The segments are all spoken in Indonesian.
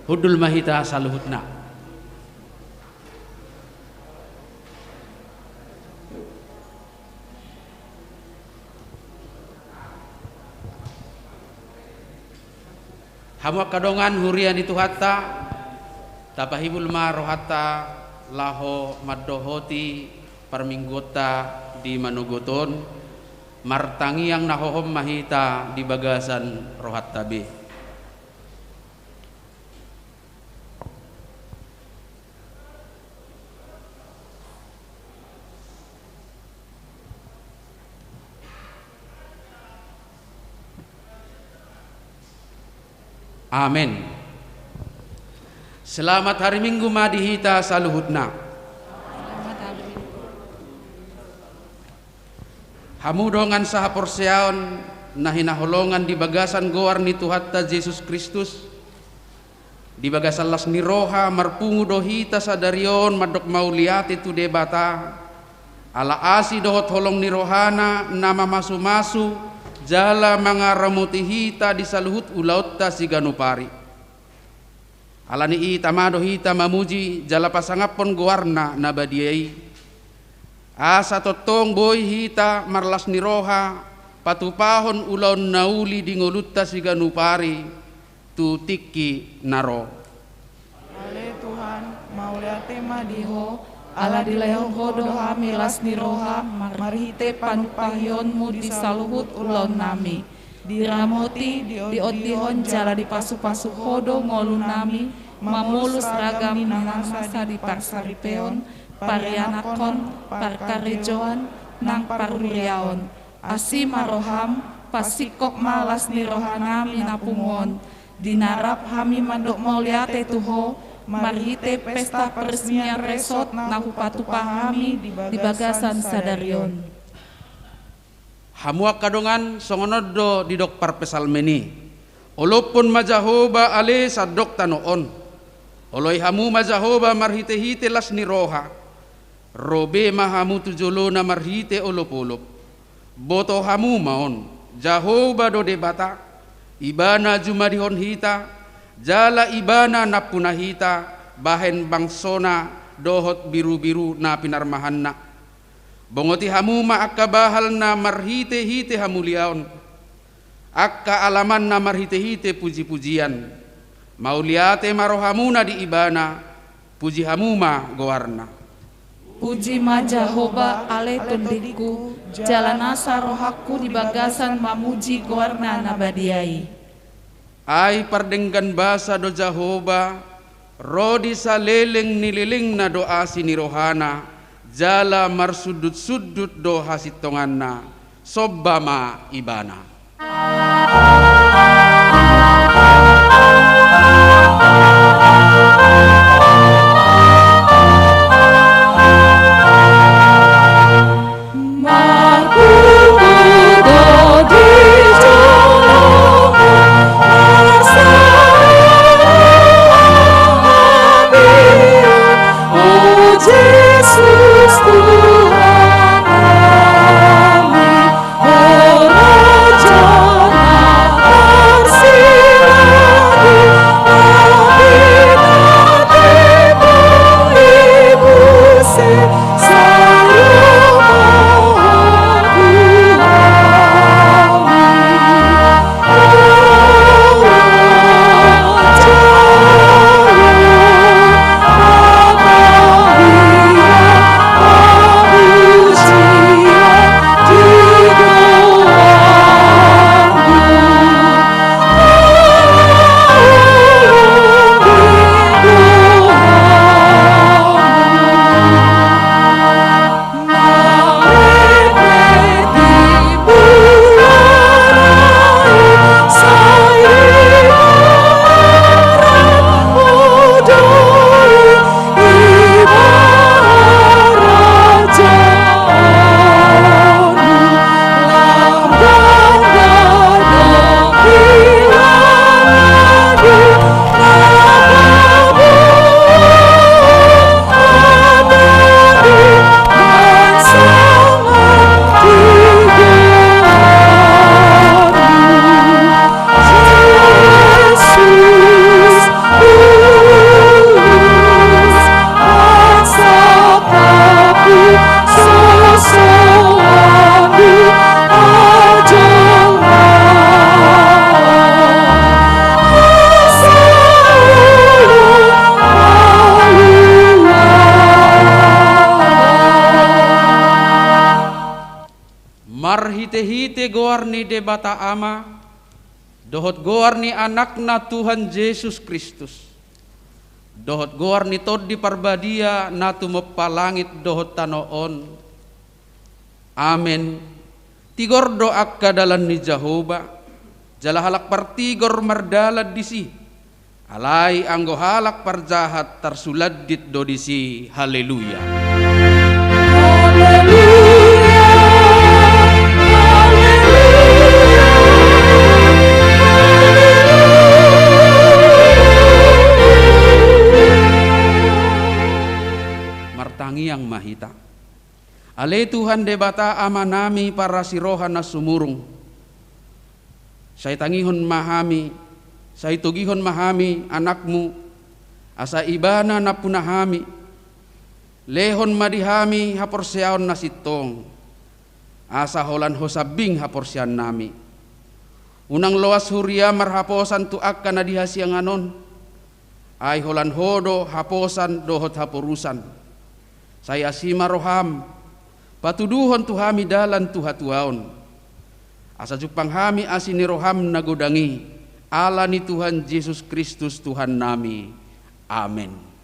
hudul mahita saluhutna. Hamu kadongan hurian itu hatta tapahibul ma rohata laho maddohoti perminggota di manugoton martangi yang nahohom mahita di bagasan rohatta be. Amin. Selamat hari Minggu madihita saluhutna. Hamu dongan saha porseaon nahina holongan di bagasan goar ni Tuhatta Yesus Kristus di bagasan las ni roha marpungu dohita sadarion madok mauliati tu debata ala asi dohot holong ni rohana nama masu-masu jala mangaramuti hita di saluhut ulautta siganupari alani ita mado hita mamuji jala pasangapon goarna nabadiai asa totong boy hita marlas niroha patupahon ulaun nauli di ngolutta siganupari tu tiki naro. Ale Tuhan mauliate madiho ala dilehong hodo hami las niroha marhite panupahionmu di saluhut ulon nami diramoti diodihon jala di pasu-pasu hodo ngolu nami mamulus ragam nanasa di parsaripeon parianakon parkarejoan nang paruriaon asima roham pasikok malas niroha nami napungon dinarap hami mandok mauliate tuho marhite pesta peresmian resort nahupatu pahami di bagasan sadarion. Hamu kadongan songonodo di dok parpesalmeni. Olopun majahoba ale sadok tanoon. Oloi hamu majahoba marhite hite las niroha. Robe mahamu tujolona marhite olop-olop. Boto hamu maon. Jahoba do debata. Ibana jumadihon hita. Jala ibana na punahita bahen bangsona dohot biru-biru na pinarmahanna bongoti hamuma akka bahal na marhite hite hamuliaon akka alaman na marhite hite puji-pujian mauliate marohamuna di ibana puji hamuma gowarna puji majahoba ale tundiku jalanasa rohaku di bagasan mamuji gowarna nabadiai. Ay pardenggan basa do Jahoba rodi saleleng nililing na doa sinirohana jala marsudut-sudut do hasitonganna sobbama ibana. Tuhan kami, oh Raja marhite-hite goar ni debata ama, dohot goar ni anakna Tuhan Yesus Kristus, dohot goar ni tod di parbadia na tumepalangit dohot tanoon. Amen. Tigor doak kadalan ni Jehovah, jala halak partigor mardalad disi, alay anggo halak parjahat tarsuladit do disi. Haleluya. Martangi yang mahita. Ale Tuhan debata amanami para sirohan na sumurung. Say tangihon mahami, say tugihon mahami anakmu, asa ibana na punahami, lehon madihami haporsyaon na sitong, asa holan hosabing haporsyan nami. Unang loas huria marhaposan tuak ka na dihasiang anon, ay holan hodo haposan dohot haporusan. Saya asima roham, patuduhon tuhami dalan tuhatuaon. Asa jupang hami asini roham nagudangi, ala ni Tuhan Yesus Kristus Tuhan nami. Amin.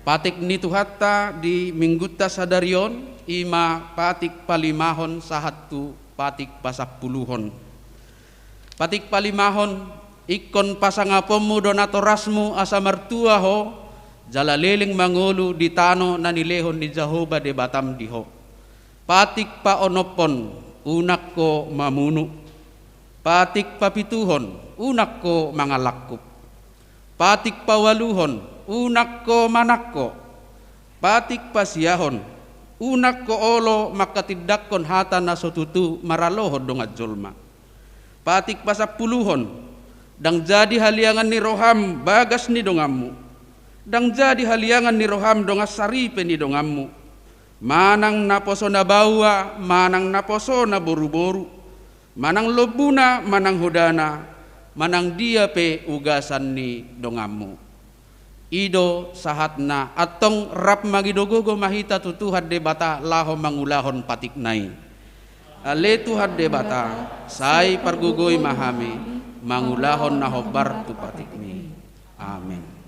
Patik ni tuhata di mingguta sadarion ima patik palimahon sahatu patik pasapuluhon. Patik palimahon ikon pasangapomu donatorasmu asa martuaho jala leling mangulu di tano na nilehon ni Jehovah de batam diho. Patik paonopon unak ko mamunu. Patik papituhon unak ko mangalakkup. Patik pawaluhon unak ko manakko, patik pasiyahon, unak ko olo makatidakkon hata na sotutu maralohod dong adjolma. Patik pasapuluhon, dang jadi haliangan ni roham bagas ni dongammu, dang jadi haliangan ni roham dongas saripe ni dongammu. Manang naposo na bawa, manang naposo na boru-boru, manang lobuna, manang hudana, manang dia pe ugasan ni dongammu. Ido sahatna atong rap magidogogo mahita tutuhad debata laho mangulahon patik nai. Ale tuhad debata say pargugoy mahami mangulahon na hobar tu patik ni. Amen.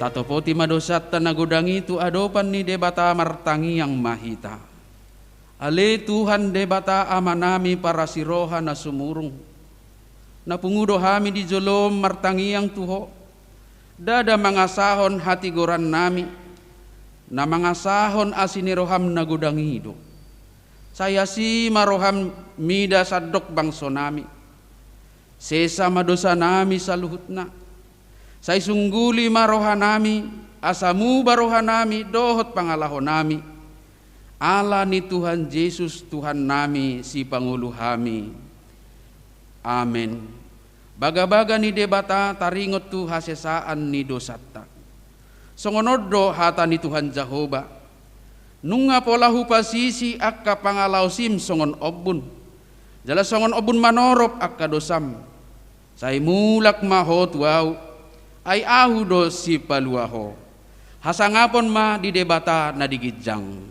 Tatopo ti madosat tanagudangi tu adopan ni debata martangi yang mahita. Ale Tuhan debata amanami para siroha na sumurung. Napungudo hami di jolom martangiang Tuho, dada mangasahon hati goran nami, na mangasahon asiniroham na gudangido. Saya si maroham mida sadok bangso nami, sesa madosa nami sa luhut na. Say sungguli maroha nami, asamu baroha nami, dohot pangalaho nami. Allah ni Tuhan Yesus Tuhan nami si Pangulo hami. Amen. Baga-baga ni debata taringot tu hasesaan ni dosata. Songonodo hata ni Tuhan Jehovah. Nunga polahu pasisi akka pangalaw sim songon obun. Jala songon obun manorop akka dosam. Say mulak mahot wow. Ay ahu do si paluaho. Hasangapon ma di debata na digijang.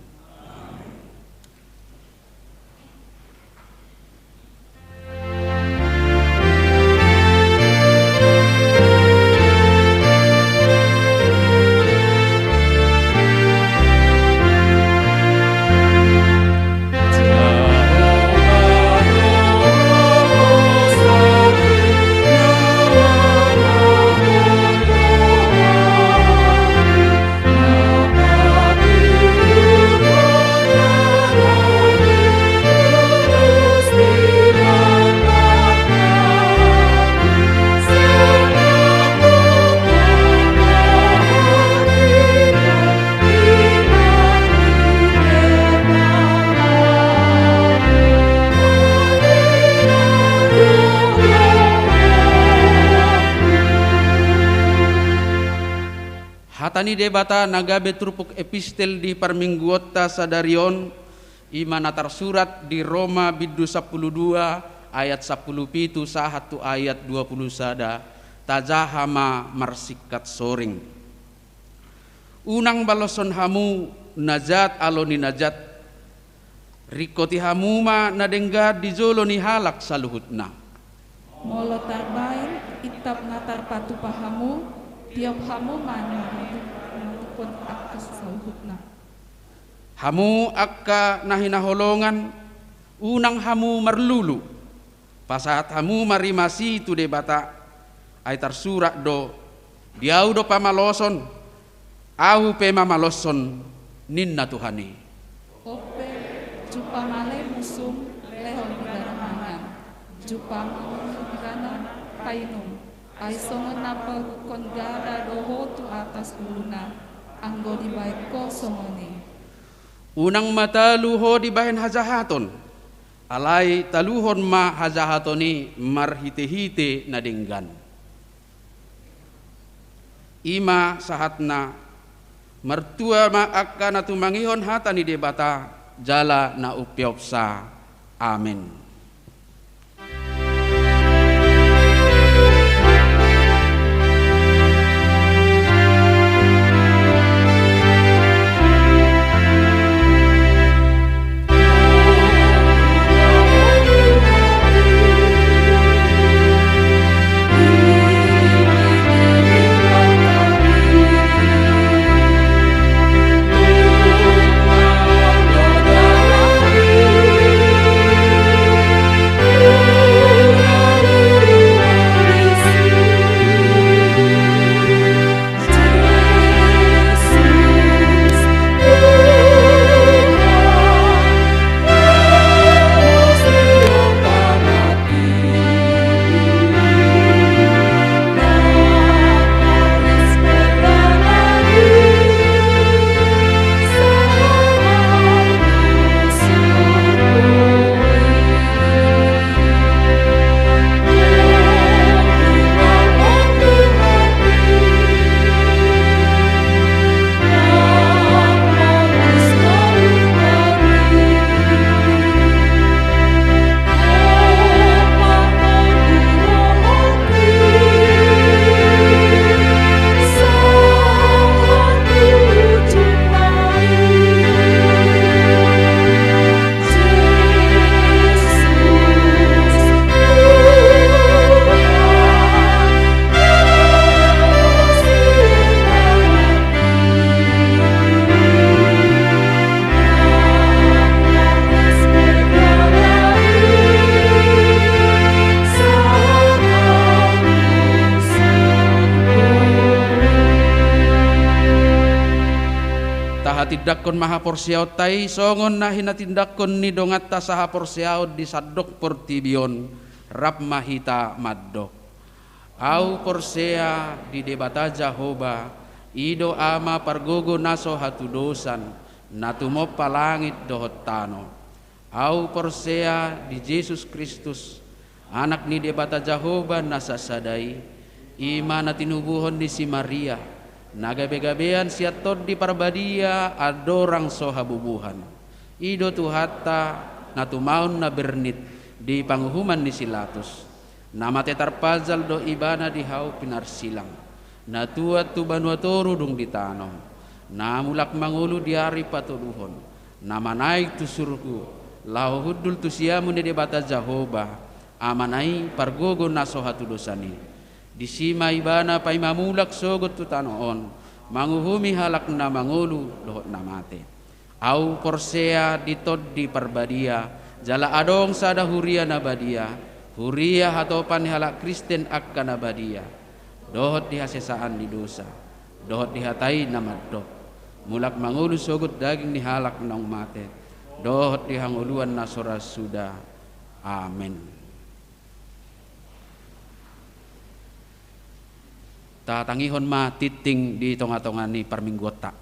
Hatani debata nagabe trupuk epistel di parmingguota sadarion imanatar surat di Roma bidu 12 ayat 10 sahatu ayat 20 sada tajahama marsikat soring. Unang baloson hamu najat aloni najat rikoti hamuma nadenggar di jolo ni halak saluhutna. Molo tarbain itap natar patu pahamu tiap hamu mana pun akas saluhutna. Hamu akka nahinaholongan unang hamu marlulu pasahat hamu marimasi tu debata ay tarsurak do diau do pamaloson au pe mamaloson ninna Tuhani. Ope jupa male musum lehon bidaramangan jupa bidana painum ay songon napal kondara doho tu atas uluna anggo di baik ko songoni. Unang mata luho di bahen hajahaton alay taluhon ma hajahatoni marhite-hite na denggan. Ima sahatna mertua ma akka na tumangihon hata ni debata jala na upyopsa. Amen. hatidakon maha porsiaw tay songon na hinatindakon ni dongat ta saha porsiaw di sadok portibion rap mahita maddok. Au porsea di debata Jahoba ido ama pargogo naso hatudosan natumo palangit dohot tano. Au porsea di Yesus Kristus anak ni debata Jahoba nasasadai ima na tinubuhon ni si Maria nagabe-gabean siatod di parbadia adorang sohabubuhan ido tuhata natumaon na bernit di panghuman ni Silatus nama tetarpazal do ibana di hau pinarsilang natuat tu banuatoru dung ditanom namulak mangulu di hari patuluhon nama naik tu surgu lau hudul tu siamu ni debata Jahoba amanai pargogo nasohatu dosani di sima ibana pay mamulak sogot tu tanoon manguhumi halak na mangulu dohot na mate au porsea ditod di parbadia jala adong sada huria na badia huria hatopan halak Kristen akka na badia dohot di hasesaan di dosa dohot di hatai na maddok mulak mangulu sogot daging ni halak na mate dohot di hanguluan na soras suda. Amin. Tatangihon ma titing di tonga-tonga ni parminggota.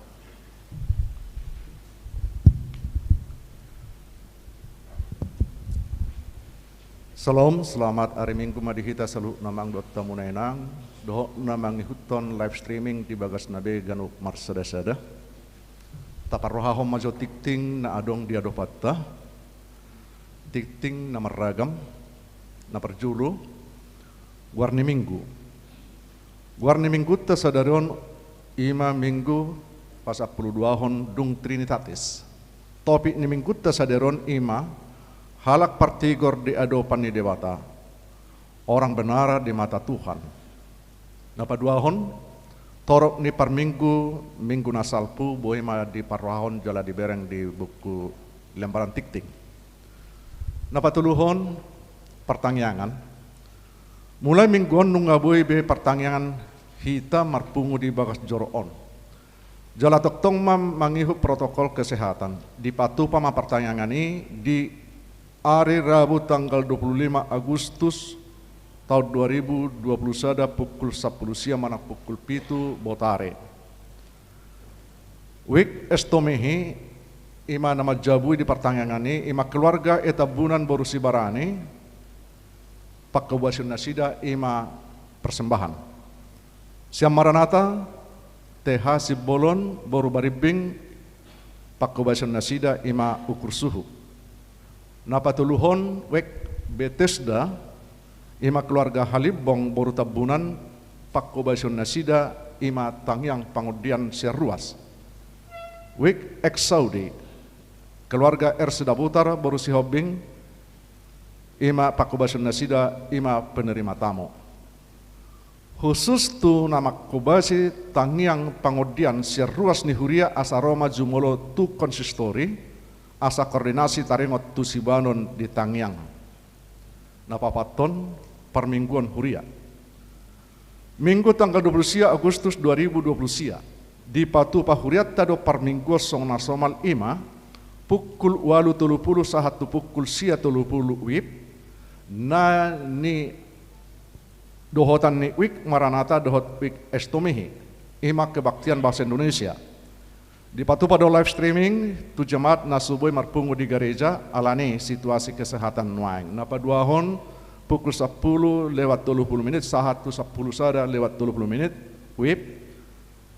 Salam, selamat hari Minggu madihita salu namang dotta munainang doho namang huton live streaming di bagas nabe ganu marsada-sada taparrohahom majo tikting na adong di adopatta tikting na maragam na perjulu warni minggu ta sadarion ima minggu pas 42 hon dung Trinitatis topik ni minggu ta sadarion ima halak partigor di adopan ni dewata orang benara di mata Tuhan napa 2 hon torok ni par minggu nasalpu boima di parwahon jala di bereng di buku lembaran tikting napa 3 hon pertangyangan mulai mingguan nungabui be pertangyangan hita marpungu di bagas joroon jala toktong mangihu protokol kesehatan di patupa ma pertangyangan ini di hari Rabu tanggal 25 Agustus tahun 2021 pukul 10 siang mana pukul 7 botare wik estomehi ima nama jabui di pertangyangan ini ima keluarga etabunan borusi barani pak kebuasan nasida ima persembahan siam maranata TH Sibolon boru baribing pak kebuasan nasida ima ukur suhu napa tuluhon wek Bethesda ima keluarga Halibong boru tabunan pak kebuasan nasida ima tangyang pangudian seruas wek Saudi keluarga Sedaputar boru sihobing ima pak kebuasan nasida ima penerima tamu khusus tu nama kubasi tangiang pangudian seruas ni huria asa Roma jumolo tu konsistori asa koordinasi taringot tu sibanon di tangiang napapaton permingguan huria minggu tanggal 20 Agustus 2020 di patu pahuriat tado perminggu song nasomal ima pukul 8:30 sahatu pukul 10:30 wib na ni dohotan ni wik maranata dohot wik estomihi ima kebaktian bahasa Indonesia di patu pada live streaming tu jemaat nasubui marpungu di gereja alani situasi kesehatan nuaing napa 2 hon pukul 10:30 sahatu 10 sada lewat 20 menit wib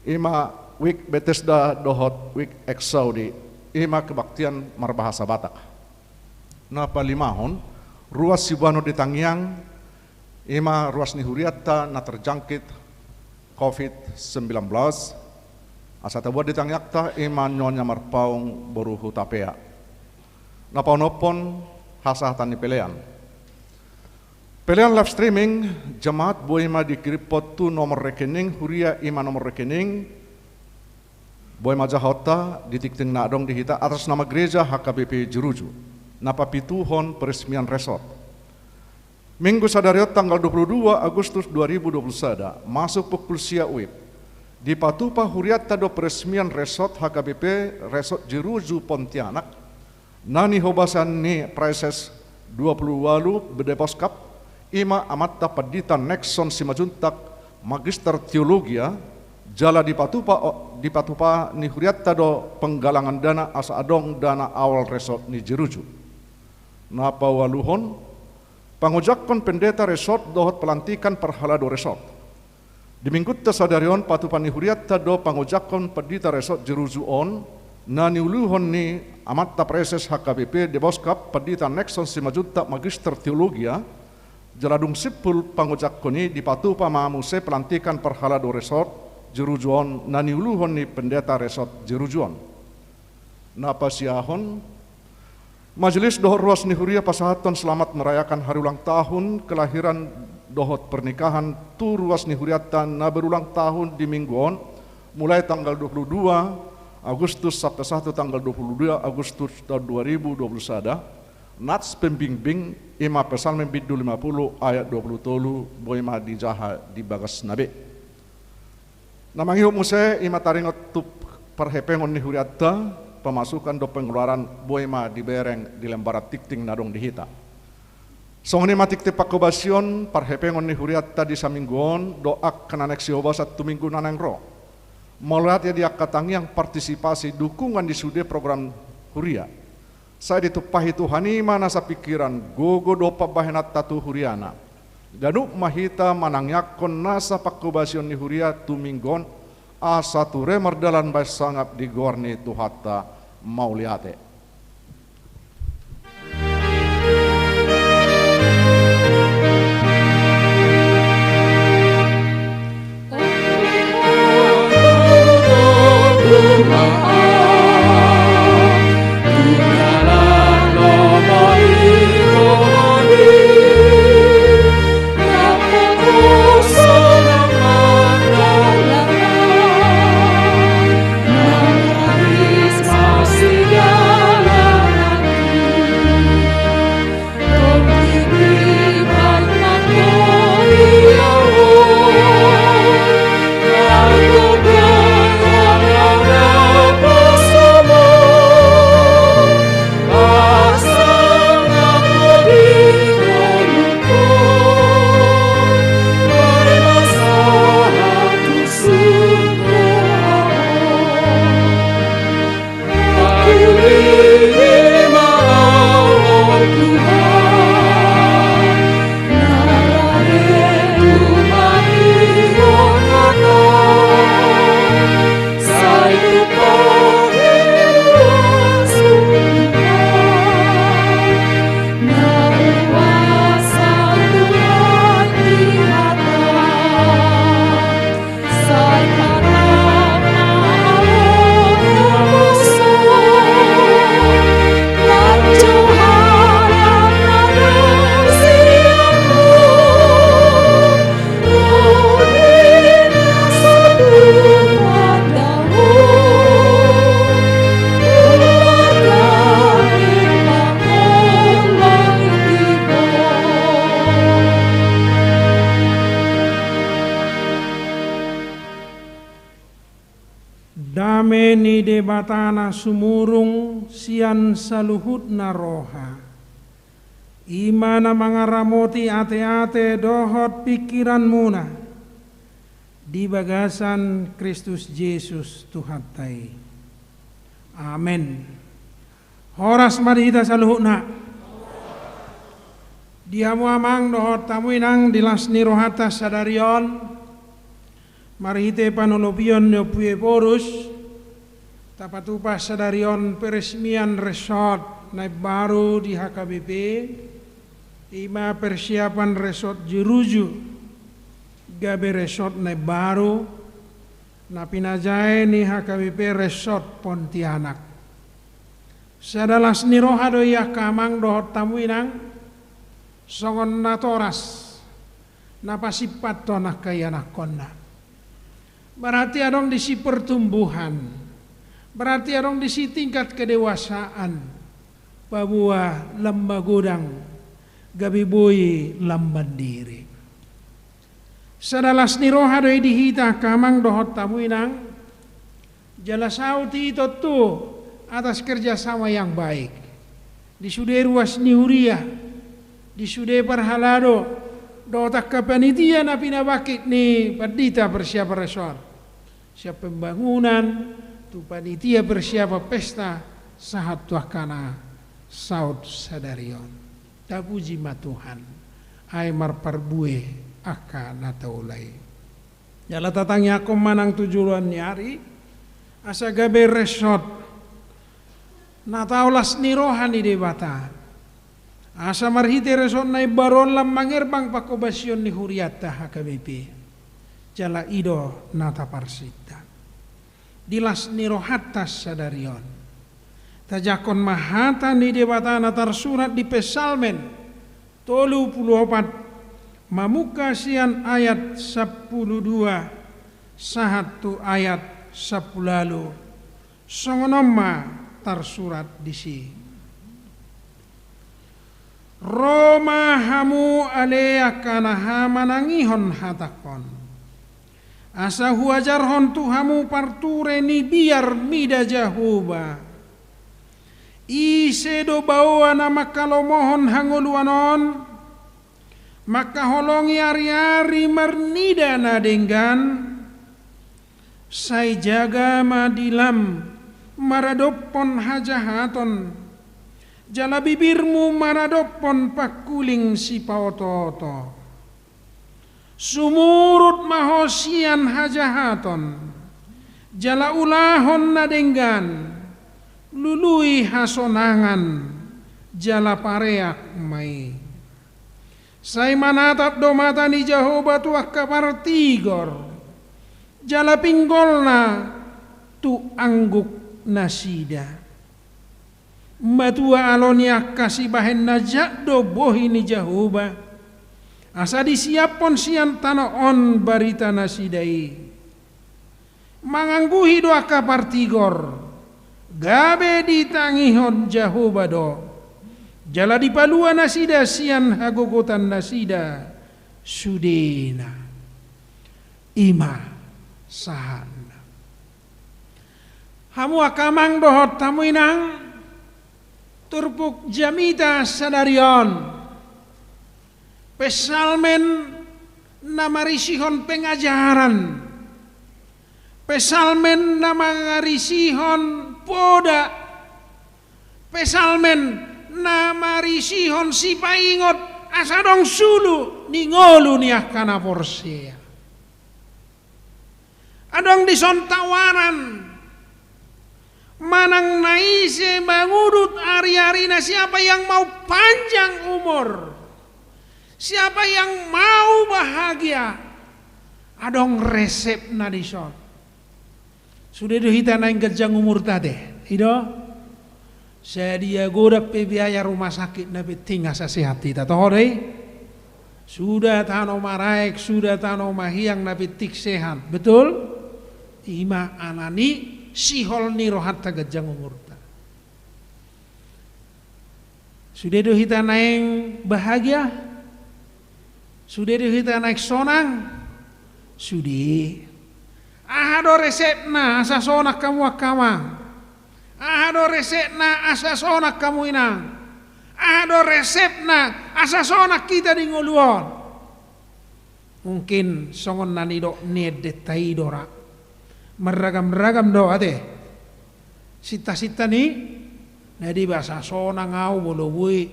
ima wik Bethesda dohot wik Saudi ima kebaktian marbahasa Batak napa 5 hon ruas sibano di Tangyang ima ruas ni huriata na terjangkit COVID-19 asa tabuat di Tangyakta ima nyonya marpaung boru hutapea napaunopon hasahatan ni pelean live streaming jemaat boima dikiripot tu nomor rekening huria ima nomor rekening boima jahota ditikting nadong dihita atas nama gereja HKBP Jeruju napa pituhon peresmian resort minggu sadariot tanggal 22 Agustus 2021 masuk pukul sia wib di patupa huriat tado peresmian resort HKBP Resort Jeruju Pontianak nani hobasan ni prices 28 bedeposkap ima amatta padita Nexon Simajuntak Magister Teologia jala di patupa ni huriat tado penggalangan dana asa adong dana awal resort ni Jeruju napa waluhon pangujakkon pendeta resort dohot pelantikan perhalado resort di minggut sadarion patupa ni huriat tado pangujakkon pendeta resort Jeruju on na niuluhon ni amatta preses HKBP deboskap pendeta Nexon Simajuntak Magister Teologia jaladung sipul pangujakkoni di patupa mamuse pelantikan perhalado resort Jerujuon nani uluhon ni pendeta resort Jerujuon. Napa siahon majelis dohot ruas ni huria pasahaton selamat merayakan hari ulang tahun kelahiran dohot pernikahan tu ruas ni huriatan na berulang tahun di mingguon mulai tanggal 22 Agustus sampai 1 tanggal 22 Agustus tahun 2021 nats pembimbing ima pesal membidul 50 ayat 20 tolu boima di jaha di bagas nabe. Namang hiup muse ima taringot tup perhepengon ni huriatta pemasukan do pengeluaran boima di bereng di lembaran tikting nadong dihita. Songni matik te pakobasion perhepengon ni huriatta di samingguon doak kena neksi obasat tu minggu nanang ro. Melihat ya dia katangi yang partisipasi dukungan di sude program huria. Saya ditupahi Tuhani mana sa pikiran gogo dopa bahenat tatu huriana. Danuk mahita manangyakon nasa pakobasion ni huria tuminggon asa ture merdalan bay sangap di gorni tuhata mauliate. Dameni debatana sumurung sian saluhut naroha. Imana mangaramoti ate-ate dohot pikiran muna di bagasan Kristus Yesus Tuhan tai. Amin. Horas marihita saluhutna. Diamu amang dohot tamuinang dilasni rohata sadarion. Marihite panolobion nyopue porus tapatupa sadarion peresmian resort naik baru di HKBP ima persiapan resort Jeruju gabe resort naik baru na pinajai ni HKBP resort Pontianak sadalas ni roha doya kamang dohot tamuinang songon natoras napasipat tonah kayanah konna. Berarti adong di si pertumbuhan, berarti adong di si tingkat kedewasaan, bahwa lamba gudang, gabi boy lamban diri. Sadalas niroha doi dihita kamang dohot tamu inang jala sauti itu tuh atas kerjasama yang baik. Di sude ruas nihuria, di sude parhalado, dotak kapanitia na pinabakit ni padita persiapan resor. Siap pembangunan, tu panitia persiapan pesta sahat tuakana saud sadarion. Tapuji matuhan, ay marparbue aka nataulay. Jala tatangnya ako manang tujuan nyari, asa gabe resort, nataulas nirohan ni debata. Asa marhite resort na ibaron lam mangerbang pakobasyon ni huriata HKBP. Jala ido nataparsita. Dilas nirohatas sadarion. Tajakon mahata ni debata natar surat di Pesalmen 34 Mamuka sian ayat 12 sahatu ayat 10 songonoma tarsurat disi Roma hamu alea kana hamanangihon hatakon asa huajarhon tuhamu parture ni biar mida jahuba isedo bawa nama kalomohon hanguluanon maka holongi ari-ari mernida nadenggan sai jaga madilam maradopon hajahaton jala bibirmu maradopon pakuling si paoto-oto sumurut mahosian hajahaton jala ulahon nadenggan lului hasonangan jala pareak mai sai manatap do mata ni Jehovah tuah kapartigor jala pinggolna tu angguk nasida matua alonia kasih bahen najak do bohi ni Jehovah asa disiapon sian tanoon barita nasidai mangangguhi doa kapartigor gabe ditangihon Jehovah do jala dipalua nasida sian hagogotan nasida sudena ima sahana hamu akamang dohot tamu inang turpuk jamita sadarion pesalmen namarisihon pengajaran pesalmen namarisihon poda pesalmen namarisihon si paingot asadong sulu ningolu niah kana porsia adong dison tawaran manang naise mangudut ari-ari na siapa yang mau panjang umur siapa yang mau bahagia adong resep na dison sudah dohita naing gajang umur tade ido saya dia godak biaya rumah sakit nabi tinggal sehat kita toh deh sudah tano maraik sudah tano mahiang nabi tik sehat betul ima anani sihol nirohat tagajang umurta sudah doh kita naik bahagia sudah doh kita naik sonang sudah ahado resepna asa sonak kamu akamang ahado resepna asa sonak kamu inang ahado resepna asa sonak kita di nguluon mungkin songon nani do nede taidora meragam-ragam do ade sita-sita ni nadi bahasa sona ngau bolowui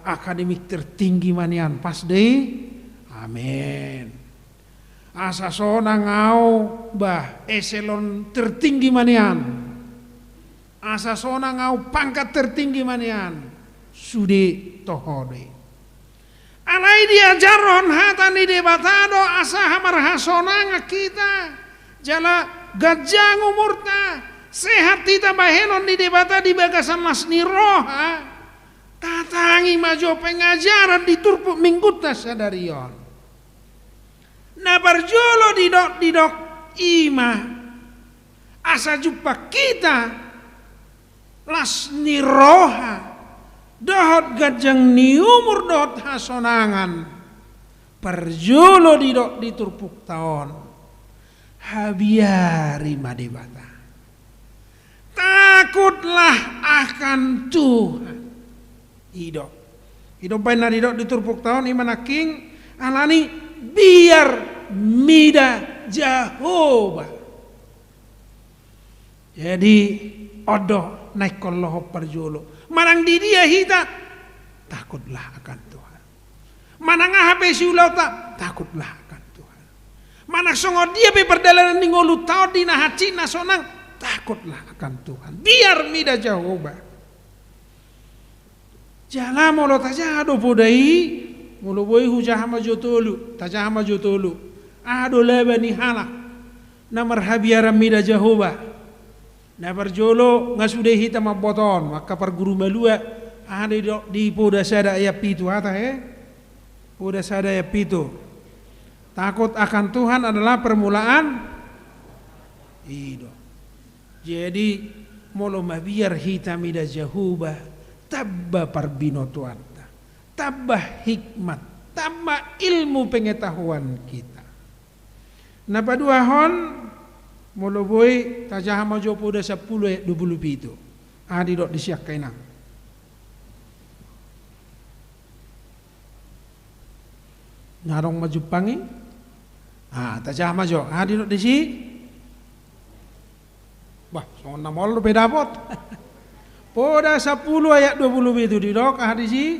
akademik tertinggi manian pas deh amin asa sona ngau bah eselon tertinggi manian asa sona ngau pangkat tertinggi manian sudi tohode alai diajaron hatani debatado asa hamar hasonanga kita jala gajang umurta sehat kita bahelon di debata di bagasan lasni roha tatangi majo pengajaran di turpuk mingguta sadarion na barjolo di dok ima asa jumpa kita lasni roha dohot gajang ni umur dohot hasonangan perjolo didok diturpuk taon habiari madebata. Takutlah akan Tuhan. Idok benar didok diturpuk taon imana king alani biar mida Jehovah. Jadi odoh naik kolloh perjolo. Manang di dia hita takutlah akan Tuhan. Manang ahape siulau takutlah akan Tuhan. Manang songo dia be perdalan ningolu tau dina haci nasonang takutlah akan Tuhan. Biar mida Jehovah. Jala molo taja ado podai molo boy hujahama jotolu tajahama jotolu ado lebani halak namar habiara mida Jehovah. Na perjolo ngasude hita maboton maka perguru malua ada di poda sada ya pitu ata poda sada ya pitu. Takut akan Tuhan adalah permulaan hidup. Jadi molo mabiar hita mida Jehovah tabba parbino tuanta, tabba hikmat, tabba ilmu pengetahuan kita. Napa dua hon molo boy tajahama jopo da 10 27 adi dok disiak kainang ngarong maju pangi tajahama jo adi dok disi bah sona mol beda pot poda 10 ayat 27 di dok adi si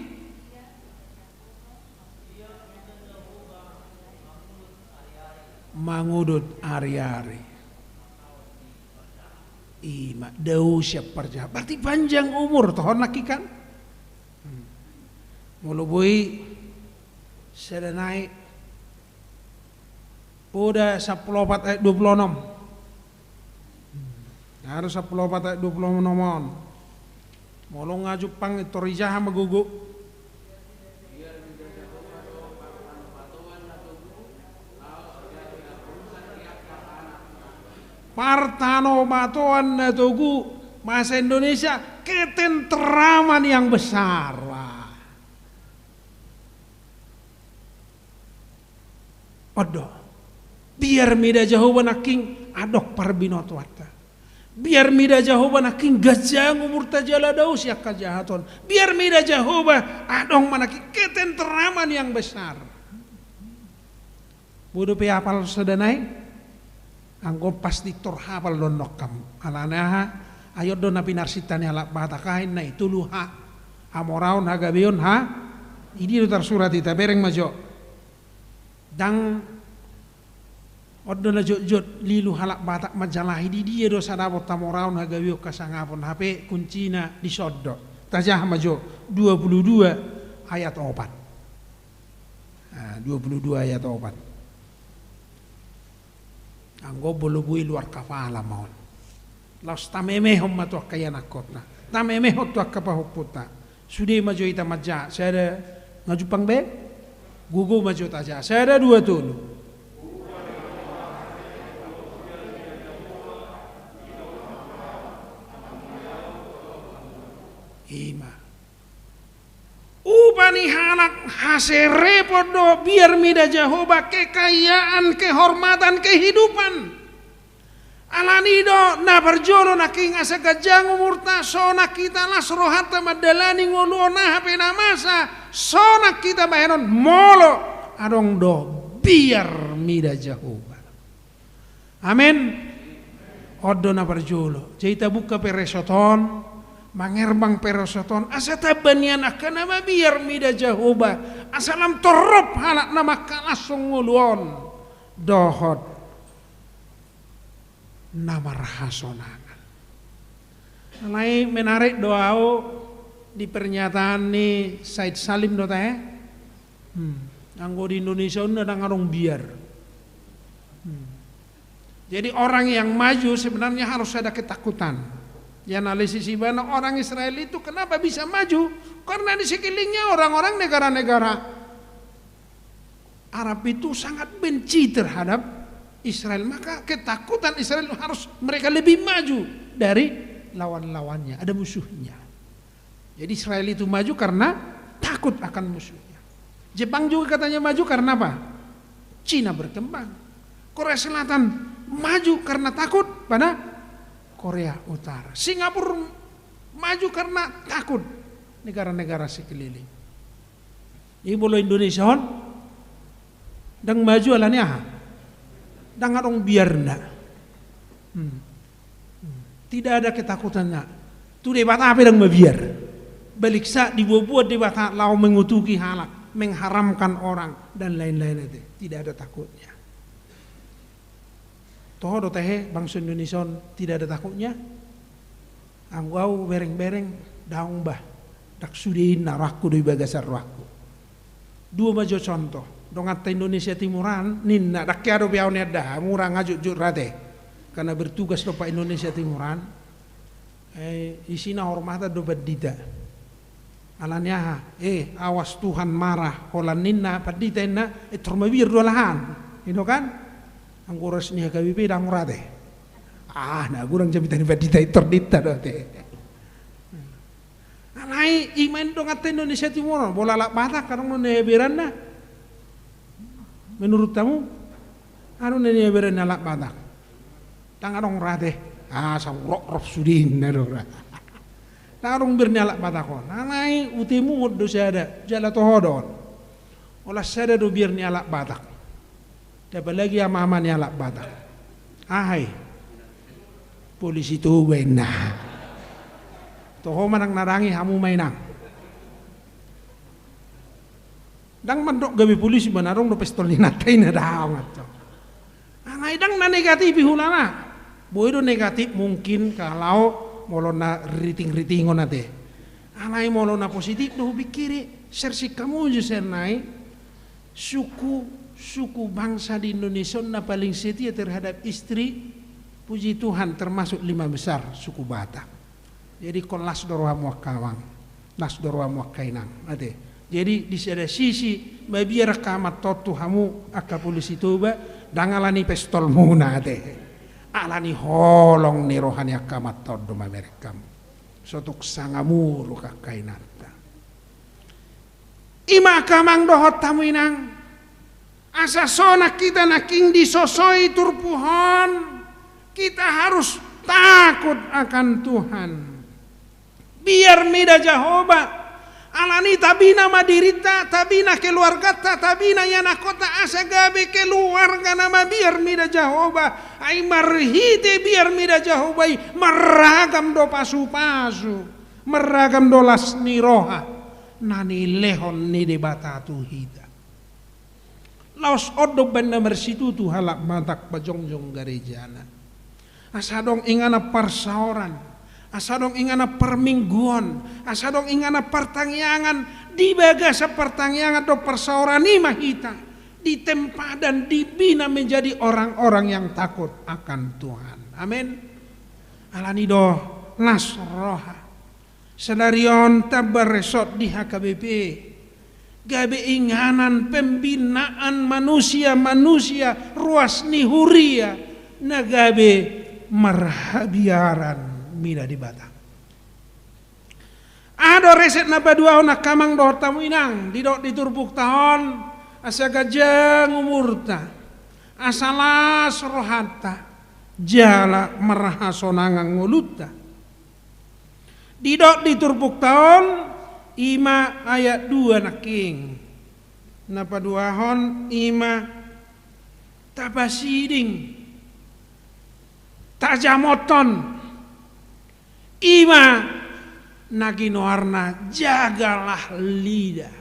mangudut ari-ari. Ima dau siap perja. Berarti panjang umur tohon laki kan? Mulu boy sada naik poda 14 ayat 26. Harus 14 ayat 26 mon. Mulu ngaju pang torijah magugu. Partano matoan na tugu masa Indonesia ketenteraman yang besar lah. Odo biar mida Jehovah naking adok parbinoto wata. Biar mida Jehovah naking gajang umur tajala daus ya kajahaton. Biar mida Jehovah adong manaking ketenteraman yang besar. Bodoh pe apal sedanai anggo pasti torhapal don nokam alana ayo don napi narsitani ala batakahin na itulu amoraun gabeon ini tar surat ita bereng majo dang oddo na jot lilu halak batak majalah di dia do sadabot tamoraun gabeon kasangapon HP kuncina di soddo tajah majo 22 ayat 4 22 ayat 4 anggo bolu bui luar kafala maun. Laus tameme hom matu kaya nakotna. Tameme hot tu akapahuputa. Sudi maju ita maja. Saya ada ngajupang be. Gugu maju taja. Saya ada 2 tulu. Ima. Upani hanak hasere podo biar mida Jehovah kekayaan, kehormatan, kehidupan. Alani do na berjolo na king asa gajang umurta sona kita las rohata madalani ngoluona hape namasa sona kita bahenon molo adong do biar mida Jehovah. Amin. Odo na berjolo. Cerita buka peresoton. Mangerbang perosoton asa tabanian akan nama biar mida Jehovah asalam torop halak nama kalasung nguluon dohot nama rahasonangan. Nalai menarik doao di pernyataan ni Said Salim do teh anggo di Indonesia udah ngarong biar. Jadi orang yang maju sebenarnya harus ada ketakutan. Ya analisis ibana orang Israel itu kenapa bisa maju? Karena di sekelilingnya orang-orang negara-negara Arab itu sangat benci terhadap Israel. Maka ketakutan Israel harus mereka lebih maju dari lawan-lawannya, ada musuhnya. Jadi Israel itu maju karena takut akan musuhnya. Jepang juga katanya maju karena apa? Cina berkembang. Korea Selatan maju karena takut pada Korea Utara. Singapura maju karena takut negara-negara sekeliling. Ini bolo Indonesia hon dang maju alanya dang adong biar ndak. Tidak ada ketakutannya. Tu debat apa dang mabiar. Balik sa dibuat debat lau mengutuki halak, mengharamkan orang dan lain-lain itu. Tidak ada takutnya. Toh do teh bangsa Indonesia tidak ada takutnya. Anggau bereng-bereng daung bah dak sudiin naraku di bagasar raku. Dua maju contoh. Dongat Indonesia Timuran ninna dak kiado biau neda murang ngajuk rate. Karena bertugas do Pak Indonesia Timuran. Isina hormata do badita. Alanya awas Tuhan marah holan ninna padita inna termabir do lahan. Ino kan? Angguras ni HKBP dah murah deh. Nah kurang jamitan badita terdita dah teh. Alai iman dong at Indonesia Timur bola lak batak karang neberan na. Menurut kamu, anu neberan na lak batak. Tang adong rade. Sang rok sudin na do. Tarung bernyalak batakon. Alai utimu do sada jala tohodon. Olah sada do biar nyalak batak. Dapat lagi ama-ama nyalak batak. Ahai polisi tu wena. Toho manang narangi hamu mainang. Dang mandok gabi polisi manarong do pistol ni natai na daong ato. Ahai dang na negatif hulana. Boy do negatif mungkin kalau molona riting-ritingon nate. Ahai molona positif do pikiri sersi kamu je senai suku bangsa di Indonesia na paling setia terhadap istri, puji Tuhan termasuk 5 besar suku Batak. Jadi kon las doroha muakawang, las doroha muakainang. Ade. Jadi di sada sisi babiar kamat totu hamu aka polisi toba dangalani pistol muna ade. Alani holong ni rohani akamat todo mamerekam. Sotuk sangamuru kakainanta. Ima kamang dohot tamuinang. Asa sona kita naking disosoi turpuhon, kita harus takut akan Tuhan. Biar mida Jehovah, alani tabina madirita, tabina keluarga, tabina yana kota asa gabe keluarga nama biar mida Jehovah, ay marhite biar mida Jehovah, meragam do pasu-pasu, meragam do las niroha, nani lehon ni debata tuhita. Laos odo benda mersitu tu halak matak bajongjong garejana. Asadong ingana parsaoran, asadong ingana permingguan, asadong ingana pertangyangan di bagasa pertangyangan do persaoran ni mahita di tempat dan dibina menjadi orang-orang yang takut akan Tuhan. Amin. Alani do nasroha. Senarion tabaresot di HKBP. Gabe inganan pembinaan manusia-manusia ruas nihuria nagabe marhabiaran mida di Batak. Ado reset na badua na kamang do tamu inang didok diturbuk tahon asa gajang umurta asalas rohata jala marhasonangang ngulutta didok diturbuk tahon Ima ayat 2 naking napa duahon ima tabasiding tajamoton ima naginoarna jagalah lidah.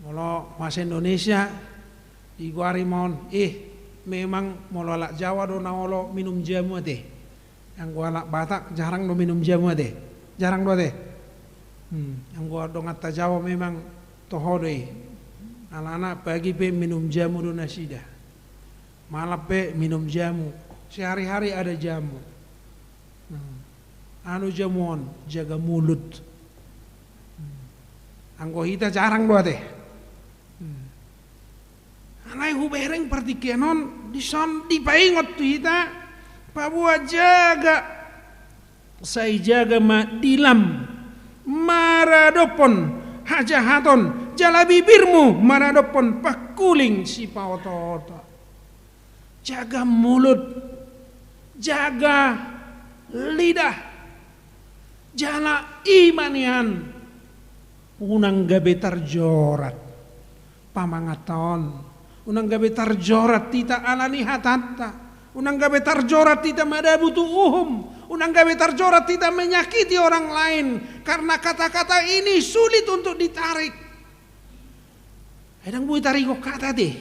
Molo bahasa Indonesia di guarimon memang molo lak Jawa do naolo minum jamu teh. Yang gua lak Batak jarang do minum jamu teh. Jarang do teh. Yang gua do ngata Jawa memang tohodoi. Anak-anak pagi pe minum jamu do nasida. Malam pe minum jamu. Sehari-hari ada jamu. Anu jamuan jaga mulut. Anggo hita jarang do teh. Anai hubereng partikenon dison dipaingot tu hita. Pabua jaga saya jaga ma dilam maradopon hajahaton jala bibirmu maradopon pakuling si paoto-oto. Jaga mulut, jaga lidah, jala imanian, unang gabe tarjorat pamangaton, unang gabe tarjorat tita alani hatanta, unang gabe tarjorat tita madabutu uhum, unang gabe tarjorat tita menyakiti orang lain, karena kata-kata ini sulit untuk ditarik. Edang bui tariko kata deh.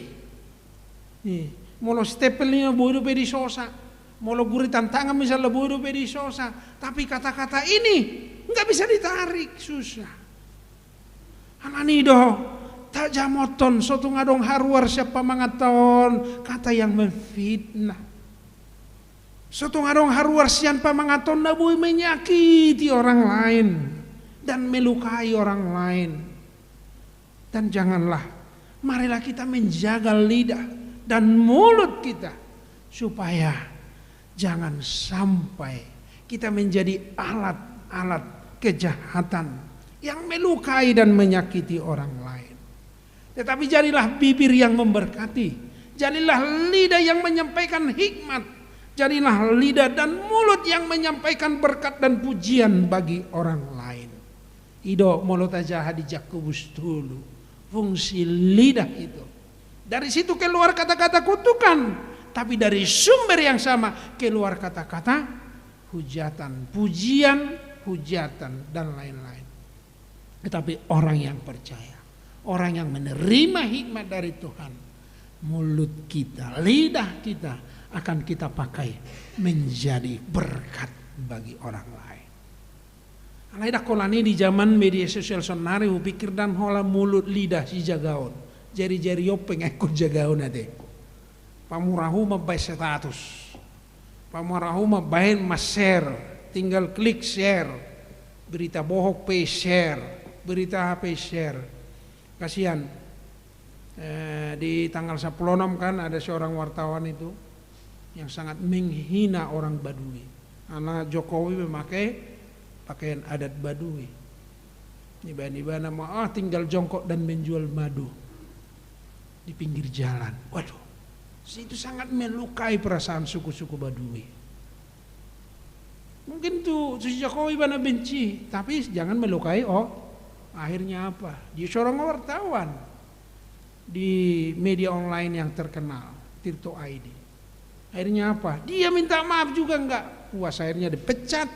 Nih, molo stepelnya bodo pedi sosa, molo guri tantangan misalnya bodo pedi sosa, tapi kata-kata ini nggak bisa ditarik, susah. Alani doh, tak jamoton soto ngadong haruar siapa mangaton kata yang menfitnah. Soto ngadong haruar siapa mangaton nabui menyakiti orang lain dan melukai orang lain. Dan janganlah, marilah kita menjaga lidah dan mulut kita supaya jangan sampai kita menjadi alat-alat kejahatan yang melukai dan menyakiti orang lain. Tetapi jadilah bibir yang memberkati, jadilah lidah yang menyampaikan hikmat, jadilah lidah dan mulut yang menyampaikan berkat dan pujian bagi orang lain. Ido mulut aja hadi Jakobus dulu, fungsi lidah itu. Dari situ keluar kata-kata kutukan, tapi dari sumber yang sama keluar kata-kata hujatan, pujian, hujatan dan lain-lain. Tetapi orang yang percaya, orang yang menerima hikmat dari Tuhan, mulut kita, lidah kita akan kita pakai menjadi berkat bagi orang lain. Alaidah kolani di zaman media sosial sonari pikir dan hola mulut lidah si jagaon. Jari-jari yopeng ekor jagaon ade. Pamurahu mabai status. Pamurahu mabai share, tinggal klik share. Berita bohong pe share. Berita HP share. Kasihan di tanggal 16 kan ada seorang wartawan itu yang sangat menghina orang Badui. Karena Jokowi memakai pakaian adat Badui. Niba-niba nama tinggal jongkok dan menjual madu di pinggir jalan. Waduh, itu sangat melukai perasaan suku-suku Badui. Mungkin tuh Jokowi bana benci, tapi jangan melukai. Akhirnya apa? Dia seorang wartawan di media online yang terkenal, Tirto ID. Akhirnya apa? Dia minta maaf juga enggak puas, akhirnya dipecat.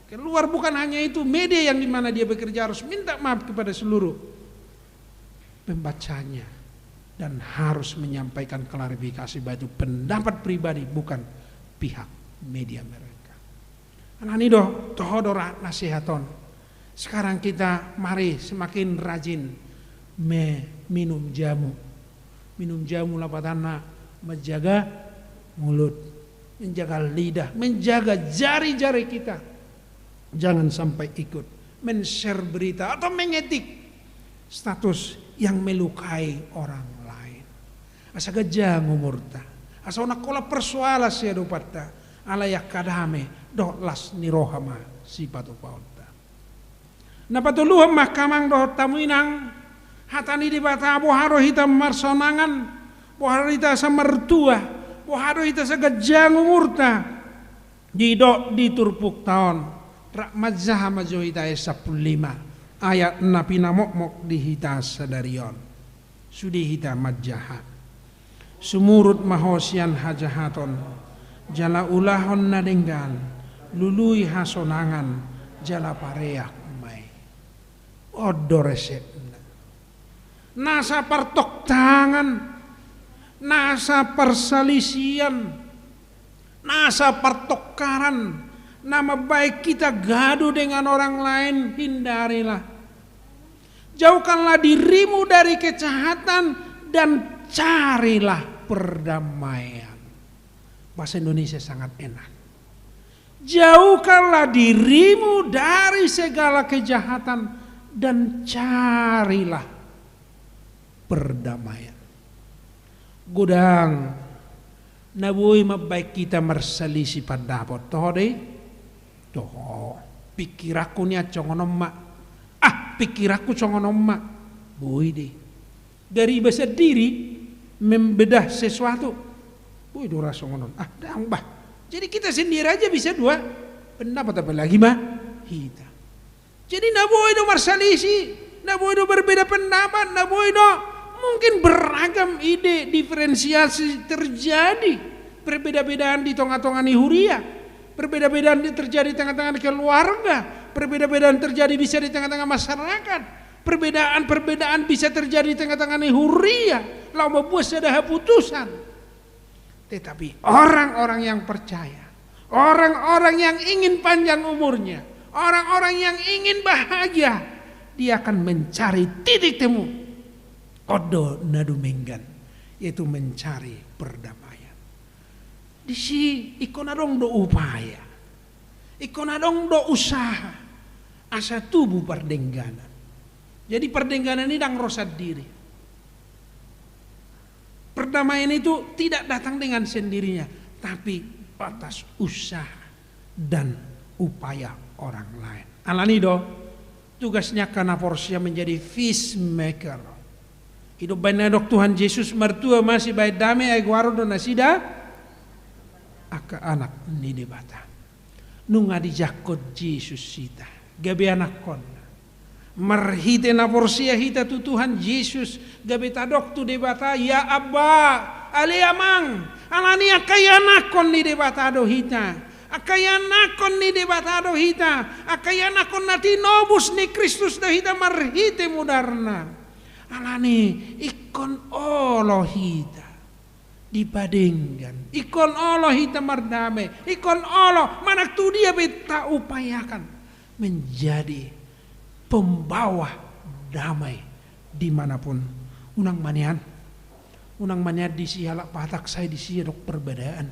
Keluar bukan hanya itu, media yang dimana dia bekerja harus minta maaf kepada seluruh pembacanya dan harus menyampaikan klarifikasi bahwa itu pendapat pribadi bukan pihak media mereka. Anani doh tohodora nasihaton. Sekarang kita mari semakin rajin minum jamu. Minum jamu lapatana menjaga mulut, menjaga lidah, menjaga jari-jari kita. Jangan sampai ikut men-share berita atau mengetik status yang melukai orang lain. Asa gajah ngumurta. Asa nakola persoala siya dupatta. Alayak kadame do las nirohama sipatu paunta. Napatuluhan mahkamang doh tamuinang hatani di bata boharo hita marsonangan, boharo hita sa mertua, boharo hita sa gajang umurta di do di turpuk taon rak mazah majo hita 15 ayat na pinamok di hita sadarion sudi hita majaha sumurut mahosian hajahaton jala ulahon nadenggan lului hasonangan jala pareak odoresep nasa partok tangan, nasa perselisian, nasa pertukaran, nama baik kita gaduh dengan orang lain, hindarilah. Jauhkanlah dirimu dari kejahatan dan carilah perdamaian. Bahasa Indonesia sangat enak. Jauhkanlah dirimu dari segala kejahatan dan carilah perdamaian. Gudang nabuy mabaik kita marsalisi padapot toh deh toh pikir aku niya congonom ma pikiraku songon omma. Boy deh. Dari bahasa diri membedah sesuatu. Boy dora songonon. Dambah. Jadi kita sendiri aja bisa dua pendapat apalagi mah kita. Jadi nak boy do marsalisi, nak boy do berbeda pendapat, nak boy do mungkin beragam ide diferensiasi terjadi. Perbeda-bedaan di tengah-tengah huria, perbeda-bedaan terjadi di tengah-tengah keluarga, perbeda-bedaan terjadi bisa di tengah-tengah masyarakat, perbedaan-perbedaan bisa terjadi di tengah-tengah huria, lalu membuat sudah putusan. Tetapi orang-orang yang percaya, orang-orang yang ingin panjang umurnya, orang-orang yang ingin bahagia, dia akan mencari titik temu odo nadu menggan, yaitu mencari perdamaian. Di sini ikon adong do upaya, ikon adong do usaha, asa tubuh perdengganan. Jadi perdengganan ini dang rosat diri. Perdamaian itu tidak datang dengan sendirinya, tapi atas usaha dan upaya orang lain. Alani do, tugasnya karena Porsia menjadi peacemaker. Hidup banyak Tuhan Yesus mertua masih baik damai ay guaro do nasida. Aka anak ni debata nunga di jakot Yesus sita gabe anak kon marhite na Porsia hita tu Tuhan Yesus gabe tadok tu debata ya abba ale amang alani akaya anak kon ni debata do hita akaya anak kon ni debata do hita akaya anak kon nati nobus ni Kristus do hita marhite mudarna alani ikon olo hita dibandingkan ikon Allah hita mardame ikon Allah manak tu dia beta upayakan menjadi pembawa damai dimanapun unang manian di sialak patak saya di siadok perbedaan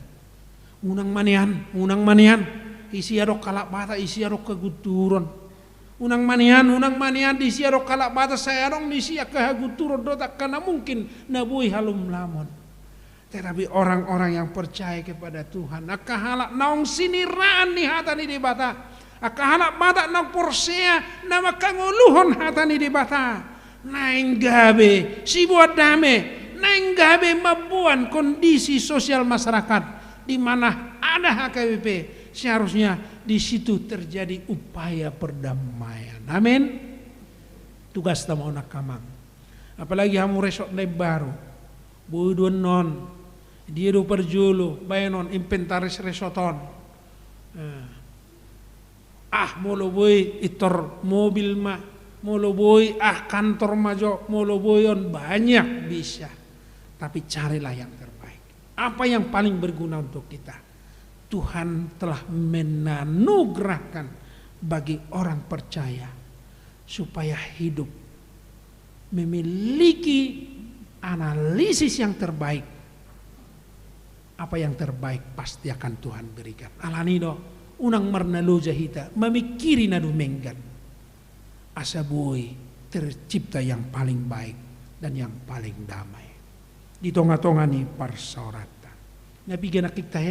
unang manian isi adok kalak patak isi adok keguturon unang manian di siadok kalak patak saya adok di siak kehaguturon dotak karena mungkin nabui halum lamon. Tetapi orang-orang yang percaya kepada Tuhan, akahalak naong siniraan ni hatani di bata, akahalak bata naong Porsia, nama kanguluhon hatani di bata, naing gabe si buat dame, naing gabe mabuan kondisi sosial masyarakat di mana ada HKBP, seharusnya di situ terjadi upaya perdamaian. Amin. Tugas tamu nak kamang, apalagi hamu resort baru, buduan non. Dia do perjulu bayanon inventaris resoton molo boy itor mobil ma molo boy kantor majo molo boyon banyak bisa tapi carilah yang terbaik apa yang paling berguna untuk kita. Tuhan telah menanugerahkan bagi orang percaya supaya hidup memiliki analisis yang terbaik. Apa yang terbaik pasti akan Tuhan berikan. Alanido, unang marnalo jahita, memikiri nadu menggan. Asa boy tercipta yang paling baik dan yang paling damai. Di tonga-tonga ni parsaurata. Nabigyan na kita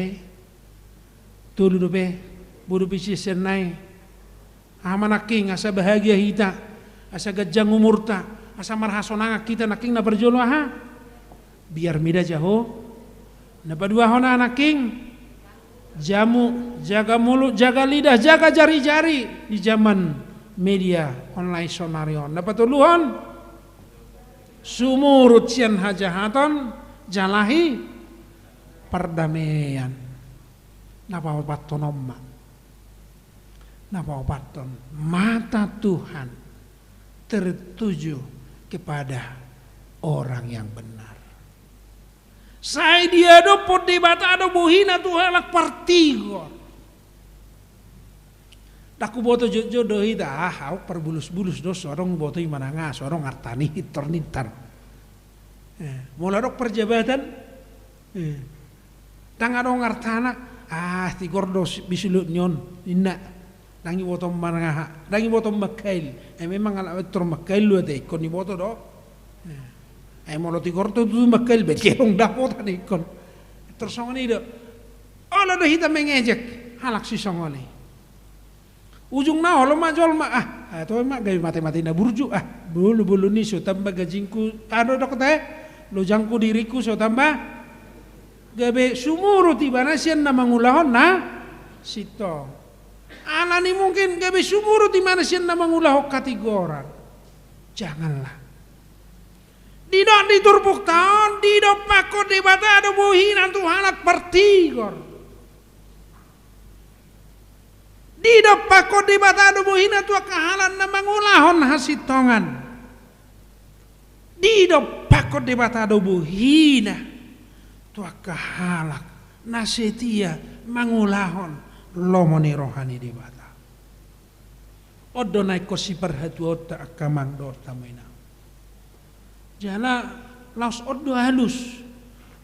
tulo do be, buru bisi senay. Amanaking asa bahagia hita, asa gajang umurta, asa marhasonanga kita naking na berjolo biar mida jaho. Napadua hona anaking jamu, jaga mulut, jaga lidah, jaga jari-jari di zaman media online sonarion. Napatuluhon sumurut sian hajahaton jalahi perdamaian. Napawapaton omma, napawapaton mata Tuhan tertuju kepada orang yang benar. Saya dia do pot debata do buhina Tuhan lak partigor. Daku boto jodoh ida au perbulus-bulus do sorong boto imananga sorong artani hitornitar. Mula dok perjabatan. Tangadong artana tigor do bisulut nyon inna. Dangi boto mananga, dangi boto makail. Memang ala betor makail lu ade kon ni boto do. Molo tigor tu makail bet kerong dapot ani kon. Tersongoni do. Ola do hita mengejek halak si songoni. Ujung na holo majol ma atau emak gawe mati-mati na burju bulu-bulu ni so tambah gajingku dok teh lo jangku diriku so tambah gawe sumuru tibana sian na mangulahon na sito anani mungkin gawe sumuru di mana sian na mangulaho katigoran janganlah didok diturbuk taon didok pako debata ada buhinan tuhanak partigor didok pako debata ada buhinan tuh kahalan na mangulahon hasitongan didok pako debata ada buhina tuh kahalak nasetia mangulahon lomoni rohani debata odo naik kosi perhatu otak kamang dor tamuina jala laos odo halus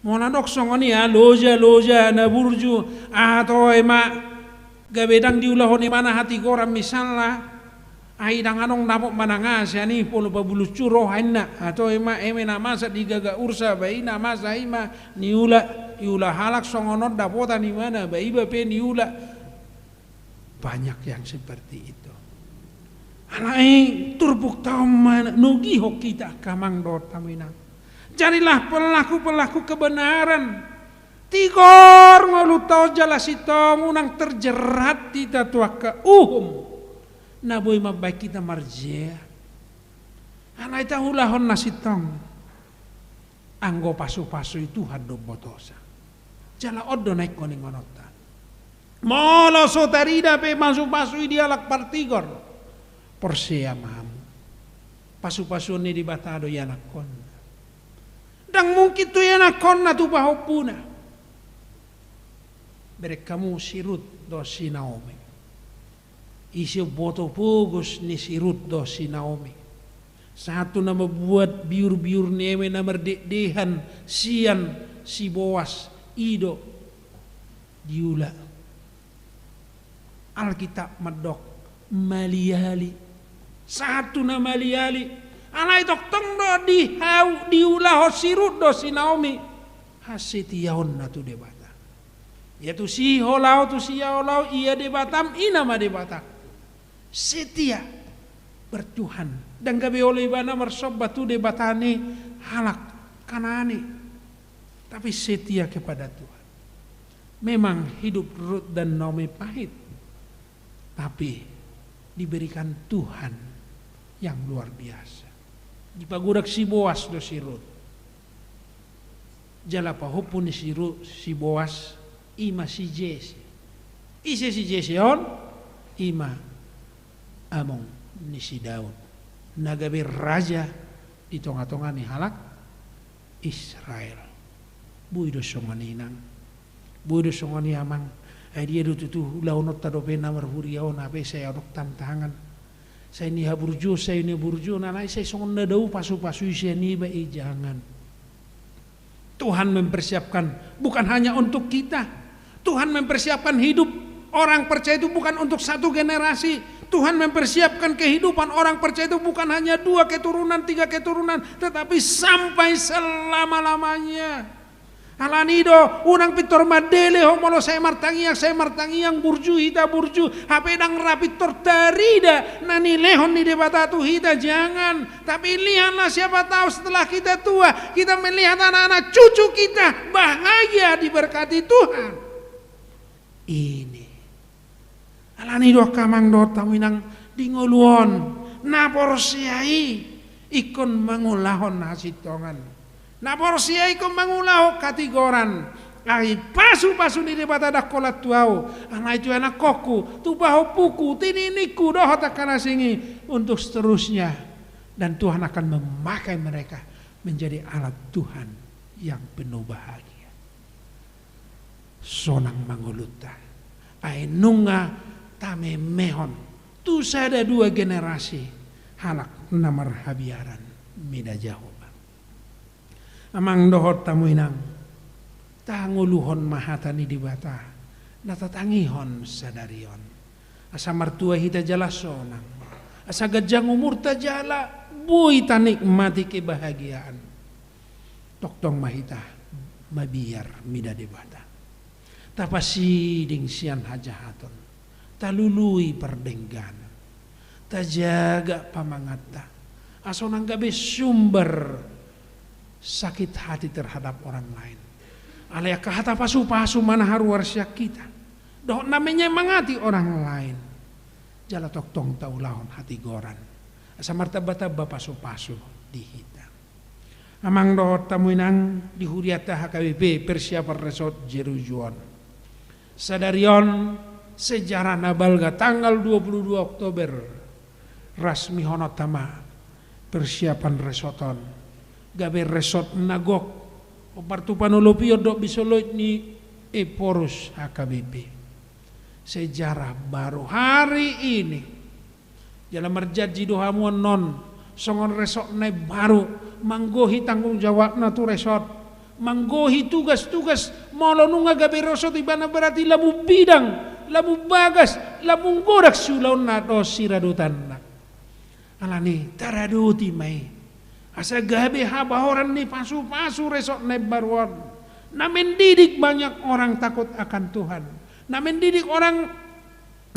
mona dok songoni ya loja na burju atau emak gabedang diulahon mana hati goram misalnya aidang anong napok manangas yani polo babulu curo hanna atau ema na masa digaga ursa bai na masa ima niula halak songonot dapota ni mana bai bape niula banyak yang seperti itu anai turbuk tahu mana nugi hok kita kamang dot tamina jadilah pelaku kebenaran tigor ngalu tau jelas itu munang terjerat di tatua ke na boy mabaik kita marjea anai tahulahon nasitong anggo pasu itu hado botosa jala odo naik koning onota molo sotarida pe pasu dialak partigor persea mamu pasu ni di batado yanak konna dan mungkin tu yanak konna tu bahopuna berek kamu sirut do si Naomi isi boto pugus ni sirut do si Naomi satu nama buat biur neme nama dehan sian si Boas ido diula Alkitab medok maliali satu nama maliali alai tok tong do diula ho sirut do si Naomi hasitiaon na tu debat yaitu si holau tu si holau ia debatam inama debatak setia bertuhan dan gabe oleh bana mersobat tu debatane halak kanane tapi setia kepada Tuhan memang hidup Rut dan Naomi pahit tapi diberikan Tuhan yang luar biasa dipagurak si Boas do si Rut jala pahopun si Boas ima si Jesse isi si Jesse on ima among ni si Daud nagabe raja di tonga-tonga ni halak Israel buido songaninang buido songani amang dia tutu launot tadope namar huriaon ape saya odok tantangan saya ni haburju saya ni burju nanai saya songon nadau pasu saya ni ba jangan Tuhan mempersiapkan bukan hanya untuk kita Tuhan mempersiapkan hidup orang percaya itu bukan untuk satu generasi. Tuhan mempersiapkan kehidupan orang percaya itu bukan hanya 2 keturunan, 3 keturunan, tetapi sampai selama-lamanya. Alanido unang pitor madele homolo saya martangiang burju hita burju hapedang rapitor tarida nani lehon ni debatatu hita jangan tapi lihatlah siapa tahu setelah kita tua kita melihat anak-anak cucu kita bahagia diberkati Tuhan. Ini alani do kamang do taminang dingoluon naporsiai ikon mangulahon hasitongan naporsiai ikon mangulaho katigoran ai pasu ni debata dak kolat tuau ana itu anak koku tu baho puku tininiku doh takana singi untuk seterusnya dan Tuhan akan memakai mereka menjadi alat Tuhan yang penuh bahagia. Sonang manguluta ai nunga tame mehon tu sada 2 generasi halak namar habiaran mida jahoba amang dohot tamuinang tanguluhon mahatani dibata natatangihon sadarion asa martua hita jala sonang asa gajang umur ta jala bui tanik mati kebahagiaan toktong mahita mabiar mida dibata tapasi ding sian hajahaton talului perdenggan tajaga pamangata. Aso nang gabi sumber sakit hati terhadap orang lain. Alaya kahata pasu-pasu mana haruar siak kita. Doh namanya mangati orang lain. Jala toktong taulahon hati goran. Asa martabata pasu-pasu dihita. Amang doh tamuinang dihuriata HKBP persiapan resort Jerujuan. Sadarion sejarah nabalga tanggal 22 Oktober rasmi honotama persiapan resoton gabe resort nagok opartu panolopio dok bisoloit ni porus HKBP sejarah baru hari ini dalam merjaji dohamuan non songon resort na baru manggohi tanggung jawab na tu resort manggohi tugas-tugas molo nunga gabe resort ibana berarti lamu bidang lamu bagas lamu gorak sulaun na do siradutan na alani taraduti mai asa gabe habahoran ni pasu-pasu resok nebarwan na mendidik banyak orang takut akan Tuhan na mendidik orang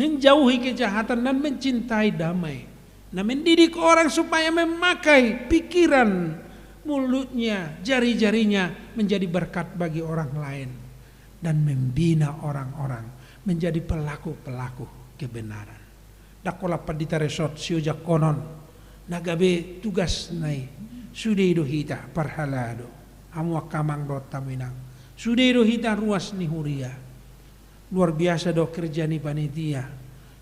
menjauhi kejahatan dan mencintai damai na mendidik orang supaya memakai pikiran mulutnya jari-jarinya menjadi berkat bagi orang lain dan membina orang-orang menjadi pelaku-pelaku kebenaran. Dakola padita resort siujak konon nagabe tugas nai sudedo hita parhalado amwa kamang do taminang sudedo hita ruas ni huria luar biasa do kerja ni panitia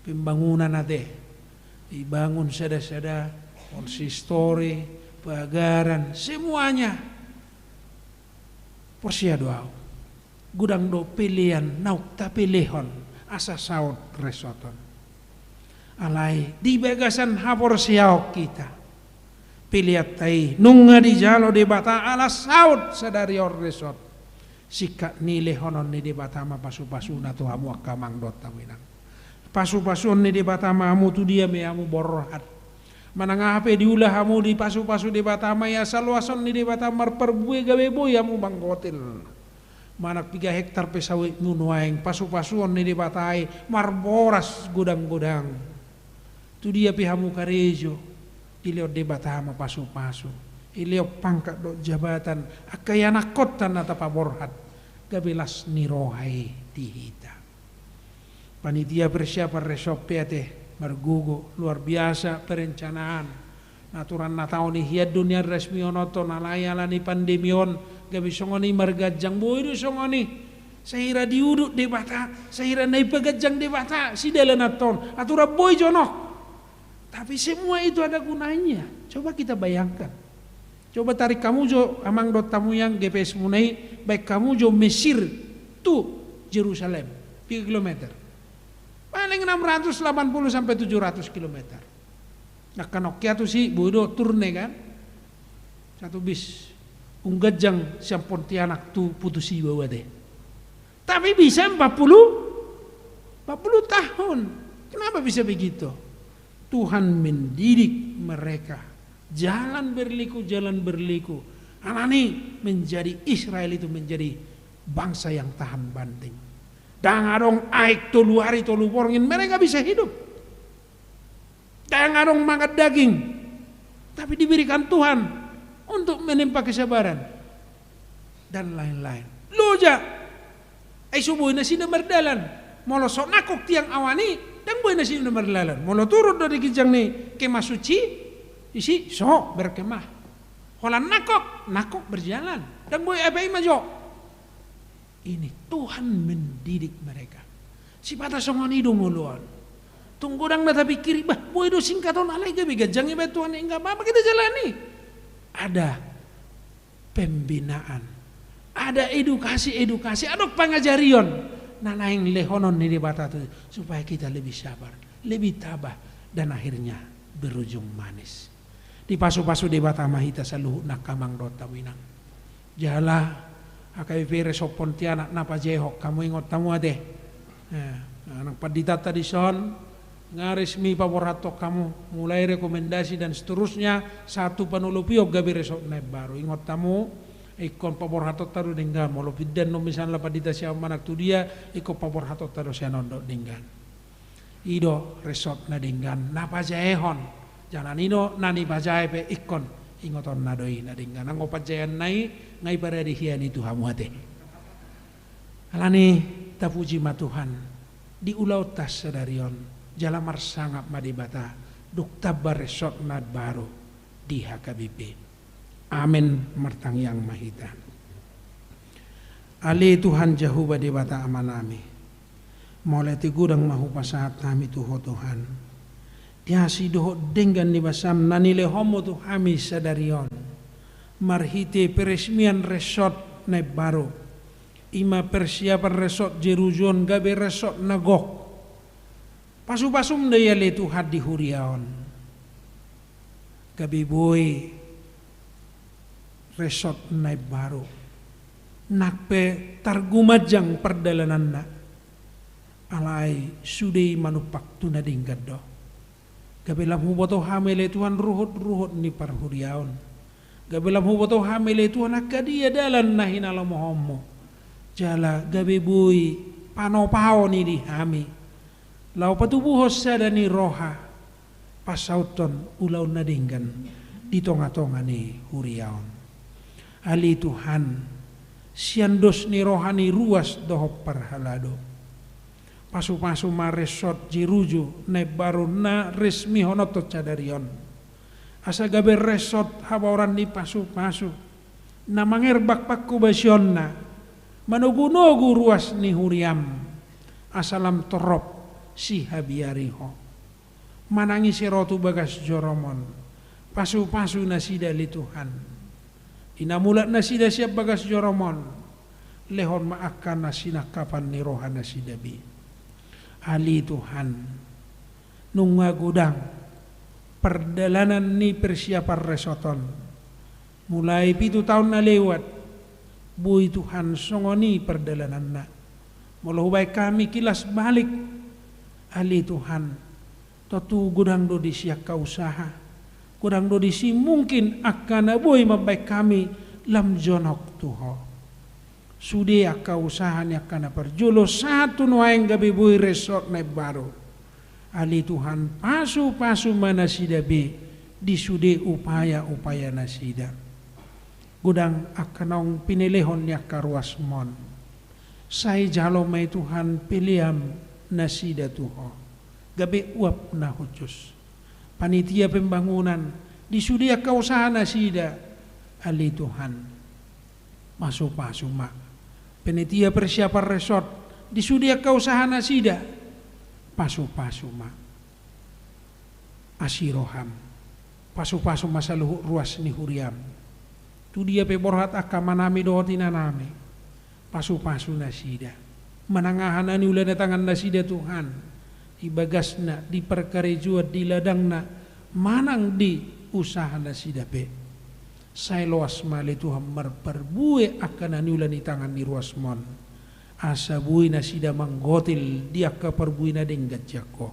pembangunan ade dibangun sada-sada konsistori pagaran semuanya porsia doa gudang do pilihan nauk tapilehon asa saut resoton alai di bagasan hapor siaok kita pilihat tai nunga di jalo de bata ala saut sadari or resort sikak nile honon ni de bata ma pasu-pasu na tu hamu akamang dot taminang pasu-pasu ni de bata ma hamu tu dia me hamu borrohat manang ape diulah hamu di pasu-pasu de bata ma ya salwason ni de bata mar perbue gawe boy hamu bangkotil manak 3 hektar pesawit nunuaing pasu-pasuon ni de batai mar boras gudang-gudang tu dia pihamu karejo ilio debatama pasu-pasu ilio pangkat do jabatan akayana kota nata paborhat gabelas nirohai dihita panitia persiapan resop peate margugo luar biasa perencanaan naturan natao ni hiad dunia resmi onoto nalayala ni pandemion gabi songoni margajang boido songoni sahira diuduk debata sahira nai pagajang debata si delenaton atura boy jonok. Tapi semua itu ada gunanya. Coba kita bayangkan. Coba tarik kamu jo amang dot tamu yang GPS munai baik kamu jo Mesir tu Jerusalem 3 km. Paling 680 sampai 700 km. Nah kanoknya tu si bodo turne kan. Satu bis unggajang siang Pontianak tu putusi bawa deh. Tapi bisa 40 tahun. Kenapa bisa begitu? Tuhan mendidik mereka jalan berliku anani menjadi Israel itu menjadi bangsa yang tahan banting dangarong aik tolu hari tolu porngin mereka bisa hidup dangarong makan daging tapi diberikan Tuhan untuk menempa kesabaran dan lain-lain loja ay subuh na sina berdalan molo sok nakok tiang awani dan boy nasi nomor lalan molo turun dari kijang ni kemah suci isi so berkemah holan nakok berjalan dan boy apa imajo ini Tuhan mendidik mereka si patah songon hidung muluan tunggu dang nata pikir bah boy do singkaton alai gabi gajang iba Tuhan enggak apa-apa kita jalani ada pembinaan ada edukasi ada pengajarian nanaing lehonon ni debata tu supaya kita lebih sabar, lebih tabah dan akhirnya berujung manis. Di pasu-pasu debata mahita saluhu nakamang dota winang. Jala AKBP resop Pontianak napa jehok kamu ingot tamu ade. Nang padita tadi son ngaresmi paborato kamu mulai rekomendasi dan seterusnya satu panulupio gabi resop naik baru ingot tamu ikon pabor hatot taru dinggan molo pidden no misalnya padita siya manak tu dia ikon pabor hatot taru siya nondo dinggan ido resot na dinggan na pajaehon janan ino nani pajae pe ikon ingoton na doi na dinggan ang pajayan nai ngai para dihian itu hamuate alani tapuji matuhan di ulau tas sadarion jalamar sangap madibata duk tabar resot nad baru di HKBP amin martang yang mahita ali Tuhan jauh badibata amanami mulai tigudang mahu pasahat kami Tuhan tiasi doho dengan ni basam nanile homo tu kami sadarion marhite peresmian resort na baru ima persiapan resort jerujon gabe resort nagok pasu-pasum daya le Tuhan di huriaon gabe boy resort na baru nakpe targumajang perdalanan na alai sudei manupak tuna dingkat do gabelam huboto hamile Tuhan ruhut ni parhuriaon gabelam huboto hamile Tuhan akadia dalan na hinala mohomo jala gabe bui panopao ni di hami lau patubuhos sada ni roha pasauton ulau na dinggan di tonga-tonga ni huriaon ali Tuhan siandos ni rohani ruas doho parhalado pasu-pasu maresot jiruju na baru na resmi honoto cadarion asa gabe resot habaoran ni pasu-pasu na mangerbak pakku basyon na manugu-nugu ruas ni huriam asalam torop si habiariho manangi sirotu bagas joromon pasu-pasu nasida li Tuhan inamulat nasida siap bagas joromon lehon maakan nasina kapan ni rohan nasida bi ali Tuhan nunga gudang perdalanan ni persiapan resoton mulai 7 tahun na lewat bui Tuhan songoni perdalanan na mula baik kami kilas balik ali Tuhan totu gudang do disiak ka usaha gudang do disi mungkin akan aboy mabaik kami lam jonok tuho sude akka usahanya kana perjulo satu nuaeng gabi bui resort na baru ali Tuhan pasu-pasu mana sida be di sude upaya nasida gudang akanong pinilihon niya karuas mon say jalo may Tuhan piliam nasida tuho gabi uap na hujus panitia pembangunan di sude akka usaha nasida ali Tuhan masu-pasu mak penitia persiapan resort di sudia kausaha nasida pasu-pasu ma asiroham pasu-pasu masa luhuk ruas ni huriam tu dia pe borhat akamanami dohotina nami pasu-pasu nasida menangahan ani ulana tangan nasida Tuhan di bagasna di perkarejuat di ladangna manang di usaha nasida pe saya loas mali Tuhan merperbue akan aniulan di tangan ni ruas mon asa bui nasida manggotil dia ke perbui na denggat jako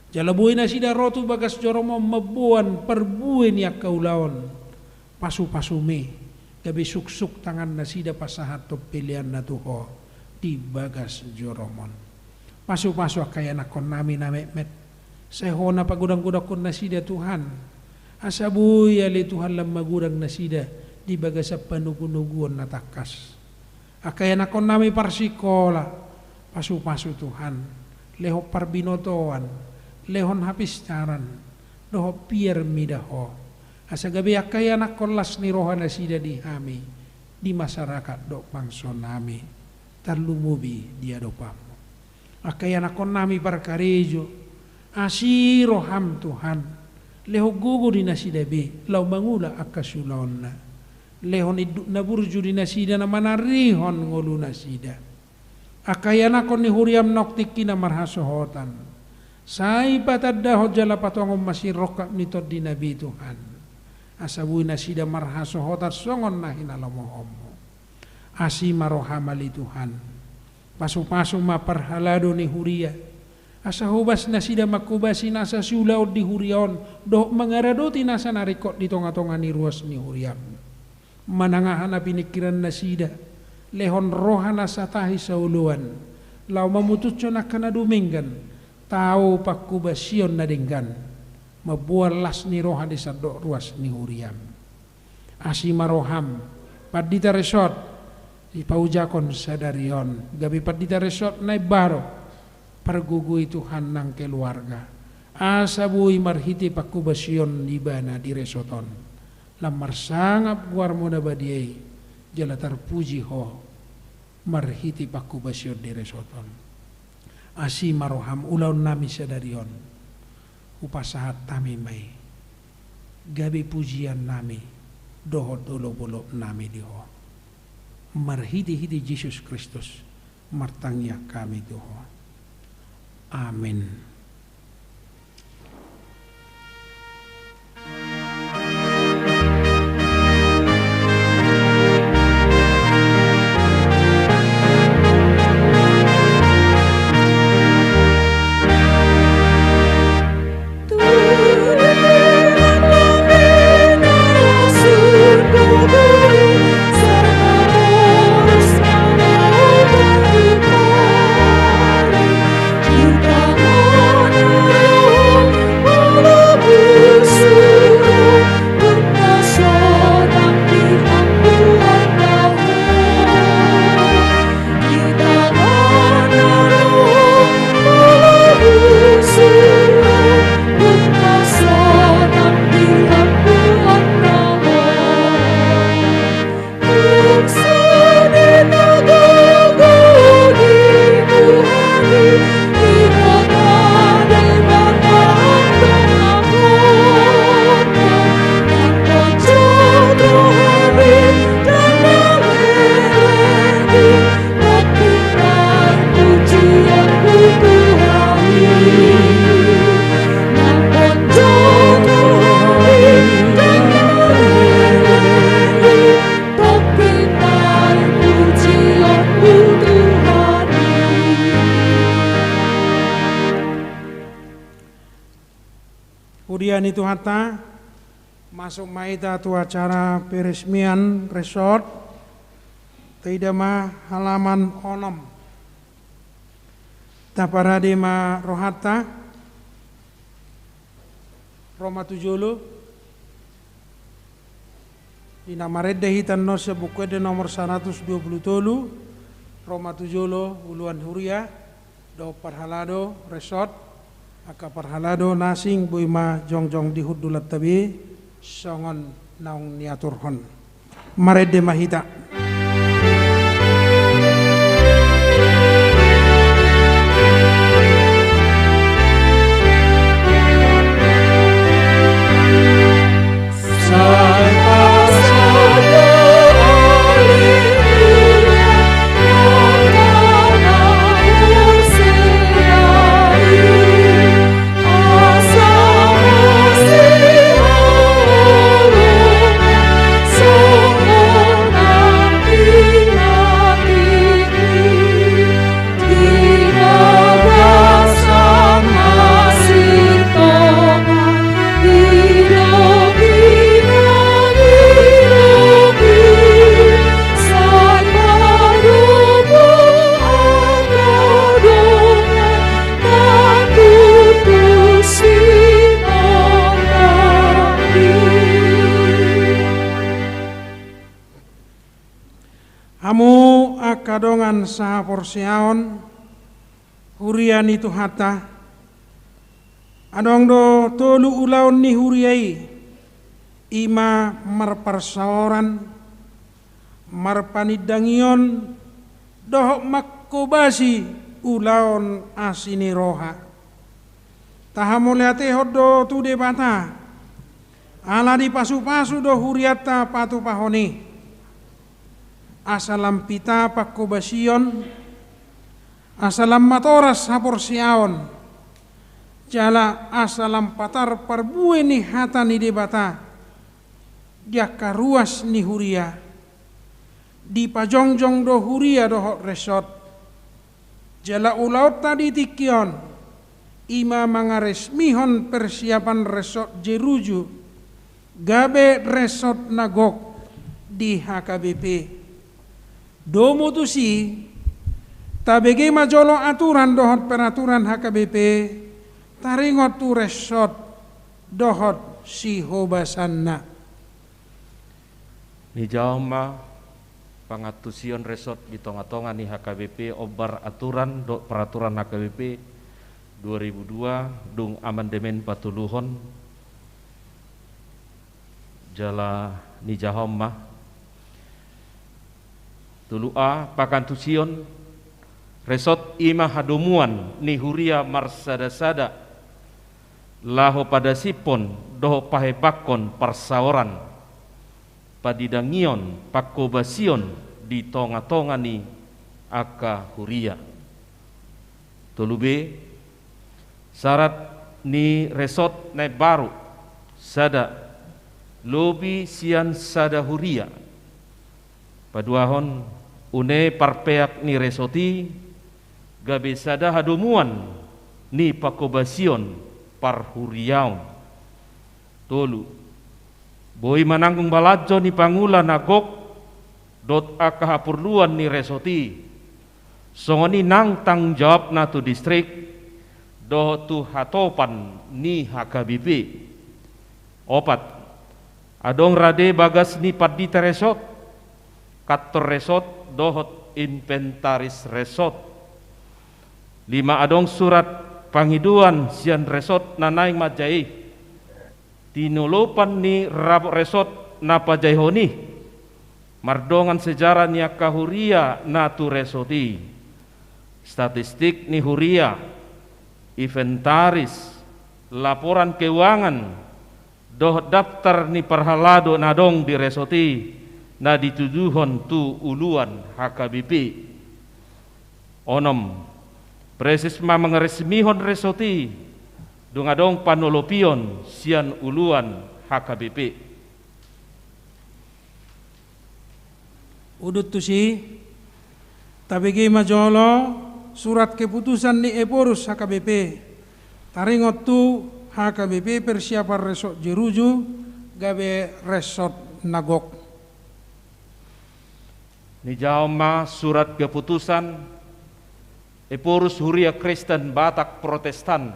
jala bui nasida rotu bagas joromo mebuan perbui ni akaulaon pasu-pasu me gabi suk-suk tangan nasida pasahat top pilihan na tuho di bagas joromon pasu-pasu akaya nakon nami namet saya hona pagudang-gudang kon nasida Tuhan asabuy ali Tuhan lam magurang nasida di bagasa panugu-nuguan na takas akaya nakon nami parsikola pasu-pasu Tuhan leho parbinotoan lehon hapistaran doho pier midaho asa gabi akaya nakon las ni roha nasida di hami di masyarakat do pangson nami tarlumubi dia dopamu akaya nakon nami parkarejo asiroham Tuhan leho gugu di nasida be lau mangula akasulon na lehon iduk na burju di nasida na manarihon ngolu nasida akaya nakon ni huriam noktiki na marhasohotan sai patadda hojala patongom masih rokak mitod di nabi Tuhan asabuy nasida marhasohotan songon na hinalamohomo asi marohamali Tuhan pasu-pasu maparhalado ni huria asa hubas nasida makubasi nasa siulaw di huriaon do mangaradoti nasa narikot di tonga-tonga ni ruas ni huriam manangahan na pinikiran nasida lehon roha nasa tahi sa uluan lau mamututso na kanaduminggan tahu pakku basion na denggan mabualas ni roha di sadok ruas ni huriam asi maroham padita resort di paujakon sadarion gabi padita resort na baro pargugui Tuhan nang keluarga asabui marhiti pakku basion ibana di resoton lamar sangap guar mo na badiay jala terpuji ho marhiti pakku basion di resoton asi maroham ulaun nami sadarion upasahat tami mai gabi pujian nami doho dolo bolo nami diho marhiti hiti Yesus Kristus martangya kami doho amin. Kemudian itu hata masuk maida tu acara peresmian resort Taidama halaman 6 taparadema rohata Roma tujulu di nama hitan no sebuku de nomor 127 Roma tujulu uluan huria do parhalado resort aka parhalado nasing buima jongjong di hudulat tabi songon naung niaturhon marede mahita kadongan saha porsiaon hurian itu hata adong do tolu ulaun ni huriai ima marparsaoran marpanidangion dohok makkobasi ulaun asini roha tahamuliate hodo tu debata ala di pasu-pasu do huriata patu pahoni asalam pita pakkobasion asalam matoras haporsiaon jala asalam patar parbue ni hata ni debata dia karuas ni huria di pajongjong do huria do resort jala ulaut tadi tikion ima mangaresmihon persiapan resort jeruju gabe resort nagok di HKBP domo tu si Tabege majolo aturan dohot peraturan HKBP taringot tu resort dohot si hobasanna. Ni jauma pangatusion resort di tonga-tonga ni HKBP obar aturan do peraturan HKBP 2002 dung amandemen patuluhon jala ni jahoma tulua pakantusion resort ima hadomuan ni huria marsada-sada laho pada sipon doho pahebakon parsaoran padidangion pakobasion di tonga-tonga ni aka huria. Tolube syarat ni resort na baru sada lobi sian sada huria paduahon une parpeak ni resoti gabe sada hadomuan ni pakobasion parhuriaon tolu boi mananggung balajo ni pangula nagok dot aka hapurluan ni resoti songoni nang tang jawab na tu distrik do tu hatopan ni HKBP opat adong rade bagas ni padita resort kator resort dohot inventaris resort 5 adong surat panghiduan sian resort nanaing majai tinulopan ni rab resort napa jaihoni mardongan sejarah ni akahuria natu resoti statistik ni huria inventaris laporan keuangan doh daftar ni perhalado nadong di resoti na dituduhon tu uluan HKBP onom presisma mengeresmihon resoti dungadong panolopion sian uluan HKBP udut tu si tabege majolo surat keputusan ni Eporus HKBP taringot tu HKBP persiapan resort Jeruju gabe resort Nagok. Ni jauma surat keputusan Eporus Huria Kristen Batak Protestan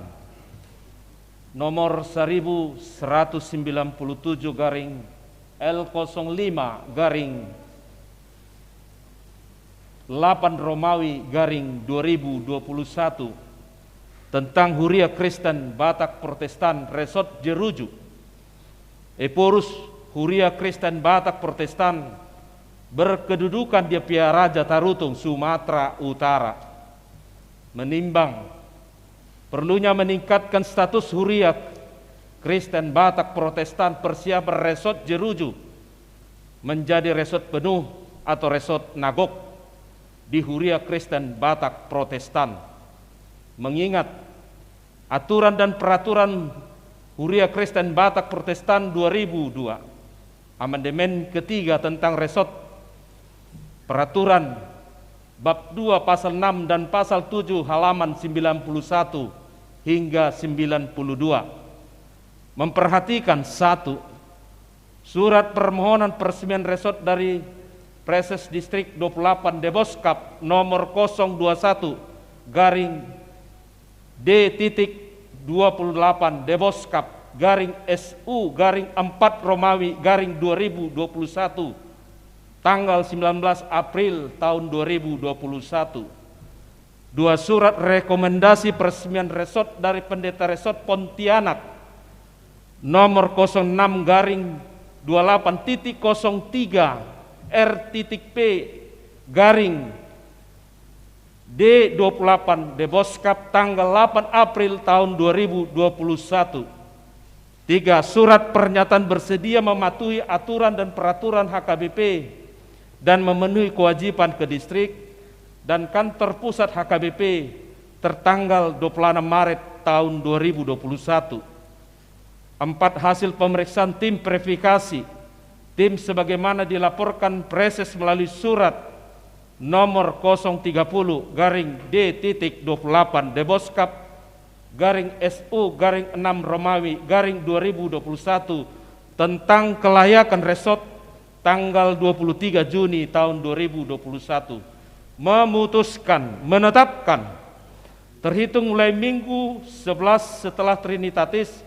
nomor 1197 garing L05 garing 8 Romawi garing 2021 tentang Huria Kristen Batak Protestan Resort Jeruju. Eporus Huria Kristen Batak Protestan berkedudukan di Raja Tarutung, Sumatera Utara. Menimbang perlunya meningkatkan status Huria Kristen Batak Protestan persiapan Resort Jeruju menjadi resort penuh atau resort Nagok di Huria Kristen Batak Protestan, mengingat aturan dan peraturan Huria Kristen Batak Protestan 2002 amandemen ketiga tentang resort peraturan bab 2 pasal 6 dan pasal 7 halaman 91 hingga 92 memperhatikan satu surat permohonan peresmian resort dari Preses Distrik 28 Deboskap nomor 021 garing D.28 Deboskap garing SU garing 4 Romawi garing 2021 tanggal 19 April tahun 2021. Dua surat rekomendasi peresmian resort dari Pendeta Resort Pontianak nomor 06 garing 28.03 R.P garing D28 Deboskap tanggal 8 April tahun 2021. 3. Surat pernyataan bersedia mematuhi aturan dan peraturan HKBP dan memenuhi kewajiban ke distrik dan kantor pusat HKBP tertanggal 26 Maret tahun 2021. 4. Hasil pemeriksaan tim verifikasi tim sebagaimana dilaporkan Preses melalui surat nomor 030 garing D.28 Deboskap garing SU garing 6 Romawi garing 2021 tentang kelayakan resort tanggal 23 Juni tahun 2021 memutuskan, menetapkan terhitung mulai Minggu 11 setelah Trinitatis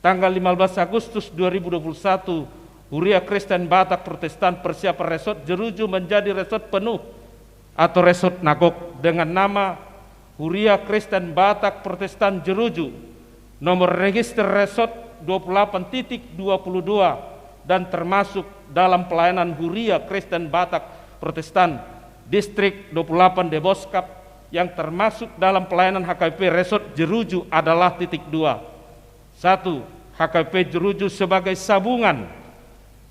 tanggal 15 Agustus 2021 Huria Kristen Batak Protestan persiapan resort Jeruju menjadi resort penuh atau resort Nagok dengan nama Huria Kristen Batak Protestan Jeruju, nomor register resort 28.22 dan termasuk dalam pelayanan Huria Kristen Batak Protestan Distrik 28 Deboskap yang termasuk dalam pelayanan HKBP Resort Jeruju adalah titik 2. 1. HKBP Jeruju sebagai sabungan.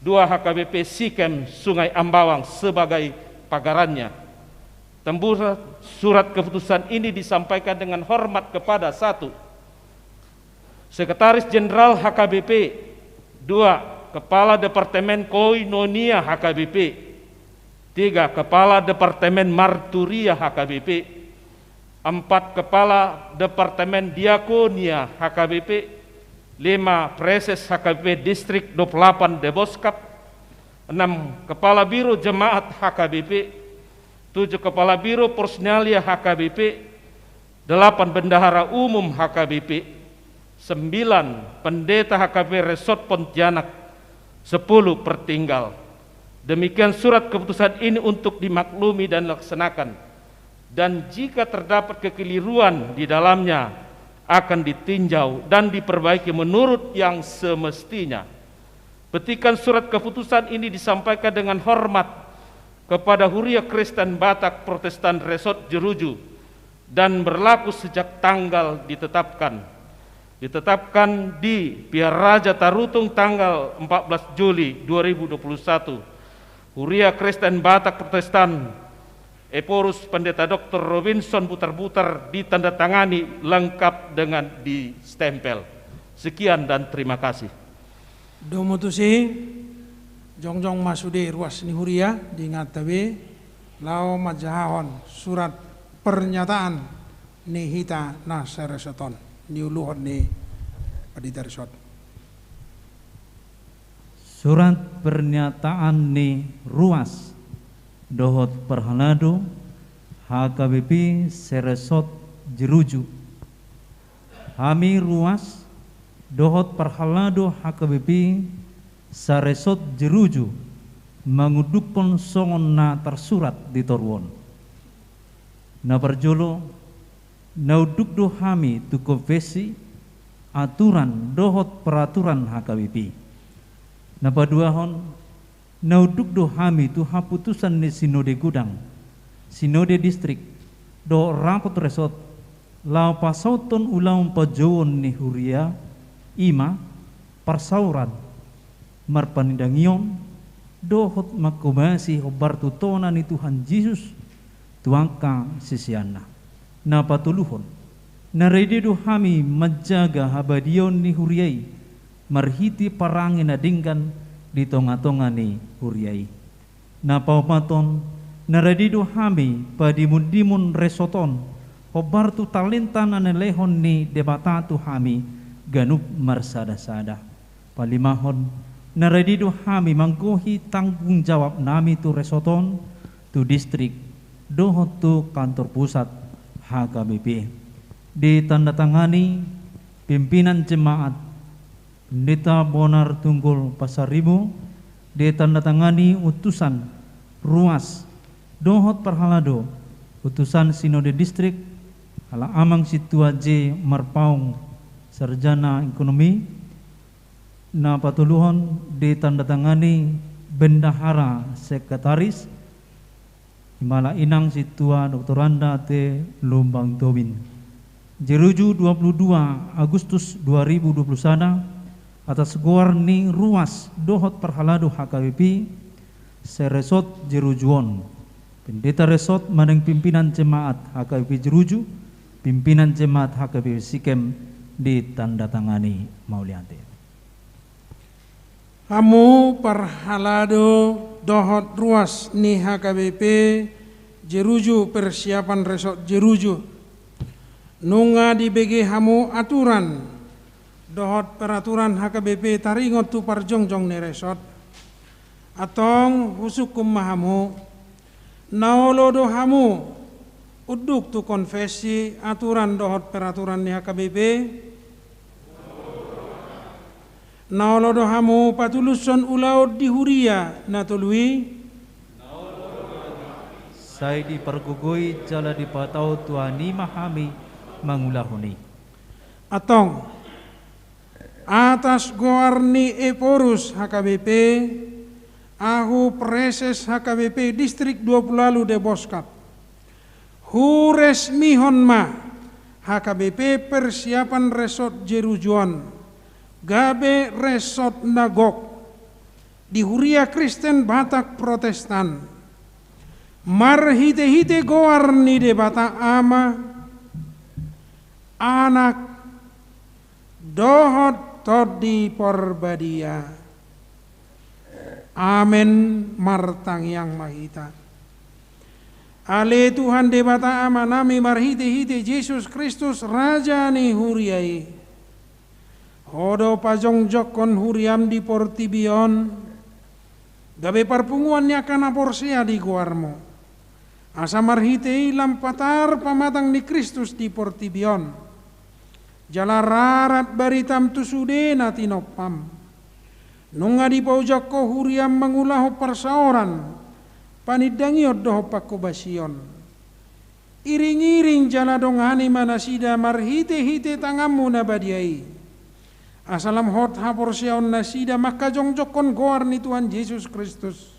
2. HKBP Sikem Sungai Ambawang sebagai pagarannya. Tembusan surat keputusan ini disampaikan dengan hormat kepada 1. Sekretaris Jenderal HKBP. 2. Kepala Departemen Koinonia HKBP. 3. Kepala Departemen Marturia HKBP. 4. Kepala Departemen Diakonia HKBP. 5. Preses HKBP Distrik 28 Deboskap. 6. Kepala Biro Jemaat HKBP. 7. Kepala Biro Personalia HKBP. 8. Bendahara Umum HKBP. 9. Pendeta HKBP Resort Pontianak. 10. Pertinggal. Demikian surat keputusan ini untuk dimaklumi dan dilaksanakan. Dan jika terdapat kekeliruan di dalamnya akan ditinjau dan diperbaiki menurut yang semestinya. Petikan surat keputusan ini disampaikan dengan hormat kepada Huria Kristen Batak Protestan Resort Jeruju dan berlaku sejak tanggal ditetapkan di Piar Raja Tarutung tanggal 14 Juli 2021. Huria Kristen Batak Protestan Eporus Pendeta Dr. Robinson Butar-Butar ditandatangani lengkap dengan distempel. Sekian dan terima kasih. Domutusi jongjong masude ruas ni Huria di ngatabe lao majahon surat pernyataan ni hita na seresoton ni uluhon ni padita resot. Surat pernyataan ni ruas Dohot Perhalado HKBP Seresot Jeruju. Hami ruas Dohot Perhalado HKBP Saresot Jeruju mengudukkan songon na tersurat di Torwon. Na berjolo nauduk do hami tu konvesi aturan dohot peraturan HKBP. Na paduahon nauduk do hami tu haputusan ni sinode gudang, sinode distrik, do rapot resot, lau pasauton ulang pajawon ni Huria, ima, parsauran, marpanindangion, dohot makubasi hobar tutona ni Tuhan Yesus, tuangka sisiana. Na patuluhon, na rede do hami menjaga habadion ni Huriai, marhiti parangin adinggan, di tonga-tonga ni Huriai. Na paumaton naradido hami padimun-dimun resoton hobar tu talentan anelehon ni debatatu hami ganup marsada-sada. Palimahon naradido hami manggohi tanggung jawab nami tu resoton tu distrik dohot tu kantor pusat HKBP. Ditandatangani pimpinan jemaat Pendeta Bonar Tunggul Pasaribu, ditandatangani utusan ruas Dohot Perhalado, utusan Sinode Distrik ala Amang Situa J Marpaung Sarjana Ekonomi. Na patuluhon ditandatangani Bendahara Sekretaris Himala Inang Situa Dr. Randa T. Lumbang Tobin. Jeruju 22 Agustus 2021 atas gorni ruas Dohot Perhalado HKBP Seresot Jerujuon. Pendeta resot maneng pimpinan jemaat HKBP Jeruju, pimpinan jemaat HKBP Sikem ditandatangani Mauliante. Hamu Perhalado Dohot ruas ni HKBP Jeruju persiapan resort Jeruju. Nunga di BG hamu aturan dohot peraturan HKBP taringot tu parjongjong ni resort atong husuk kumahamu naolo do hamu uduk tu konfesi aturan dohot peraturan ni HKBP naolo do hamu patuluson ulaud di huria natului saya dipergugui jala dipatau tuani mahami mangulahuni atong atas goarni eporus HKBP ahu preses HKBP distrik 20 lalu de Boskap hu resmihon ma HKBP persiapan resort Jerujuan gabe resort Nagok di Huria Kristen Batak Protestan marhite-hite goarni de Batak ama anak dohot todi porbadia. Amin martang yang mahita. Ale Tuhan debata amanami marhite-hite Yesus Kristus Raja ni huriai. Hodo pajong jokon huriam di portibion. Gabe parpunguannya kana porsia di guarmo. Asa marhite lampatar pamatang ni Kristus di portibion. Jala rarat baritam tusude na tinopam. Nunga di paujak ko huriam mangulaho parsaoran. Panidangiot doho pakubasion. Iring-iring jala dongani manasida marhite-hite tangamu na badiai. Asalam hot haporsiaon nasida maka jongjokon goar ni Tuhan Yesus Kristus.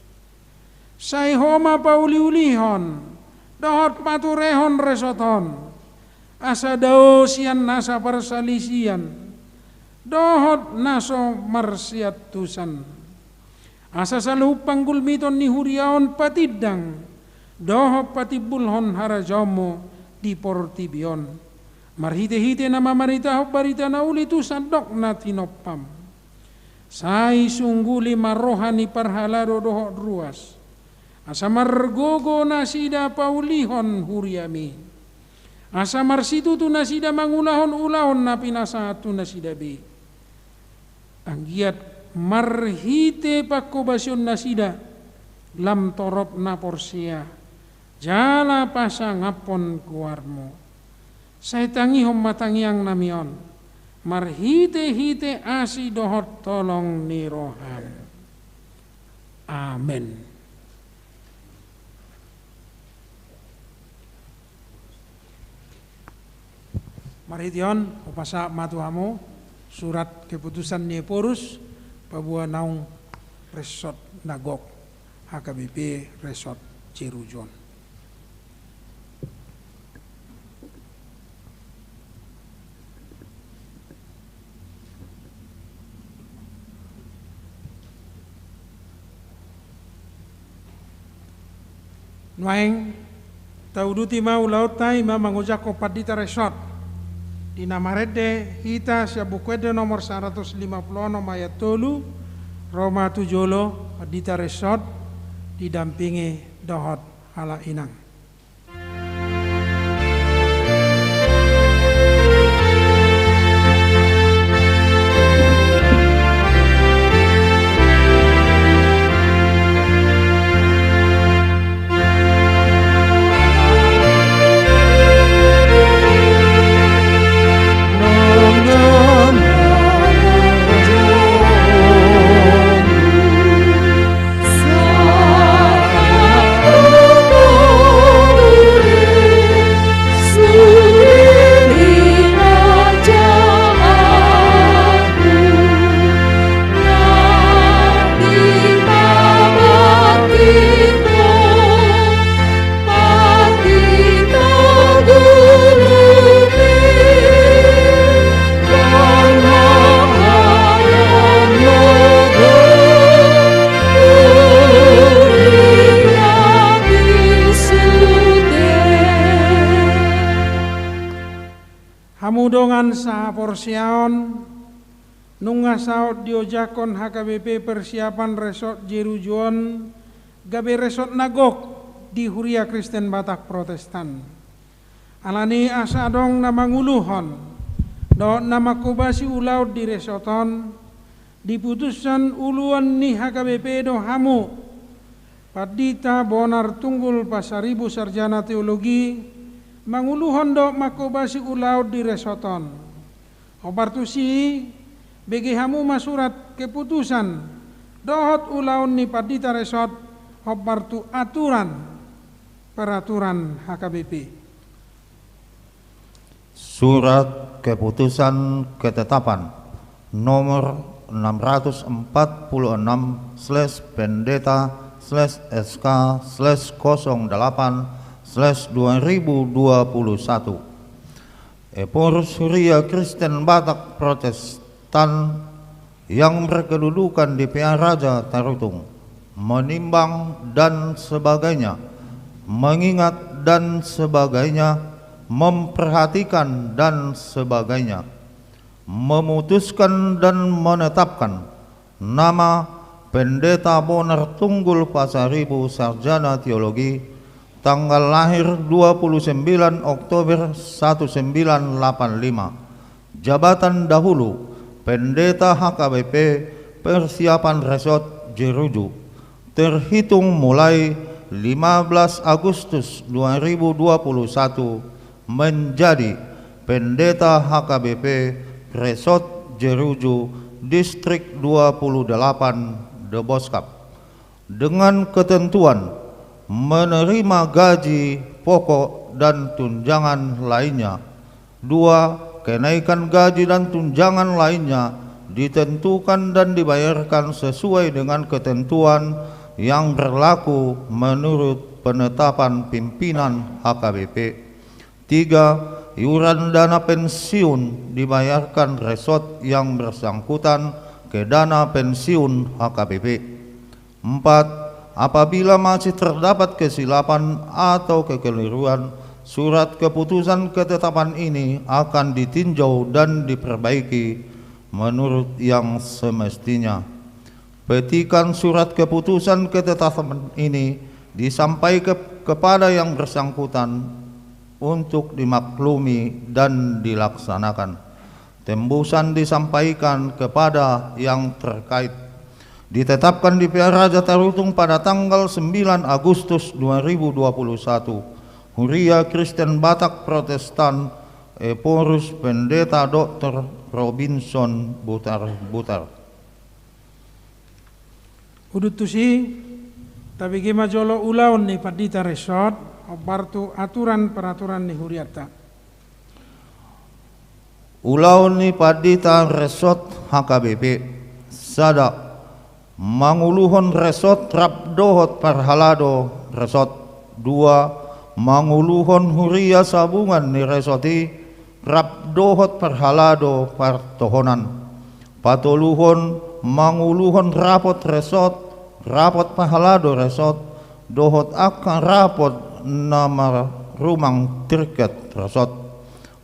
Sai homa pauli-ulihon. Dohot paturehon resoton. Asa daosian nasa persalisian dohot naso marsiat tusan asa salu panggul miton ni huriaon patidang dohot patibulhon harajomo di portibion marhite-hite nama marita barita nauli tusan dok na tinopam sai sungguli marohani parhalado dohot ruas asa margogo nasida paulihon huriami asa marsitu tu nasida mangulahon-ulahon na pinasa tu nasida be. Anggiat marhite pakobasyon nasida lam torop na porsia. Jala pasangapon kuarmo. Saya tangihom matangiang namion. Marhite-hite asi dohot tolong ni roham. Amin. Marition upasa matuhamu surat keputusan Neporus pabua naung resort Nagok HKBP resort Jerujon. Nuaing tauduti mau laut tai mangujak kopadita resort di namarede hita siabukwede nomor 150 ayat 3 Roma 7 padita resort didampingi dohot hala inang. Hamudongan sa porsiaon nunga saot diojakon HKBP persiapan resort Jerujuan gabe resort Nagok di Huria Kristen Batak Protestan. Alani asa dong nama nguluhon do nama kubasi ulaud di resorton diputusan uluan ni HKBP do hamu Padita Bonar Tunggul Pasaribu sarjana teologi manguluhon do makobasi ulaud di resoton. Obartusi bagi hamu masurat keputusan dohot ulaun ni padita resot obartu aturan peraturan HKBP. Surat keputusan ketetapan nomor 640/SK/08/2021 Eporus Huria Kristen Batak Protestan yang berkedudukan di PA Raja Tarutung menimbang dan sebagainya, mengingat dan sebagainya, memperhatikan dan sebagainya, memutuskan dan menetapkan nama Pendeta Bonar Tunggul Pasaribu sarjana teologi, tanggal lahir 29 Oktober 1985, jabatan dahulu Pendeta HKBP Persiapan Resort Jeruju, terhitung mulai 15 Agustus 2021 menjadi Pendeta HKBP Resort Jeruju Distrik 28 Deboskap, dengan ketentuan menerima gaji pokok dan tunjangan lainnya. 2. Kenaikan gaji dan tunjangan lainnya ditentukan dan dibayarkan sesuai dengan ketentuan yang berlaku menurut penetapan pimpinan HKBP. 3. Iuran dana pensiun dibayarkan resort yang bersangkutan ke dana pensiun HKBP. 4. Apabila masih terdapat kesilapan atau kekeliruan, surat keputusan ketetapan ini akan ditinjau dan diperbaiki menurut yang semestinya. Petikan surat keputusan ketetapan ini disampaikan kepada yang bersangkutan untuk dimaklumi dan dilaksanakan. Tembusan disampaikan kepada yang terkait. Ditetapkan di PA Raja Tarutung pada tanggal 9 Agustus 2021. Huria Kristen Batak Protestan Eporus Pendeta Dr. Robinson Butar. Udutusi tapi gima jolo ulaun ni padita resort obartu aturan peraturan ni huriata. Ulaun ni padita resort HKBP sada manguluhon resort Rabdohot Parhalado resort. 2. Manguluhon Huria Sabungan ni resoti Rabdohot Parhalado Partohonan. Patuluhon manguluhon rapot resort Rapot Pahalado resort dohot akan rapot nama rumang tirket resort.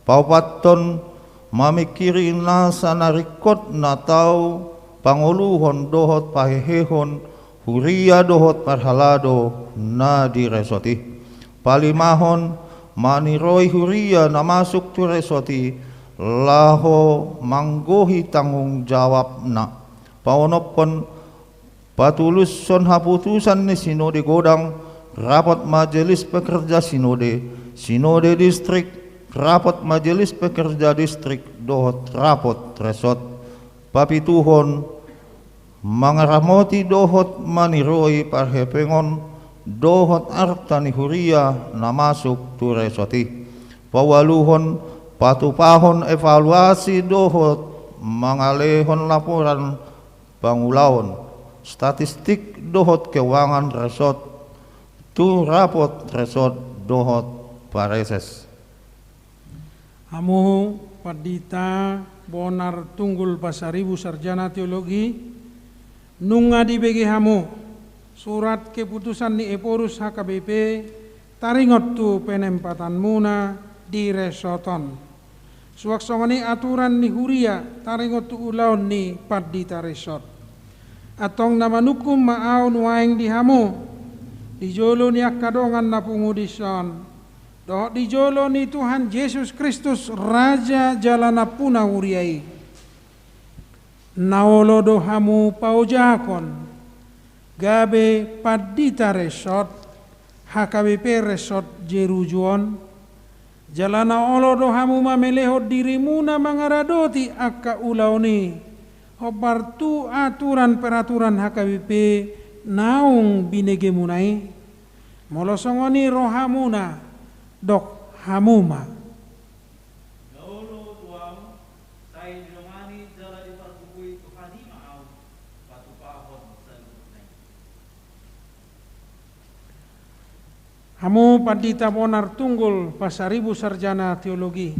Paupaton mamikiri nasa narikot na tau panguluhon dohot pahehon Huria dohot Parhalado na di resoti. Palimahon maniroi Huria na masuk tu resoti laho manggohi tanggung jawab na. Paunopon patulus son haputusan ni Sinode Godang, rapat majelis pekerja Sinode, Sinode Distrik, rapat majelis pekerja Distrik dohot rapot resort. Papituhon mangaramoti dohot maniroi parhepengon dohot artani Huria na masuk tu resoti. Pawaluhon patupahon evaluasi dohot mangalehon laporan pangulaon statistik dohot keuangan resort tu rapot resort dohot pareses. Hamu Padita Bonar Tunggul Pasaribu sarjana teologi nunga di bagi hamu surat keputusan ni Eporus HKBP taringot tu penempatan muna di resoton. Suaksongani aturan ni Huria taringot tu ulaun ni Padita resort. Atong namanukum maaun waeng di hamu di jolo ni akadongan na pungudison doh di jolo ni Tuhan Yesus Kristus Raja jalana puna huriai naolo do hamu paujakon gabe Padita Resort HKBP Resort Jerujuan jalana olo dohamu mameleho dirimu na mangaradoti akka ulauni hobartu aturan peraturan HKBP naung binege munai molosongoni rohamuna dok hamuma Hamu Padita Bonar Tunggul Pasaribu Sarjana Teologi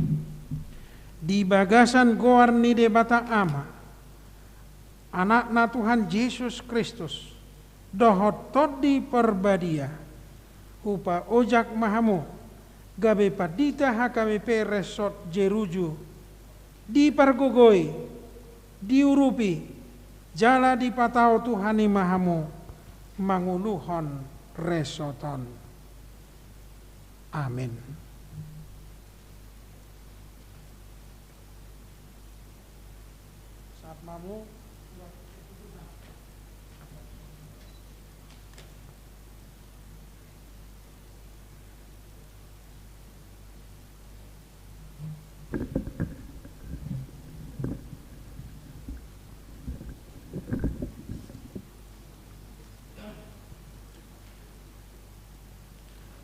di bagasan goar nide bata ama anak na Tuhan Yesus Kristus dohot todi perbadia upa ojak mahamu gabe Padita HKBP Resort Jeruju di pargogoi diurupi jala di patau Tuhani mahamu manguluhon resoton. Amin. Saat mamu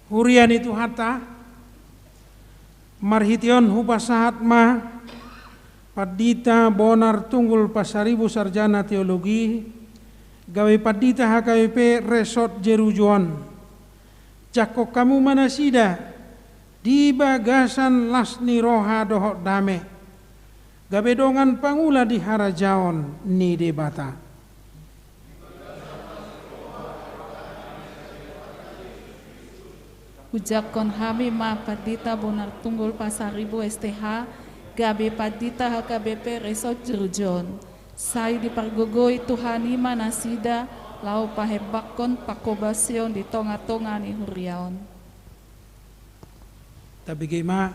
hurian itu hata marhition hupasahat ma Padita Bonar Tunggul Pasaribu Sarjana Teologi gawe Padita HKBP Resort Jerujuan cakok kamu manasida di bagasan lasni roha dohok dame gabe dongan pangula di harajaon ni debata Ujakon hami ma Padita Bonar Tunggul Pasaribu STH gabe Padita HKBP Resort Jerujon sai dipargogoi Tuhani manasida lau pahebakon pakobasion di tonga-tonga ni huriaon tapi gema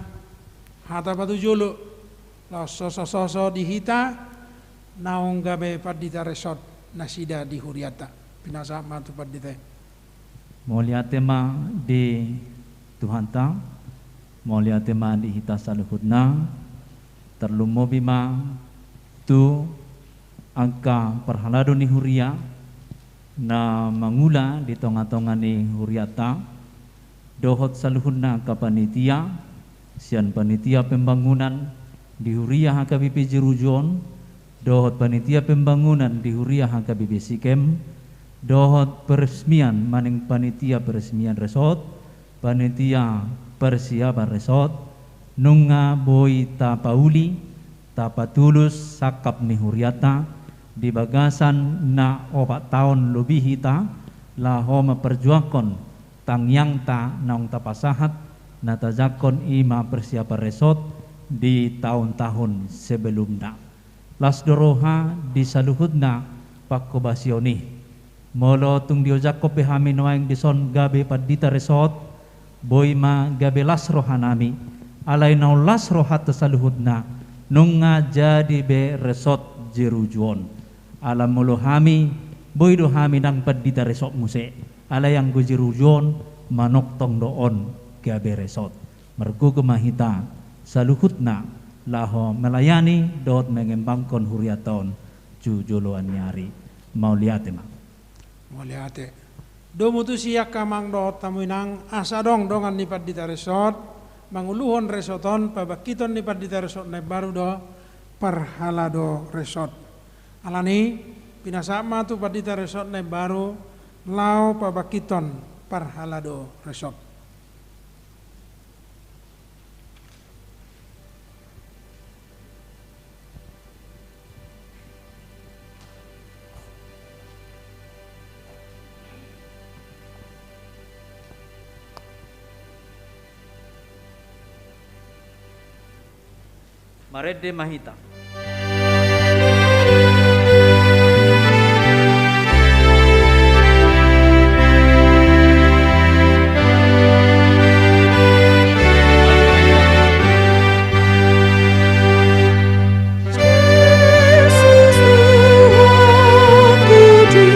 hata patu julu lau soso dihita naung gabe Padita Resort nasida di huriata pinasa matu Padita Mulia tema di Tuhan tang, mulia tema di hita saluhutna, terlumo bima tu angka perhalado ni huria na mangula di tonga-tonga ni huriata dohot saluhutna ka panitia sian panitia pembangunan di huria HKBP Jerujon dohot panitia pembangunan di huria HKBP Sikem dohot peresmian maning panitia peresmian resort panitia persiapan resort nunga boy tapauli tapatulus sakap ni huriata di bagasan na 4 tahun lebih hita laho memperjuangkan tangyang ta naung tapasahat na tajakon ima persiapan resort di tahun-tahun sebelumnya las doroha di saluhutna pakobasioni molo tung diojak kope hami noaing dison gabe Padita Resort boy ma gabe las rohanami alay nau las rohat saluhutna nunga jadi be Resort Jerujuon alam molo hami boy do hami nang Padita Resort muse alay yang go Jerujuon manok tong doon gabe Resort mergo gemahita saluhutna laho melayani dot mengembangkan huriaton jujuluan nyari mau lihat emang Muliate. Domu tu siak kamang dohot tamuinang asa dong dongan ni Padita Resort manguluhon resorton pabakiton ni Padita Resort na baru do Parhalado Resort. Alani pinasama tu Padita Resort na baru lau pabakiton Parhalado Resort. Marede Mahita. Yesus Tuhan ku di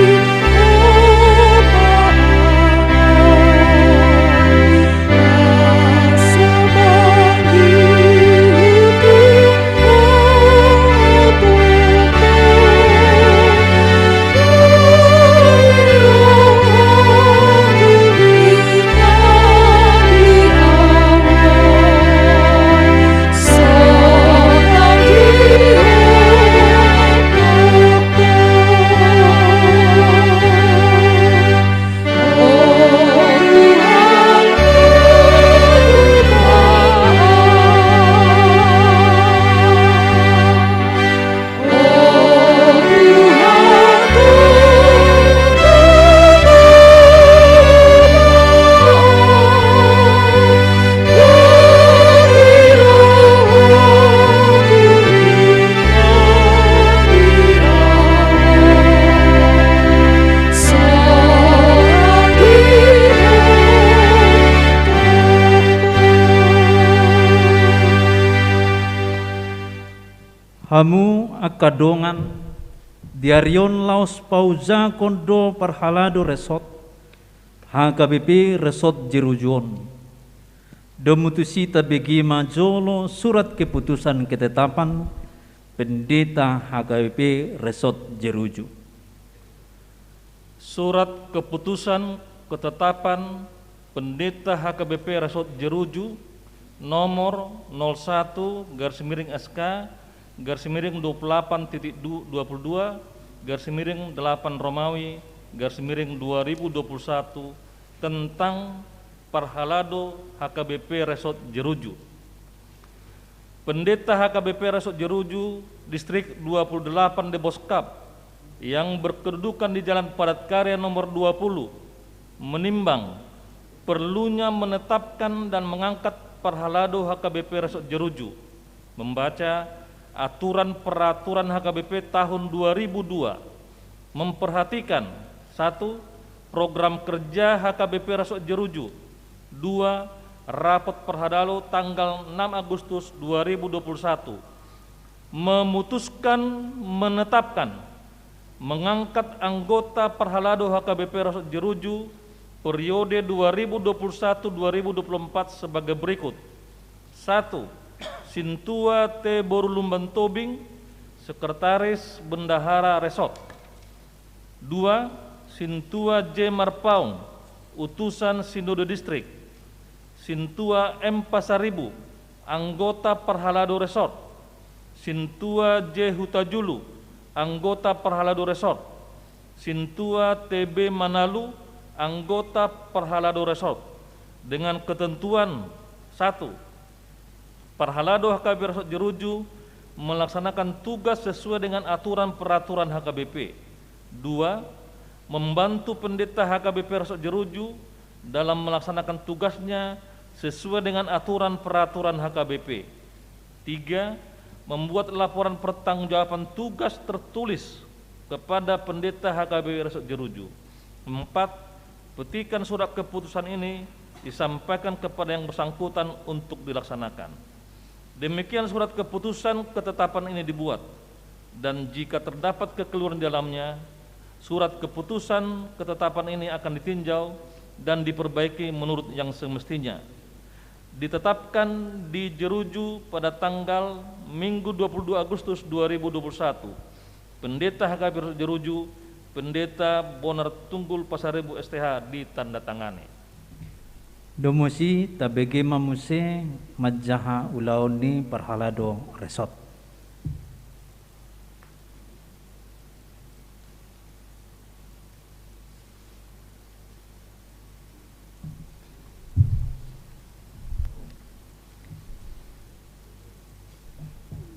Hamu akadongan diarion laos pauza kondo parhalado resort HKBP resort Jerujon domutusi tabegi majolo surat keputusan ketetapan pendeta HKBP resort Jeruju. Surat keputusan ketetapan pendeta HKBP resort Jeruju nomor 01/SK /28.22 8 Romawi /2021 tentang Parhalado HKBP Resort Jeruju. Pendeta HKBP Resort Jeruju Distrik 28 Deboskap yang berkedudukan di Jalan Padat Karya nomor 20 menimbang perlunya menetapkan dan mengangkat Parhalado HKBP Resort Jeruju, membaca aturan peraturan HKBP tahun 2002, memperhatikan 1. Program kerja HKBP Resort Jeruju, 2. Rapot Parhalado tanggal 6 Agustus 2021, memutuskan menetapkan mengangkat anggota Parhalado HKBP Resort Jeruju periode 2021-2024 sebagai berikut. 1. Sintua T. Borulumban Tobing, Sekretaris Bendahara Resort. 2. Sintua J. Marpaung, Utusan Sinode Distrik. Sintua M. Pasaribu, Anggota Parhalado Resort. Sintua J. Hutajulu, Anggota Parhalado Resort. Sintua TB Manalu, Anggota Parhalado Resort. Dengan ketentuan 1. Parhalado HKBP Resort Jeruju melaksanakan tugas sesuai dengan aturan peraturan HKBP. 2. Membantu pendeta HKBP Resort Jeruju dalam melaksanakan tugasnya sesuai dengan aturan peraturan HKBP. 3. Membuat laporan pertanggungjawaban tugas tertulis kepada pendeta HKBP Resort Jeruju. 4. Petikan surat keputusan ini disampaikan kepada yang bersangkutan untuk dilaksanakan. Demikian surat keputusan ketetapan ini dibuat, dan jika terdapat kekeliruan di dalamnya, surat keputusan ketetapan ini akan ditinjau dan diperbaiki menurut yang semestinya. Ditetapkan di Jeruju pada tanggal Minggu 22 Agustus 2021. Pendeta HKBP Jeruju, Pendeta Bonar Tunggul Pasaribu STH ditandatangani. Domosi tabege mamuse majaha ulaoni Parhalado Resort.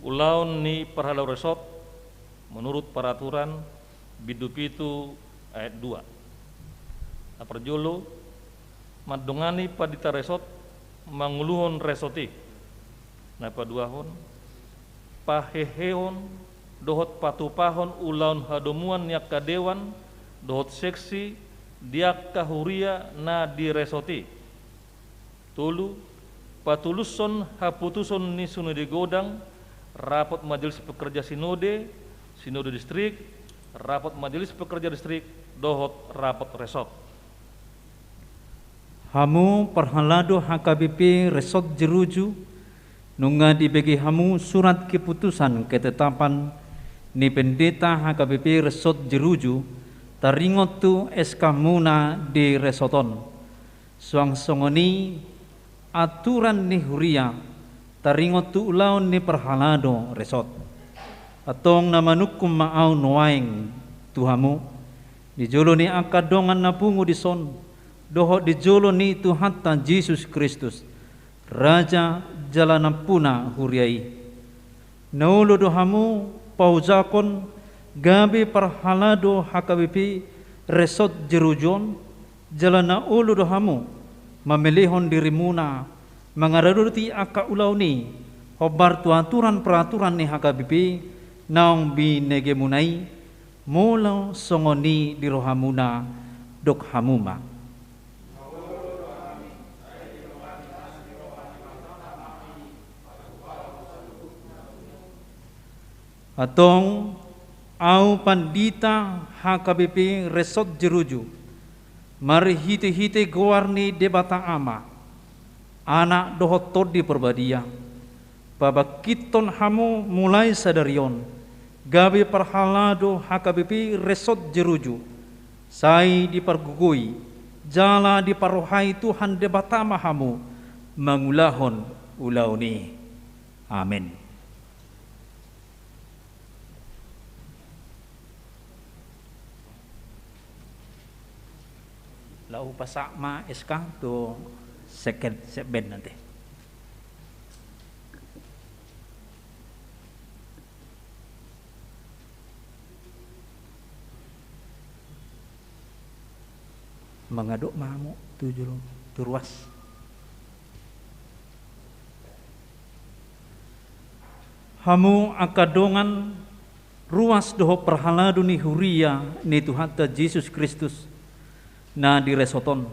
Ulaun ni Parhalado Resort menurut peraturan Bidupitu ayat 2. Aparjolo madongani padita resort manguluhon resoti napa duahon pahehehon dohot patupahon ulaun hadomuan yak kadewan dohot seksi diak kahuria na di resoti. Tulu patuluson haputuson ni sunode godang rapot majelis pekerja sinode distrik, rapot majelis pekerja distrik, dohot rapot resort. Hamu Parhalado HKBP Resort Jeruju nunga dibagi hamu surat keputusan ketetapan ni pendeta HKBP Resort Jeruju taringotu SK Muna di Resoton suang songoni aturan ni huria taringotu ulaun ni Parhalado Resort atong namanukum maaw nuaing tuhamu di jolo ni akadongan napungu di son doho di jolo ni Tuhan Yesus Kristus Raja Jalanampuna huriai naulo dohamu paujakon gabi Parhalado HKBP Resort Jerujon jalana ulu dohamu memelihon dirimuna mangaraduti aka ulau ni hobar tu aturan peraturan ni HKBP naong binegemunai mula songoni di rohamuna dok hamuma. Atong au pandita HKBP Resort Jeruju mari hite-hite gowarni debata ama anak dohot todi perbadia babakiton hamu mulai sadarion gabe parhalado HKBP Resort Jeruju sai dipergugui jala diparohai Tuhan debata mahamu mangulahon ulauni. Amin. Lau pasak ma SK to second segmen nanti. Mengaduk mamu tujuh ruas. Hamu akadongan ruas doho perhaladu ni huria ni Tuhan ta Yesus Kristus na di resoton.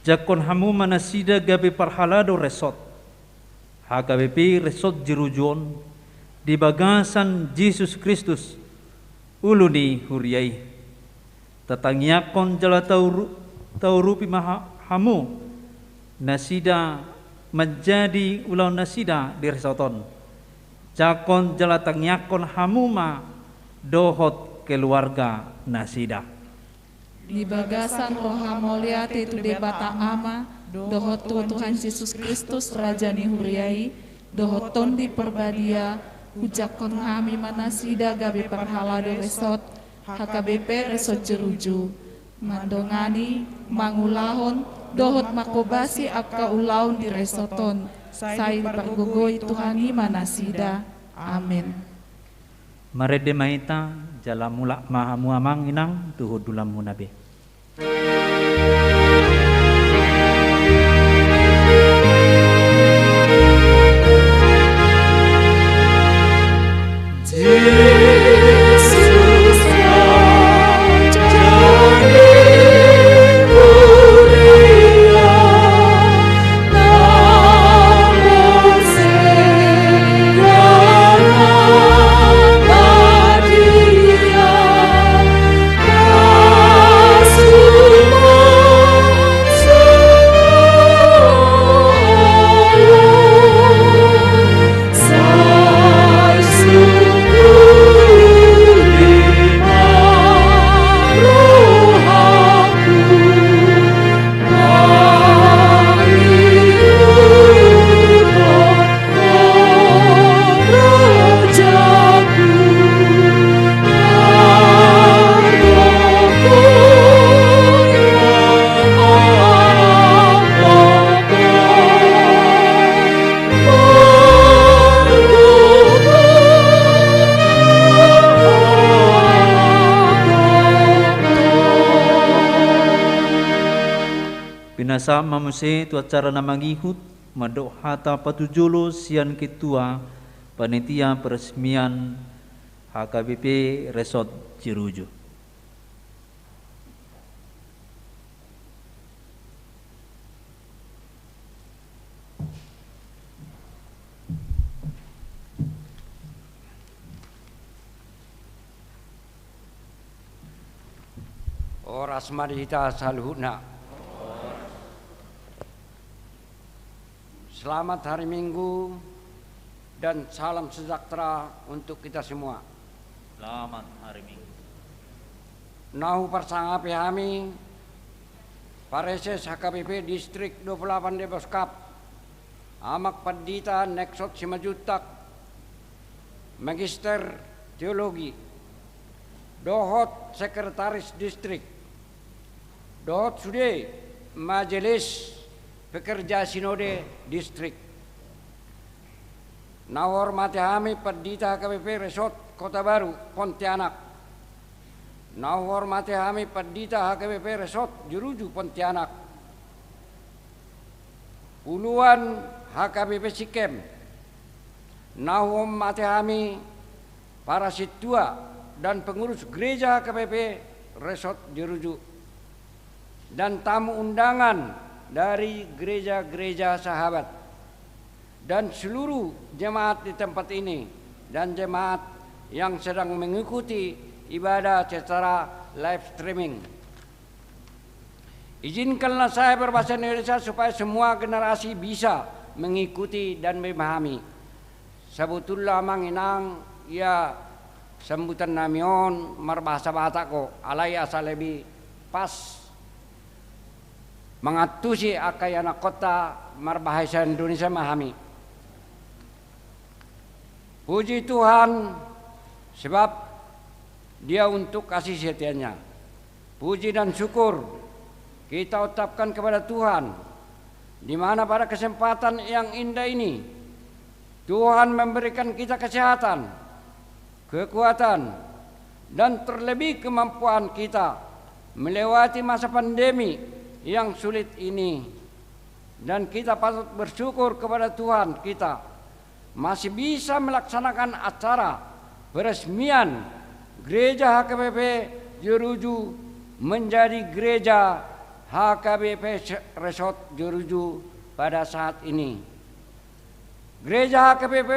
Jakon hamu manasida gabe parhalado resot. HKBP Resort Jerujon di bagasan Yesus Kristus uluni huriai. Tatangyakon jala taurupi hamu nasida menjadi ulau nasida di resoton. Jakon jala tangyakon hamuma dohot keluarga nasida. Di bagasan roha moliate tu debata ama dohot Tuhan Yesus Kristus Raja ni huriai dohoton di perbadia hujakon hami manasida gabe parhalado resot HKBP Resort Jeruju mandongani mangulahon dohot makobasi apka ulaun di resoton sai pargogoy Tuhani manasida. Amin. Marede maita jala mulak mahamu amang inang tuhud dulam munabe. Binasa mamuse tu acara namangihut madok hata patujolo sian ketua panitia peresmian HKBP Resort Jeruju. Oras marita salhuna. Selamat hari Minggu dan salam sejahtera untuk kita semua. Selamat hari Minggu. Nahu persangapi kami Pareses HKBP Distrik 28 Depok Kap Amak Padita Neksot Simajutak Magister Teologi Dohot Sekretaris Distrik Dohot Sude Majelis Pekerja Sinode Distrik. Nahormati kami Pendita HKBP Resort Kota Baru Pontianak. Nahormati kami Pendita HKBP Resort Jeruju Pontianak. Puluhan HKBP Sikem. Nahormati kami para situa dan pengurus gereja HKBP Resort Jeruju dan tamu undangan dari gereja-gereja sahabat dan seluruh jemaat di tempat ini dan jemaat yang sedang mengikuti ibadah secara live streaming. Izinkanlah saya berbahasa Indonesia supaya semua generasi bisa mengikuti dan memahami. Sebetulnya manginang ya sambutan namion marbahasa Batak ko alay asa lebih pas mengatusi akayana kota marbahasa Indonesia memahami. Puji Tuhan sebab Dia untuk kasih setianya. Puji dan syukur kita ucapkan kepada Tuhan, di mana pada kesempatan yang indah ini Tuhan memberikan kita kesehatan, kekuatan, dan terlebih kemampuan kita melewati masa pandemi yang sulit ini. Dan kita patut bersyukur kepada Tuhan kita masih bisa melaksanakan acara peresmian Gereja HKBP Jeruju menjadi Gereja HKBP Resort Jeruju pada saat ini. Gereja HKBP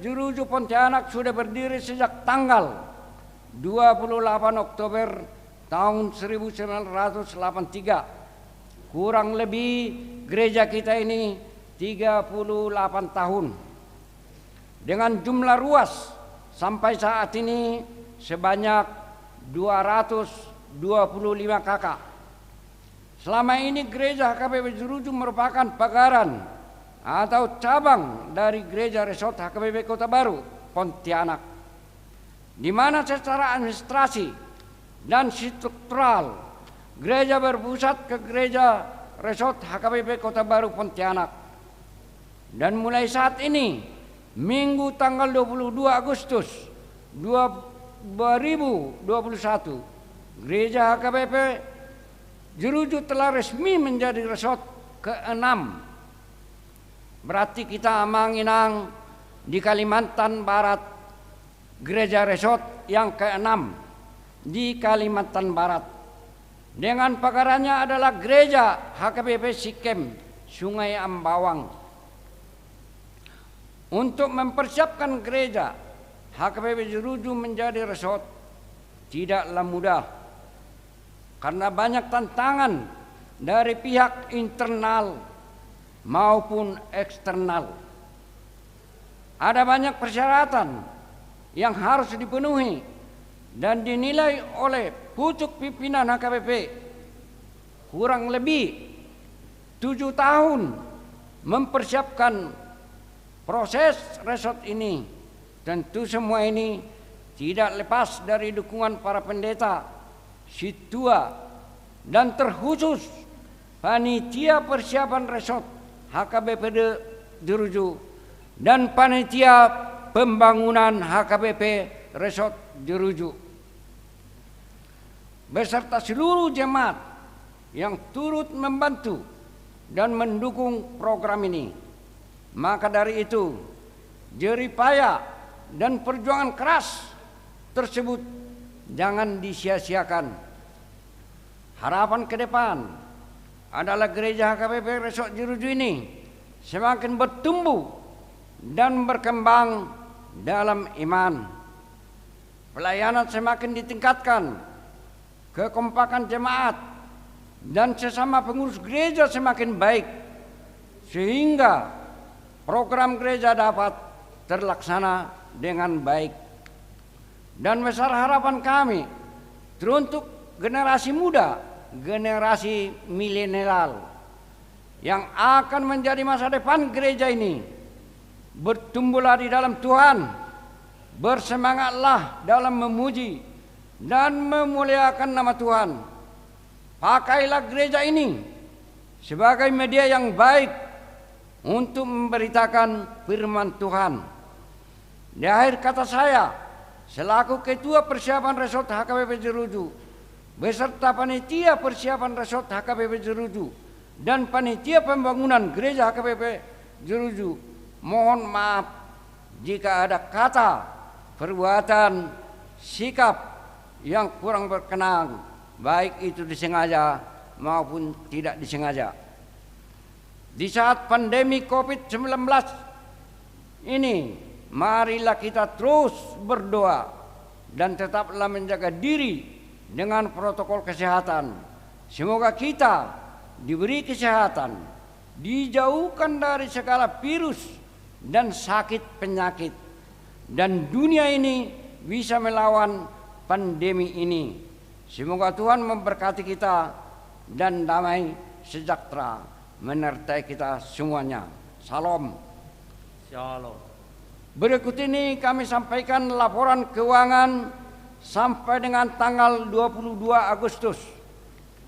Jeruju Pontianak sudah berdiri sejak tanggal 28 Oktober tahun 1983. Kurang lebih gereja kita ini 38 tahun. Dengan jumlah ruas sampai saat ini sebanyak 225 kakak. Selama ini gereja HKBP Jeruju merupakan pagaran atau cabang dari gereja Resort HKBP Kota Baru Pontianak, di mana secara administrasi dan struktural gereja berpusat ke gereja Resort HKBP Kota Baru Pontianak. Dan mulai saat ini, Minggu tanggal 22 Agustus 2021, gereja HKBP Jeruju telah resmi menjadi resort ke-6. Berarti kita manginang di Kalimantan Barat gereja resort yang ke-6 di Kalimantan Barat. Dengan pagarannya adalah gereja HKBP Sikem Sungai Ambawang. Untuk mempersiapkan gereja HKBP Jeruju menjadi resort tidaklah mudah, karena banyak tantangan dari pihak internal maupun eksternal. Ada banyak persyaratan yang harus dipenuhi dan dinilai oleh pucuk pimpinan HKBP kurang lebih 7 tahun mempersiapkan proses resort ini. Tentu semua ini tidak lepas dari dukungan para pendeta, situa, dan terkhusus panitia persiapan resort HKBP Jeruju dan panitia pembangunan HKBP Resort Jeruju beserta seluruh jemaat yang turut membantu dan mendukung program ini. Maka dari itu, jerih payah dan perjuangan keras tersebut jangan disia-siakan. Harapan ke depan adalah gereja HKBP Resort Jeruju ini semakin bertumbuh dan berkembang dalam iman. Pelayanan semakin ditingkatkan, kekompakan jemaat dan sesama pengurus gereja semakin baik, sehingga program gereja dapat terlaksana dengan baik. Dan besar harapan kami teruntuk generasi muda, generasi milenial yang akan menjadi masa depan gereja ini. Bertumbuhlah di dalam Tuhan, bersemangatlah dalam memuji dan memuliakan nama Tuhan. Pakailah gereja ini sebagai media yang baik untuk memberitakan firman Tuhan. Di akhir kata saya, selaku Ketua Persiapan Resort HKBP Jeruju beserta panitia persiapan Resort HKBP Jeruju dan panitia pembangunan gereja HKBP Jeruju, mohon maaf jika ada kata, perbuatan, sikap yang kurang berkenan, baik itu disengaja maupun tidak disengaja. Di saat pandemi COVID-19 ini marilah kita terus berdoa dan tetaplah menjaga diri dengan protokol kesehatan. Semoga kita diberi kesehatan, dijauhkan dari segala virus dan sakit penyakit, dan dunia ini bisa melawan pandemi ini. Semoga Tuhan memberkati kita dan damai sejahtera menyertai kita semuanya. Salam. Shalom. Berikut ini kami sampaikan laporan keuangan sampai dengan tanggal 22 Agustus.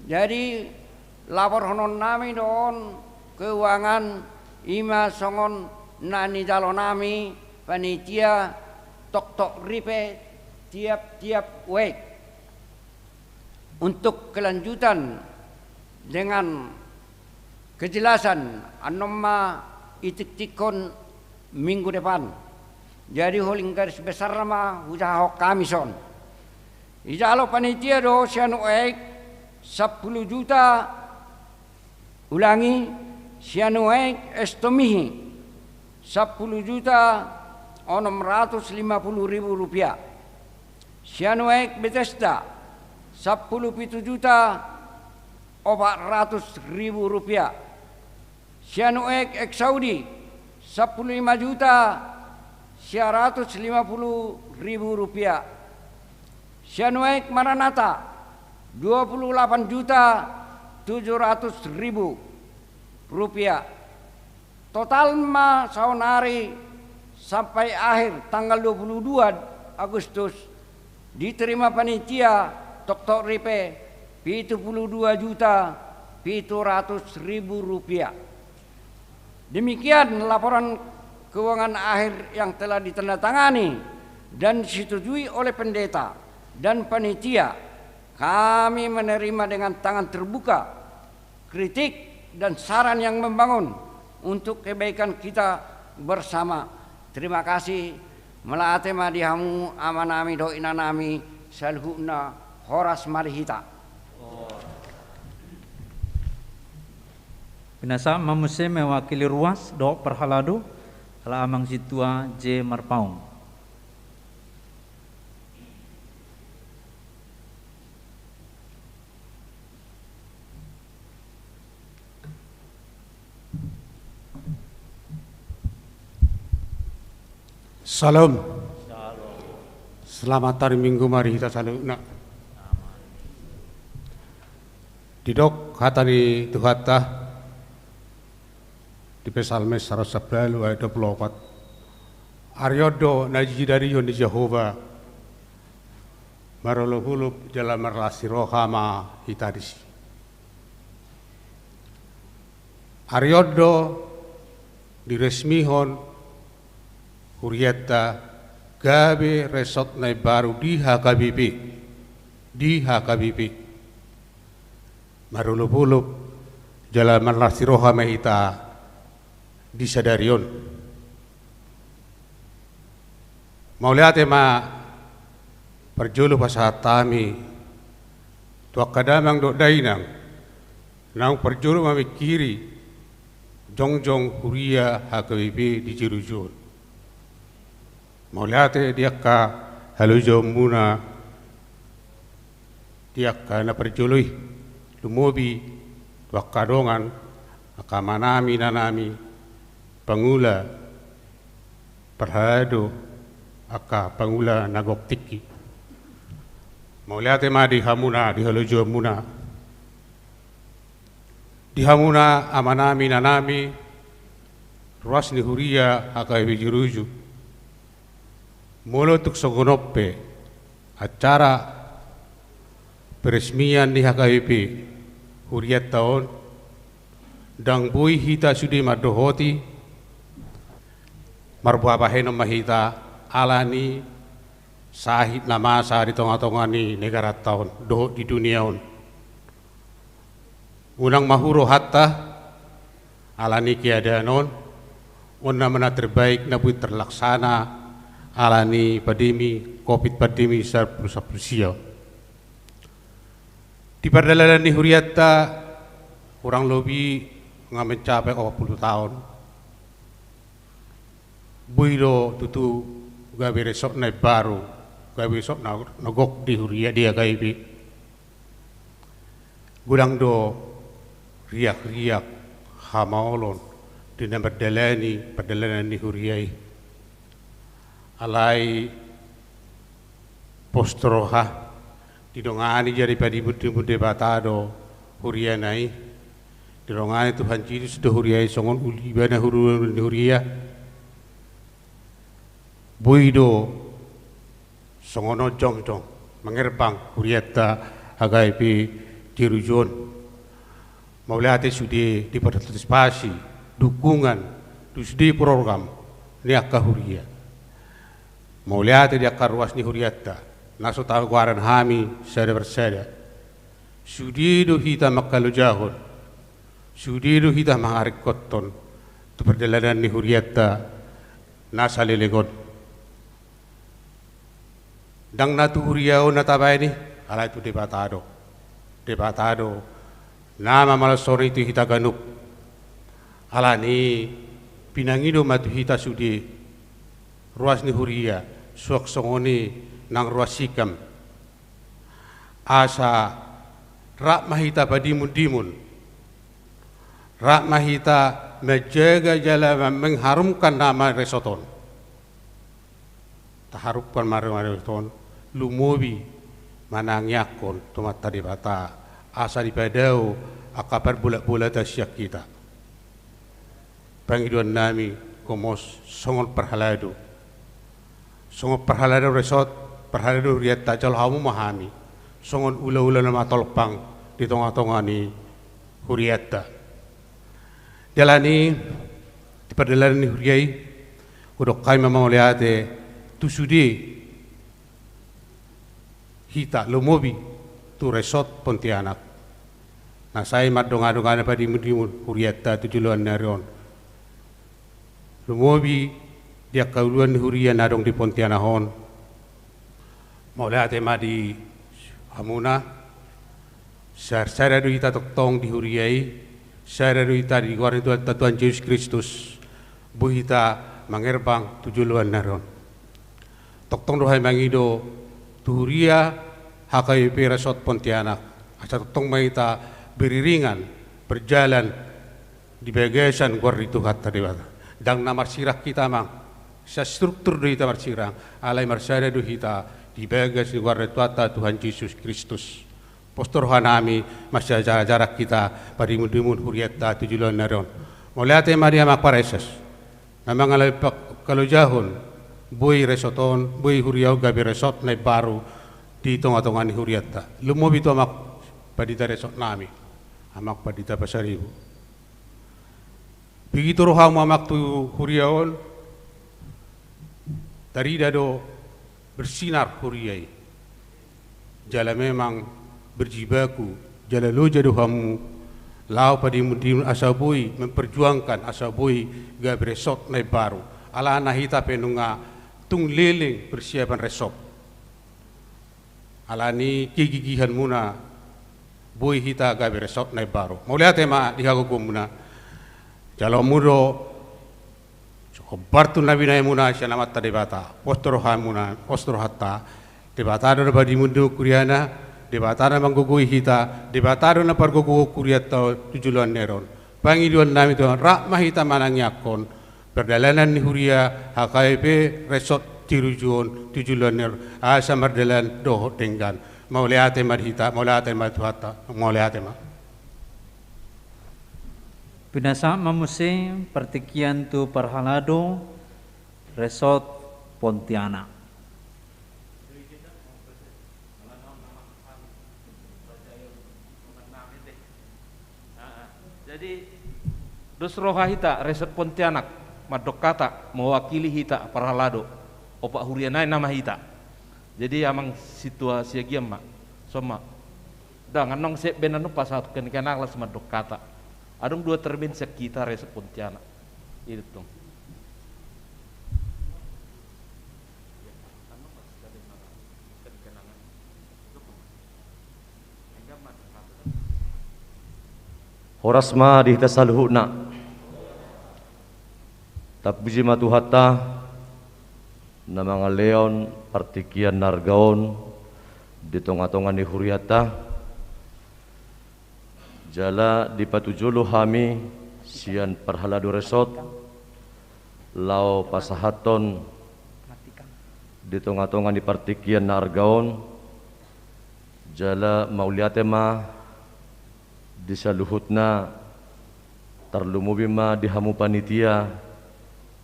Jadi lapor honon nami don keuangan ima songon nani jalonami panitia tok ripe tiap week. Untuk kelanjutan dengan kejelasan anoma itik-tikon minggu depan. Jadi holing garis besar nama usaha kamison. Ijalo panitia do sianu 10 juta ulangi sianu estomihi 10 juta 650.000 rupiah. Sianu Bethesda 10 juta 400.000 rupiah. Sianu Saudi 15 juta 150.000 rupiah. Sianu Maranatha 28 juta 700.000 rupiah. Total ma saunari sampai akhir tanggal 22 Agustus diterima panitia Tok Ripe 72 juta 700.000 rupiah. Demikian laporan keuangan akhir yang telah ditandatangani dan disetujui oleh pendeta dan panitia. Kami menerima dengan tangan terbuka kritik dan saran yang membangun untuk kebaikan kita bersama. Terima kasih. Melaate madihamu amanami doinanami salhuna Horas Marihita. Pinasa mamuse mewakili ruas do perhalado ala amang situa J Marpaung. Salam. Selamat hari Minggu mari kita saluna. Didok hatani tuhata di Pesalmes 111 ayat 24. Aryodo najidari yon di Jehova marolehulup jalan merlasi rohama hitadisi. Aryodo diresmihon Hurieta gabe resort nai baru di HKBP marulup-ulup jalan merlasi rohama hita disadarion. Mau lihat ma perjulu pasahat tami tuak kadamang dok dainang nang perjulu mami kiri jongjong huria HKBP di Jirujun. Mau lihat dia ka halujo muna dia ka na perjului lumobi tuak kadongan akamanami nanami pangula perhado aka pangula nagok tiki. Mau lihat ma di hamuna di halujo muna di hamuna amanami nanami ruas ni huria aka bijuruju molo tuk sogonoppe acara peresmian di HKBP Huriat tahun dang bui hita sudi madohoti marbuah baheno mahita alani sahid nama sahid tonga-tongani negara tahun do di dunia on unang mahuro hatta alani kiadanon onna mana terbaik nabu terlaksana alani pandemi covid pandemi sarprusia di perjalanan di Huriata kurang lebih nggak mencapai 20 tahun buiro tutu gabe resort na baru gabe resort na nagok di huria dia gaibi gudang do riak-riak hamaolon di nama perdelani di huriai alai postroha didongani jadi padi budi batado huria nai didongani Tuhan Yesus do huriai songon uli bana huria buido songono jong mengerbang huriata agaipi dirujon maulate sudi di partisipasi dukungan di program ni akahuria maulate di akarwas ni huriata naso tawaran hami sada bersada sudi do hita makalu jahon sudi do hita mangarik koton tu perjalanan ni huriata nasale legon dang natu huriau natabay ni alay tu debatado nama malasori tu hita ganuk ala ni pinangido matu hita sudi ruas ni huria suak songoni nang ruas sikam asa rak mahita padimun rak mahita menjaga jalan mengharumkan nama resoton taharupkan resoton lumobi manangyakon tumata di bata asa di padau akapar bulat-bulat asyak kita pangiduan nami komos songon perhalado resot perhalado riat tajal hamu mahami songon ula-ula nama tolpang di tengah-tengah ni huriata jalani di perdelan ni huriai udok kai mamauliate tusudi hita lumobi tu resort Pontianak na saya madonga-donga pa di huriata tujuluan narion lumobi dia kauluan huria nadong di Pontianahon maulate ma di hamuna sar-sara do hita toktong di huriai sara do hita di guarin Tuhan Yesus Kristus bu hita mangerbang tujuluan narion toktong dohay mangido tuhuria HKBP Resort Pontianak asa tong maita beriringan berjalan di bagasan guar itu hatta dewata dang na marsirah kita mang sa struktur do hita marsirah alai marsada do hita di bagas guar itu hatta Tuhan Yesus Kristus postor hanami masya jarak kita padimun huriata tujulan naron moliate Maria Makpareses namang alai kalau jahun boy resoton boy huriau gabi resort na baru di tengah-tengah ni huriata lumobi to amak padita resort nami amak padita pasaribu begitu rohang amak tu huriaon dari dado bersinar huriai jala memang berjibaku jala lo jadu hamu lau padimun asabui memperjuangkan asabui gabi resort na baru ala nahita penunga tung leling persiapan resort alani kigigihan muna boy hita gabi resort na baru mauliate ma dihagugum muna jalo mudo bartu nabi na muna siya namat ta debata postorohan muna postorohatta debata do badi mundu kuriana debata na mangguguy hita debata do na pargugu kuriata tujuluan neron pangiduan nami to rak mahita manangyakon perjalanan ni huria HKBP Resort Tirujuan tujuluan ner asa mardelan doh tenggan mauliate marhita mauliate matuhata mauliate ma Pinasa mamusing pertikian tu Parhalado Resort Pontianak. Jadi dos roha hita Resort Pontianak madok kata mewakili hita Parhalado opak hurianai nama hita jadi amang situasi agiam mak soma dah nganong sep benanu pasat kenikana kelas madok kata adung dua termin sekitar Resort Pontianak itu tuh Horasma di hita saluhuna tak biji matu hatta na mga leon partikian nargaon di tonga-tonga ni Huriata jala di patujulo hami sian parhalado resort lao pasahaton di tonga-tonga ni partikian na argaon jala mauliatema di saluhutna tarlumubima di hamu panitia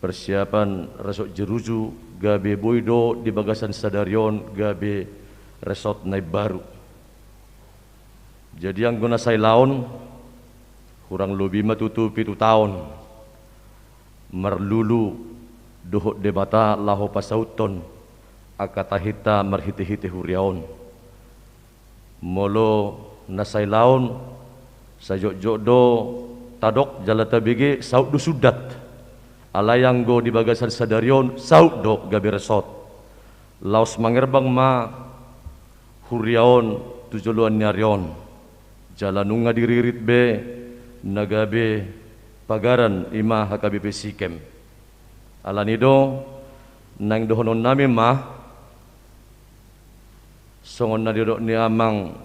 persiapan resort Jeruju gabe boido di bagasan Sadarion gabe resort naik baru. Jadi yang guna saya laon kurang lebih matutupi 7 tahun merlulu dohok debata laho pasauton akatahita marhite-hite huriaon molo nasai laon sajok-jok do tadok jalata bege saud do sudat alayang go di bagasan Sadarion saud do gabe resort laos mangerbang ma huriaon tujuluan nyarion jalanunga diririt be nagabe pagaran ima HKBP Sikem alanido nang dohonon namin ma songon na didok ni amang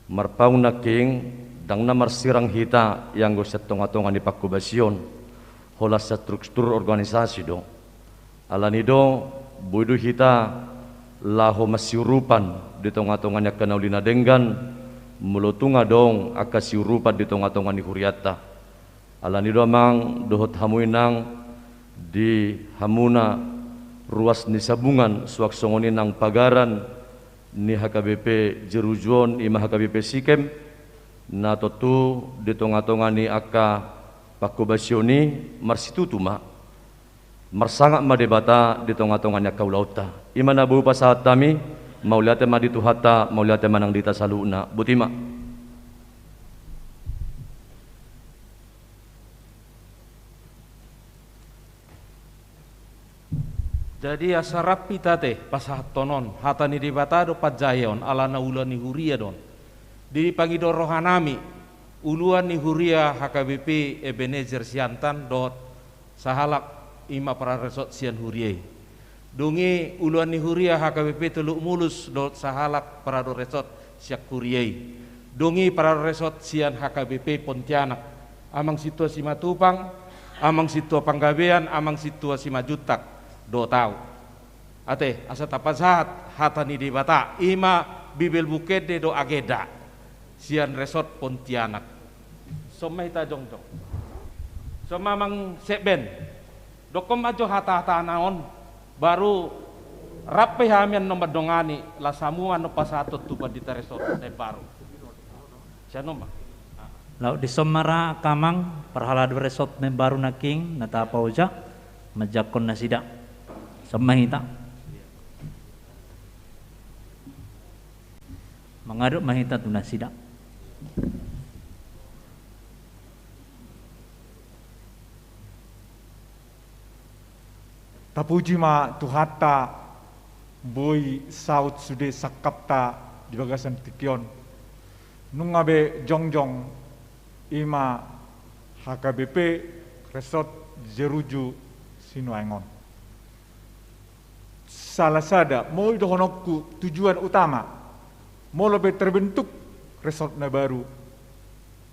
marpaung na king dang na marsirang hita yang go sa tonga-tonga ni pakubasyon hola sa struktur organisasi do alanido buido hita laho masiurupan di tonga-tonga niya kanaulina denggan mulutunga dong akasiurupan di tonga-tonga ni Huriata alanido amang dohot hamuinang di hamuna ruas ni sabungan suak songonin ng pagaran ni HKBP Jerujuon ima HKBP Sikem na totu di tonga-tonga ni aka pakubasyoni marsitutuma marsangak madebata di tonga-tonga niya kaulauta ima na bupa sa hatami mauliate ma dituhata mauliate manang dita saluna butima. Jadi asarapi tate pasahat tonon hatani di batado pajayon ala na ulan ni Huria don di pangido rohanami uluan ni Huria HKBP Ebenezer Siantan dot sahalak ima para resort sian Huriai dungi uluan ni Huria HKBP Teluk Mulus dot sahalak para resort siak Huriai dungi para resort sian HKBP Pontianak amang situasi Matupang amang situa Panggabean amang situasi Majutak do tahu ate asa tapasahat hatani di bata ima bibel bukit de do ageda sian resort Pontianak somai ta jongjong somamang seben dokom ajo hata naon baru rapi hamian nomor dongani la samua no pasatot tuba di resort de baru sianoma lau di somara kamang parhalado resort ne baru na king natapauja majakon na sida semahita mengaduk mahita tunasida tapuji ma tuhata boy saut sude sakapta di bagasan tikion nungabe jongjong ima HKBP resort Jeruju Sinuangon salah sada mau dohonokku tujuan utama mau lebih terbentuk resort na baru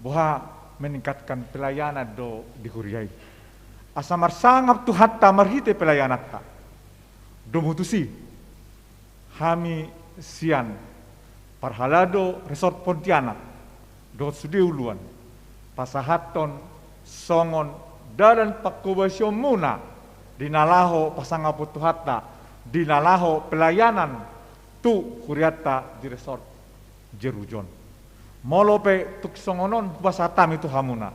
bahwa meningkatkan pelayanan do di Huriai asamar sangap tu hatta marhite pelayanan ta do mutusi hami sian parhalado resort Pontianak do sudeuluan pasahaton songon dalan pakubasyo muna dinalaho pasangapu tu hatta dinalaho pelayanan tu Huriata di resort Jerujon molope tuk songonon pasatam itu hamuna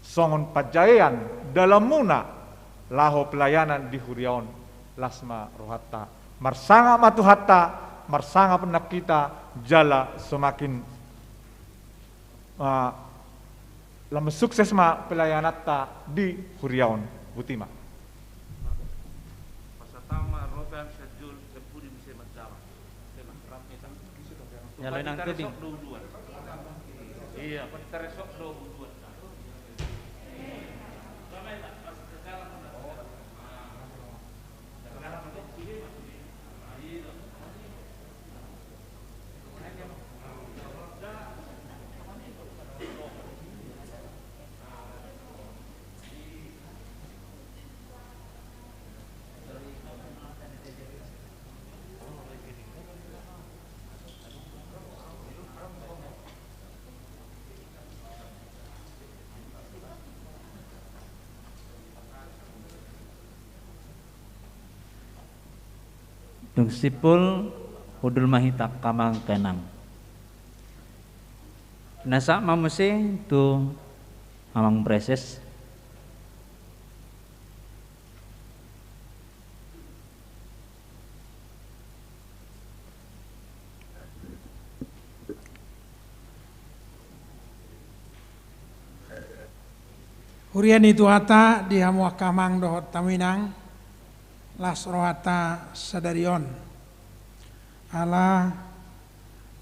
songon pajayan dalam muna laho pelayanan di Huriaon lasma rohata marsanga matuhata marsanga penak kita jala semakin lama sukses ma pelayanata di Huriaon butima nyalain ang tebing iya resok do Dung sipul udul mahita kamang kenang. Nasa mamuse tu amang preses. Hurian itu hata di hamuah kamang dohot taminang las rohata sadarion ala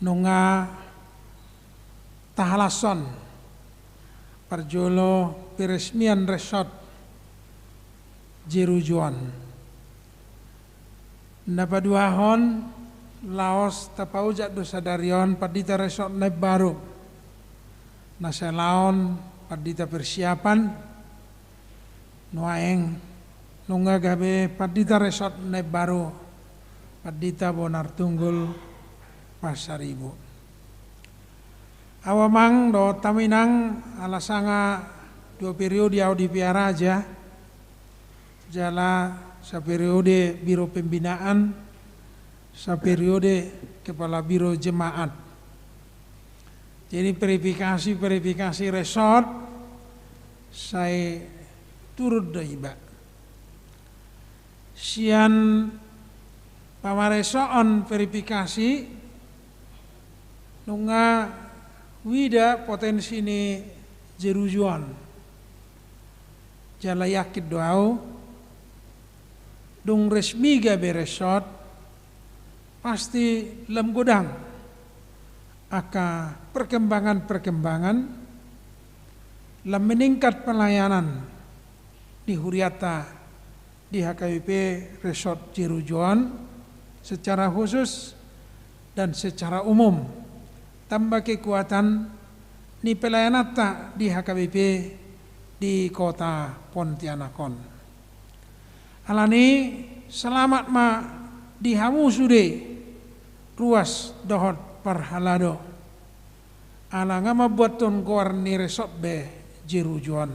nunga tahalason parjolo peresmian resort jerujuan napaduahon laos tapaujak do sadarion padita resort naib baru naselaon padita persiapan nuaeng nunga gabe padita resort naib baru padita Bonar Tunggul Pasaribu awamang do taminang alasanga 2 periode audi piara aja jala sa periode biro pembinaan sa periode kepala biro jemaat. Jadi verifikasi resort saya turut doiba. Sian pamaresoon verifikasi nunga wida potensi ni jerujuan. Jala yakit doau dung resmi gabe resort pasti lem godang aka perkembangan lam meningkat pelayanan di Huriata di HKBP Resort Jerujuan secara khusus dan secara umum tambah kekuatan ni pelayanata di HKBP di kota Pontianakon. Alani selamat ma dihamu sude ruas dohot parhalado alanga mabuaton kuar ni resort be jerujuan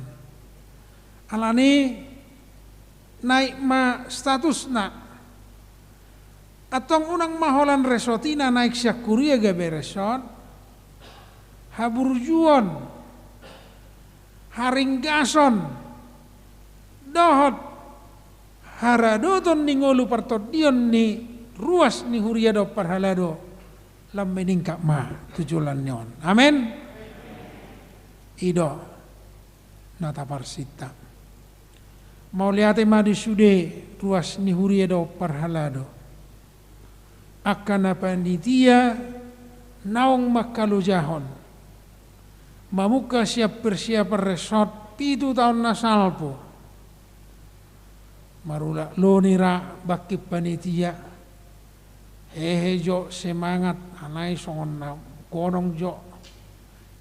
alani naik ma status na atong unang maholan resortina naik syakuria gabe resort haburjuan haringgason dohot haradoton ningolu partodion ni ruas ni huriado parhalado lam meningkat ma tujulan nyon. Amin. Ido nata parsita. Mau lihat ma di sude ruas ni huriedo parhalado. Akan panitia naong makalu jahon. Mamuka siap persiapan resort 7 tahun nasalpo. Marula lonira baki panitia. Jo semangat anai songon na konong jo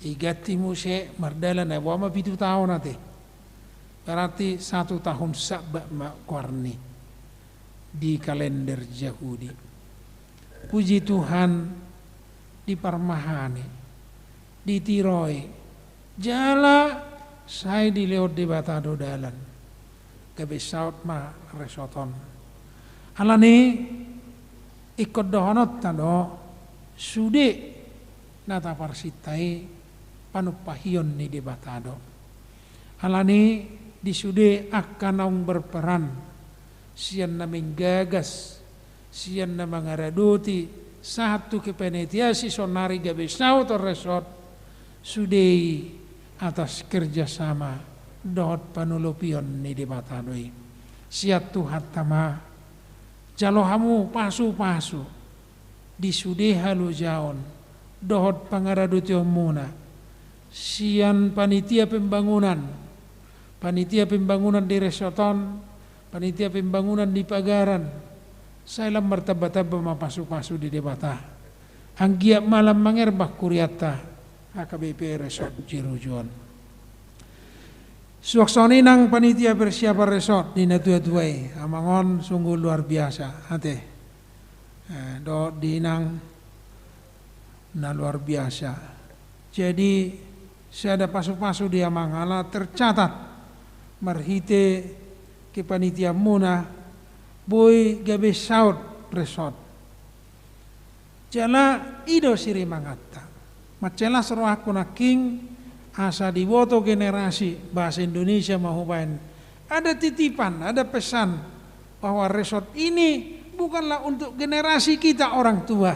igatimu se mardala na wama 7 tahun nate berarti 1 tahun sabak makwarni di kalender Yahudi. Puji Tuhan di Parmahani di Tiroi jala saya di lewat di Batado dalan kebesaut ma resoton alani ikut dohonot tado sude nata parsitai panupahion ni di Batado. Alani di sude akan naung berperan sian na menggagas sian na mangaraduti satu kepenetiasi sonari gabesau to resort sudei atas kerjasama dohot panulopion ni di Batado. Siat Tuhan tama jalohamu pasu-pasu di sudeha lu jaon dohot pangaradutio muna sian panitia pembangunan di resorton panitia pembangunan di Pagaran saya lam martaba-taba ma pasu-pasu di debata anggiak malam mangerbah kuriata HKBP Resort Jerujuan suaksoni nang panitia persiapan resort di natua-tuai amangon sungguh luar biasa hati do dinang na luar biasa jadi saya ada pasu-pasu di amangala tercatat marhite ke panitia muna boy gabe saut resot. Jala ido siri mangata. Macela seruah kunaking asa diwoto generasi bahasa Indonesia mahubain. Ada titipan, ada pesan bahwa resort ini bukanlah untuk generasi kita orang tua,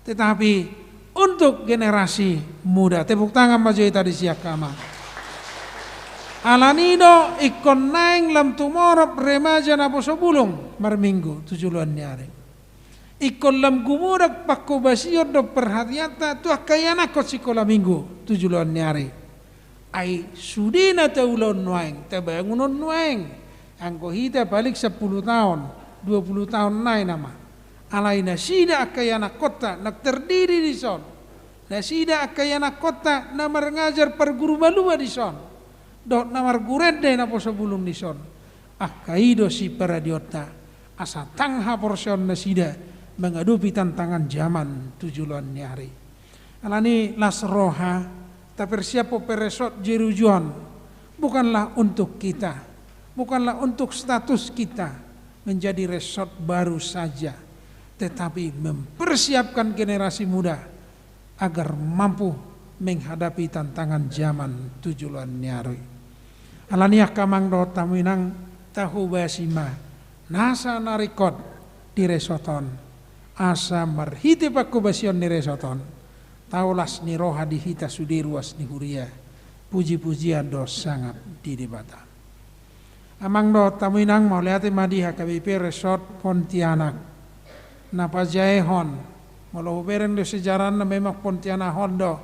tetapi untuk generasi muda. Tepuk tangan maju tadi siakama. Alanido ikon naing lam tumorop remaja na posobulong marminggu tujuan nyari. Ikon lam gumurak pakko basior do perhatiata tuah kayana kot sikola minggu tujuan nyari. Ai sudina taulon nuaing tabangunon nuaing angko hita balik 10 tahun 20 tahun naik nama alai nasida akayana kota nak terdiri di son nasida akayana kota namar ngajar perguru balua di son dot namar gurende na poso bulung di son akaido si paradiota asa tangha porsion nasida menghadapi tantangan zaman tujuan nyari alani las roha tapi siapa peresot jerujuan bukanlah untuk kita, bukanlah untuk status kita menjadi resort baru saja, tetapi mempersiapkan generasi muda agar mampu menghadapi tantangan zaman tujuan nyari. Alaniah kamang do taminang tahu basima nasa narikot di resoton asa marhiti pakku basion di resoton. Taulas ni roha di hita sudiruas ni huria puji-pujian do sangat di debata. Amang do taminang mau lihat madi HKBP Resort Pontianak napa jaehon mau bereng do sejarah na memang Pontianak hondo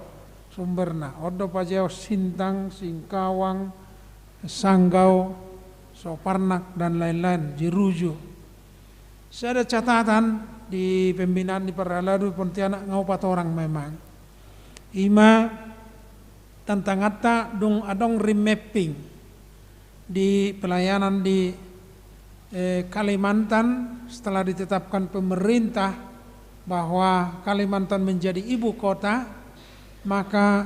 sumberna hondo pajao Sintang, Singkawang, Sanggau, Soparnak dan lain-lain Jeruju. Saya ada catatan di pembinaan di Peraladu Pontianak ngaupat orang memang. Ima tantangata dong adong remapping di pelayanan di Kalimantan setelah ditetapkan pemerintah bahwa Kalimantan menjadi ibu kota, maka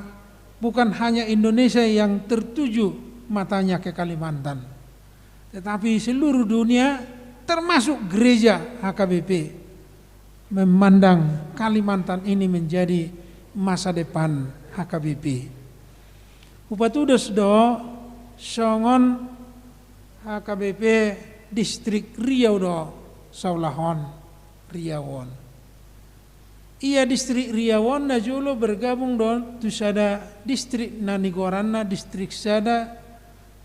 bukan hanya Indonesia yang tertuju matanya ke Kalimantan, tetapi seluruh dunia termasuk gereja HKBP memandang Kalimantan ini menjadi masa depan HKBP. Upatudos do songon HKBP distrik Riau do saulahon Riawon. Ia distrik Riawon na julo bergabung do tusada distrik Nanigorana distrik sada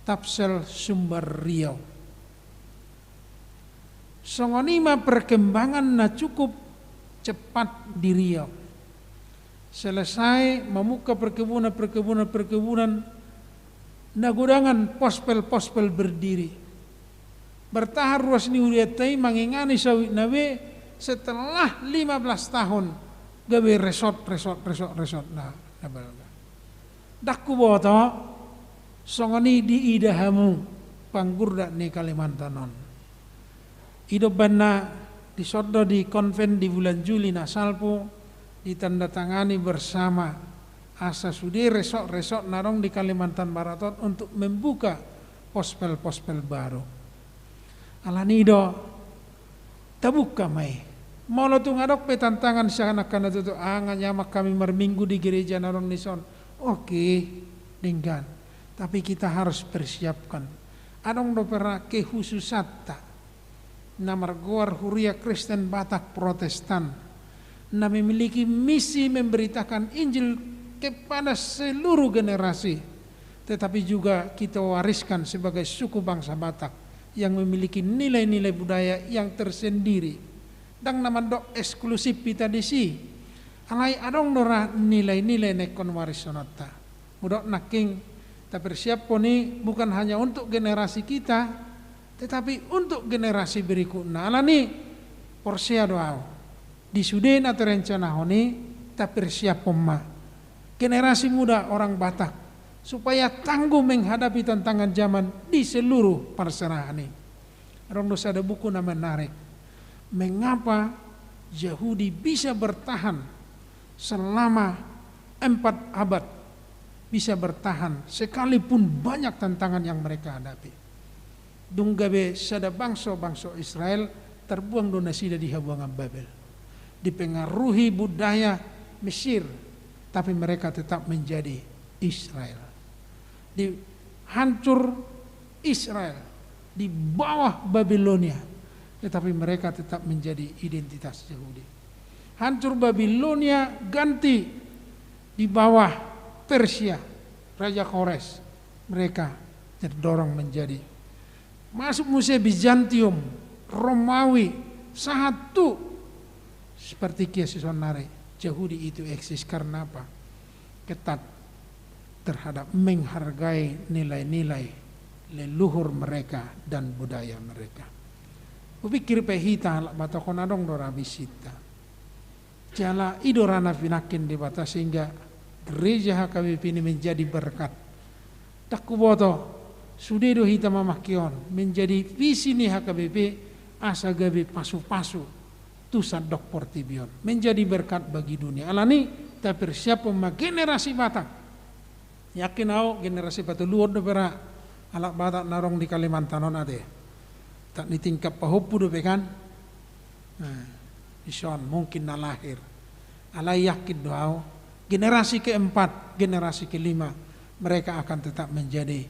Tapsel Sumber Riau. Songonima perkembangan na cukup cepat di Riau. Selesai membuka perkebunan nagudangan pospel-pospel berdiri. Bertahan ruas ni uriatai mangingani sawit nabe setelah 15 tahun gawe resort nah nabalga. Dakku boto songoni di idahamu panggurda ni Kalimantanon. Idobanna disodo di konven di bulan Juli nasalpo ditandatangani bersama asa sudi resort narong di Kalimantan Baratot untuk membuka pospel-pospel baru. Alanido tabuka mai. Molo tu ngadok pe tantangan seakan-akan itu anganyamak kami merminggu di gereja narong nison. Oke, dinggan. Tapi kita harus persiapkan. Adong do pera kehususata. Namar goar Huria Kristen Batak Protestan. Na memiliki misi memberitakan Injil kepada seluruh generasi, tetapi juga kita wariskan sebagai suku bangsa Batak yang memiliki nilai-nilai budaya yang tersendiri. Dang nama dok eksklusif kita disi, alai adong dora nilai-nilai nekon warisonota. Mudok naking kita bersiap poni bukan hanya untuk generasi kita, tetapi untuk generasi berikutnya. Alani porsia doa. Di Suden atau rencana honi tak persiap pemma generasi muda orang Batak supaya tangguh menghadapi tantangan zaman di seluruh perserahan ini. Orang dosa ada buku nama menarik. Mengapa Yahudi bisa bertahan selama 4 abad, bisa bertahan sekalipun banyak tantangan yang mereka hadapi. Dunggabe sada bangsa Israel terbuang donasi di habuangan Babel, dipengaruhi budaya Mesir, tapi mereka tetap menjadi Israel. Hancur Israel di bawah Babilonia, tetapi mereka tetap menjadi identitas Yahudi. Hancur Babilonia ganti di bawah Persia, Raja Kores, mereka terdorong menjadi masuk musim Bizantium, Romawi, satu seperti Kiasisonare. Yahudi itu eksis karena apa? Ketat terhadap menghargai nilai-nilai leluhur mereka dan budaya mereka. Upikir pehita alak bata konadong dora bisita. Jala idorana finakin di bata sehingga gereja HKBP ini menjadi berkat. Tak kuboto sudedo hita mamakion menjadi visi ni HKBP asa gabe pasu-pasu tusan dok portibion menjadi berkat bagi dunia. Alani ta persiapan ma generasi batang. Yakin au generasi batu luar do pera alak batak narong di Kalimantan on ade. Tak ni tingkap pahupu do pekan. Ison mungkin na lahir. Alai yakin do au generasi keempat, generasi kelima mereka akan tetap menjadi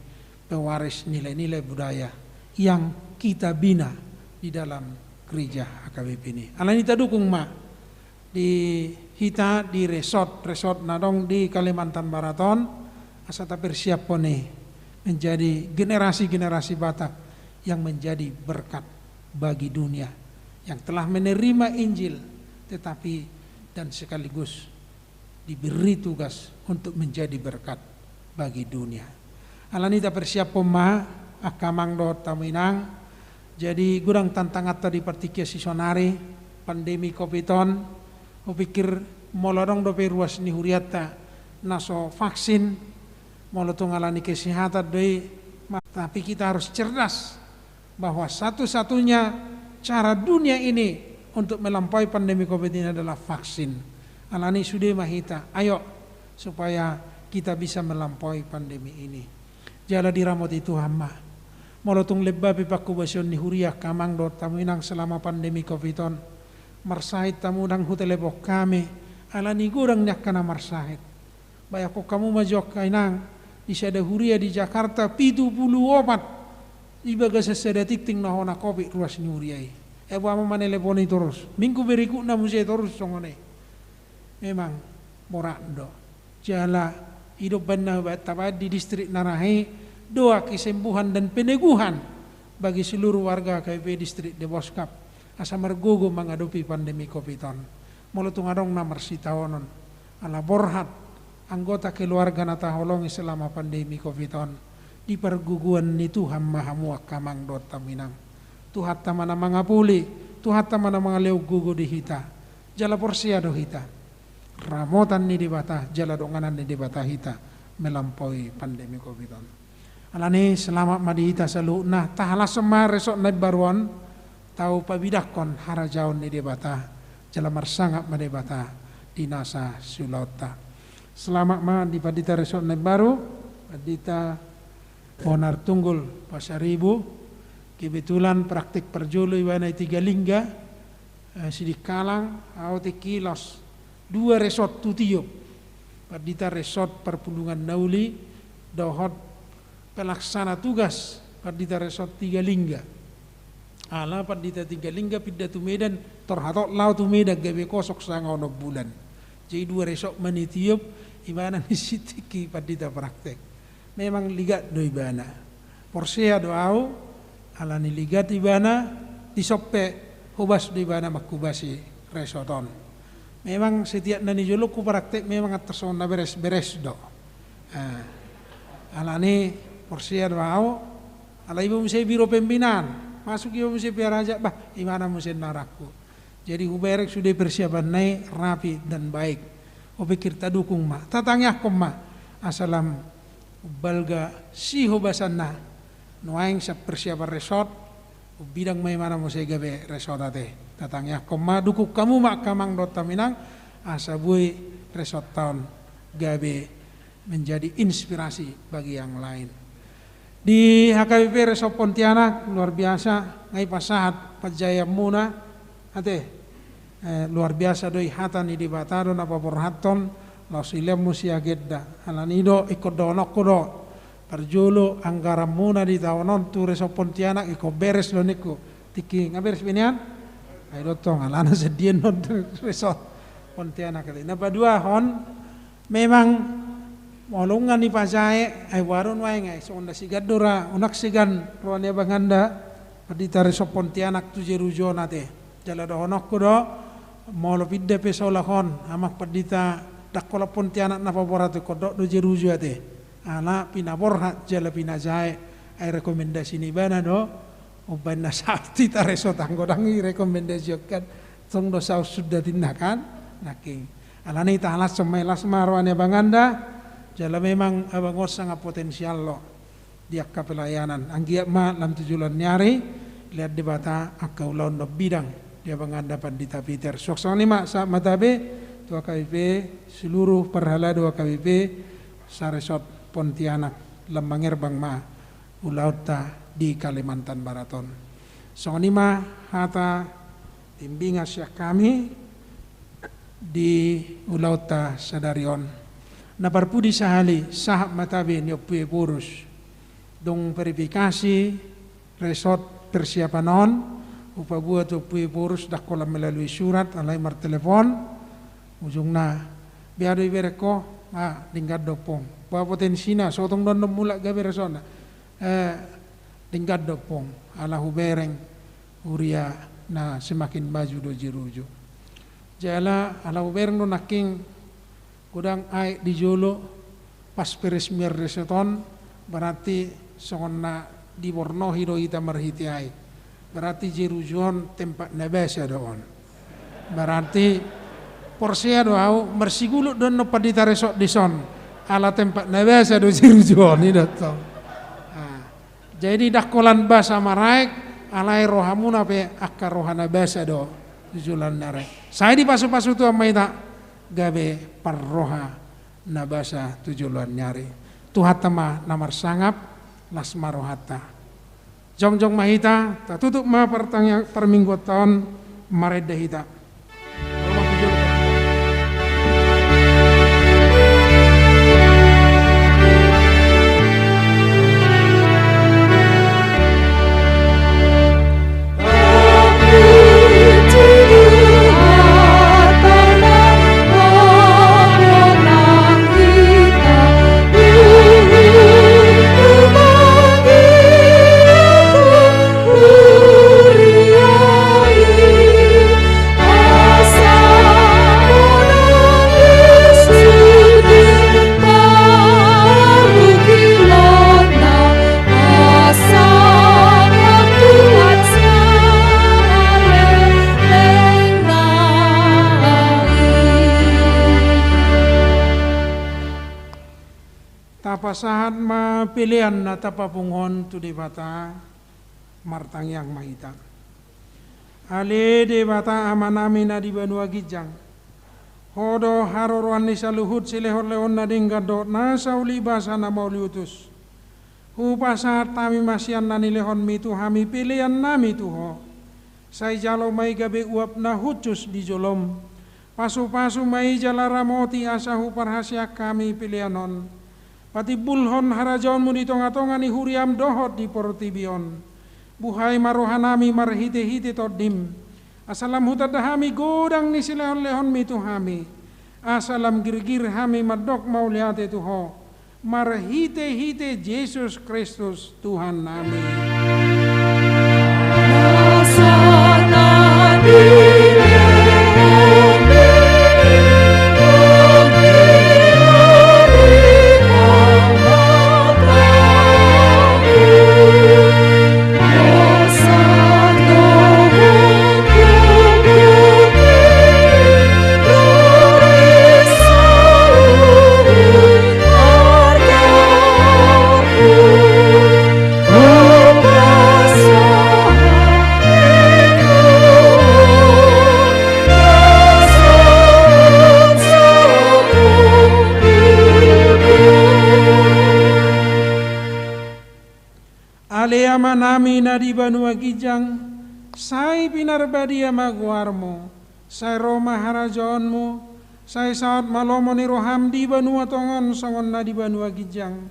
pewaris nilai-nilai budaya yang kita bina di dalam gereja HKBP ini. Alani kita dukung ma di hita di resort nadong di Kalimantan Baraton asata persiapone menjadi generasi-generasi Batak yang menjadi berkat bagi dunia yang telah menerima Injil tetapi dan sekaligus diberi tugas untuk menjadi berkat bagi dunia. Alani kita persiapon ma akamang do taminang. Jadi gurang tantangan tadi partikia sisonari pandemi Covid-19. Kupikir molorong do peruas ni huriata naso vaksin molotong alani kesehatan doi. Tapi kita harus cerdas bahwa satu-satunya cara dunia ini untuk melampaui pandemi Covid ini adalah vaksin. Alani sudah mahita, ayo supaya kita bisa melampaui pandemi ini. Jala diramot itu hama. Molotong lebah pipakubasyon ni huria kamang do taminang selama pandemi Covid-19. Marsahit tamudang hutelebok kami. Alani gurang nyak kana marsahit. Bayako kamu majok kainang isada huria di Jakarta 74 ibaga sesedetik ting nahona Covid ruas ni huriai. Ewa maneleponi terus. Minggu beriku na musai terus songone. Memang morando. Jala hidup benar tabad di distrik Narahe doa kesembuhan dan peneguhan bagi seluruh warga KP distrik Deboskap asa mergogo menghadapi pandemi Covid-19. Molotung adong namar sitawonon ala borhat anggota keluarga nataholongi selama pandemi Covid-19 di perguguan ni Tuhan Maha Muak kamang dot taminang. Tuhan tamana mangapuli, Tuhan tamana mangaleu gugu di hita. Jala porsia do hita. Ramotan ni di bata, jala donganan ni di bata hita melampaui pandemi Covid-19. Alani selamat madita salu nah tahala semar resok naik baruan tahu pabidakon harajaon ni di bata jala marsangap made bata dinasa sulota. Selamat ma di padita resok naik baru padita Ponar Tunggul Pasaribu. Kebetulan praktik perjolo iwana 3 lingga sidik kalang auti kilos 2 resort tutiup padita resort perpulungan nauli dohot pelaksana tugas padita resort 3 lingga ala padita 3 lingga pidda tu Medan torhatok lau tu Medan gabe kosok sangono bulan jadi 2 resort manitiup ibana nisitiki padita praktek memang ligat do ibana porsea doau alani ligat ibana disoppe hubas do ibana makubasi resoton. Memang setiap nani jolo ku praktek memang atasona beres-beres do. Alani porsia doau ala ibu mesti biro pembinaan masuk ibu mesti piaraja bah imana mesti naraku. Jadi huberek sudah persiapan naik rapi dan baik. Opikir tadukung ma tatangnya koma asalam balga si hubasana nuaing sa persiapan resort bidang may mana mo sa gabi resort ate tatangnya koma dukuk kamu mak kamang dot taminang asa buy resort town gabi menjadi inspirasi bagi yang lain di HKBP Resort Pontianak luar biasa ngai pasahat pajaya muna ate luar biasa doi hatan di batado na paporhaton lo silem musia gedda alanido ikut donok kudo perjulu anggaran muna di tawanon tu reso Pontianak iko beres lo niku tiki ngaberes binian ay dotong alana sedien non reso Pontianak kali na padua hon memang molungan ni pajae ay warun wae ngai so onda sigadura unak sigan ruannya banganda padita reso Pontianak tu jerujo nate jala do honok kudo molo pidde pesolahon amak padita dakola Pontianak na favoratu kodok do jerujo ate ala pinaborha jala pinajae ay rekomendasi ni bana do uban na sakti tareso tanggodangi rekomendasi kan tong do saus sudah tindakan naking alani tahalas semelas marwane banganda jala memang abangos sangat potensial lo dia ka pelayanan anggia ma lam tujulan nyari lihat di bata akau lawan do bidang dia banganda pandita Peter soksoni ma sa matabe tua KBP seluruh perhala dua KBP saresot Pontianak Lembangir Bangma Ulauta di Kalimantan Baraton. Sonima hata timbinga syak kami di Ulauta Sadarion. Naparpudi sahali sahab matabe nyopue purus dong verifikasi resort persiapanon upabuat upue purus dakola melalui surat alai mar telepon ujungna biado ibereko tingkat dopong bahwa potensina sotong don mula gabe resona tingkat dopong ala hubereng uria na semakin maju do jerujo jala ala hubereng do naking kudang ai di jolo pas peresmiar reseton berarti songonna di borno hido ita marhiti ai berarti jerujon tempat nebesa doon berarti porsia do au mersigulut don no padita resok dison ala tempat nebesa do jerujon ni datang jadi dakolan basa maraik alai rohamuna pe akar rohana basa do julan nare saya di pasu-pasu tu amaita gabe parroha nabasa tujulan nyari tuhatama namar sangap lasmarohata jong-jong mahita ta tutup ma pertanyaan perminggu tahun mareda hita pasahan ma pilihan na tapapunghon tu di bata martang yang mahita ale di bata amanami na di Banua Gijang hodo haroruan ni saluhut silehor leon na dinggado na sauli basa na mauliutus upasat tami masian na nilehon mitu hami pilihan nami tuho say jalo may gabi uap na hucus di jolom pasu-pasu may jalara moti asahu parhasya kami pilihanon pati bulhon harajaon mu di tonga-tonga ni huriam dohot di portibion buhay marohanami marhite-hite todim asalam hutadahami godang ni silehon-lehon mitu hami asalam girgir hami madok mauliate tuho marhite-hite Yesus Kristus Tuhan nami nami na di Banua Gijang sai pinarbadia maguarmo, sai Roma harajonmu, sai saat malomoni roham di banua tongon songon na di banua gijang,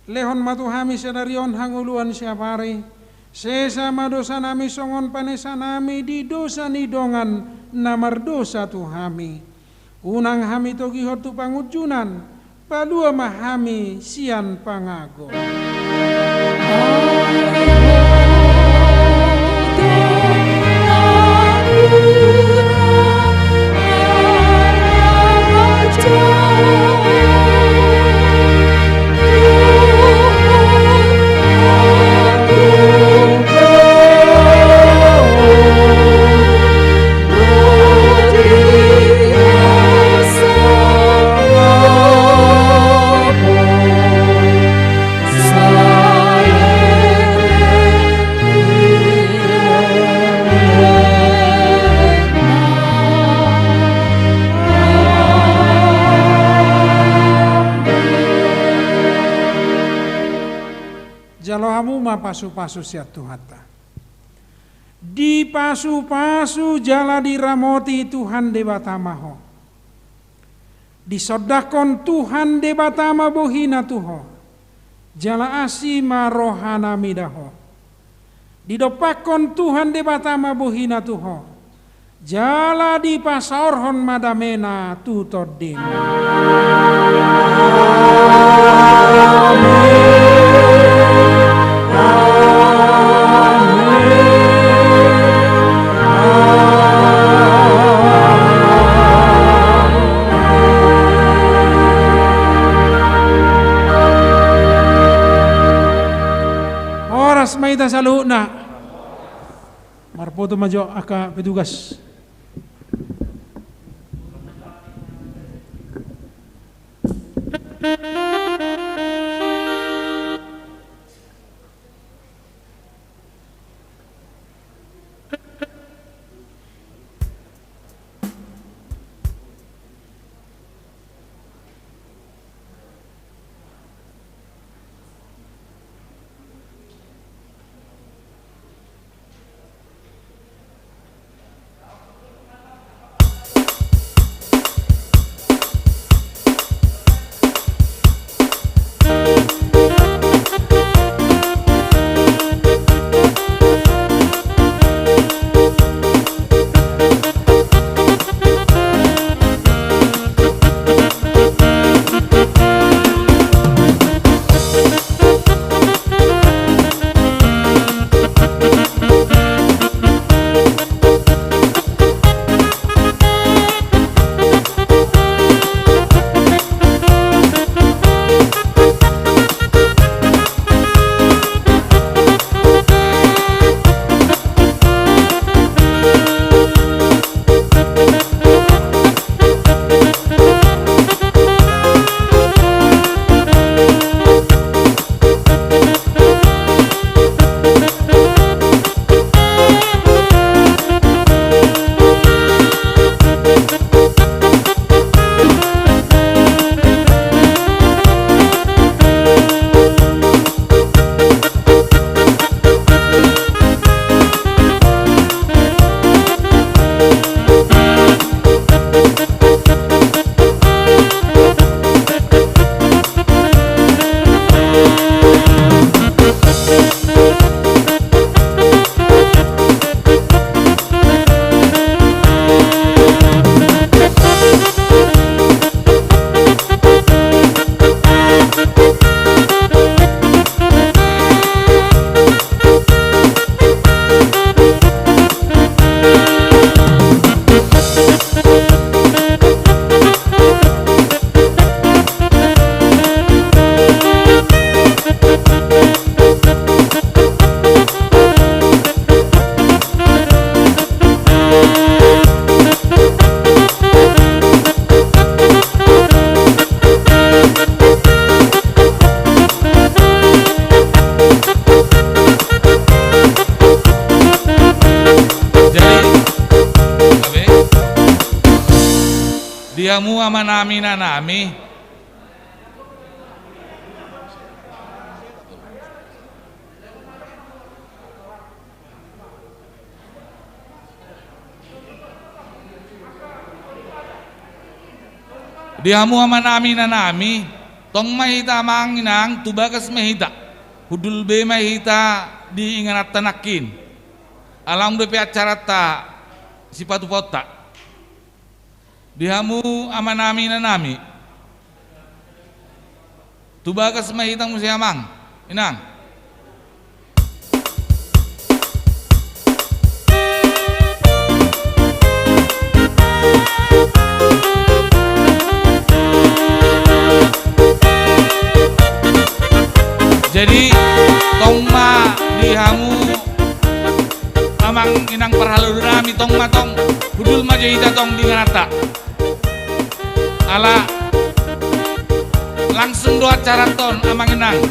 lehon matuhami sedarion hanguluan siapari, sesa madosa nami songon panesa nami di dosa nidongan namar dosa tuhami, unang hami togi hotu pangujunan, palua mahami sian pangago. Jalohamu ma pasu-pasu siat Tuhata. Di pasu-pasu jala diramoti Tuhan debatamaho. Disodakon Tuhan debatama bohina tuho. Jala asima rohana midaho. Didopakon Tuhan debatama bohina tuho. Jala di pasaorhon madamena tutodin. Maita saluna marpoto majo aka petugas. Diamu ama nami na nami. Dihamu aman nami na nami, tong mahita manginang tubagas mahita, hudul be mahita diingat tanakin, alam bepe acara ta sipatu pota. Dihamu aman nami na nami, tubagas mahitang musiamang, inang. Jadi tongma dihamu amang inang parhaludurami tongma tong hudul majahita tong dinganata ala langsung doa acara ton amang inang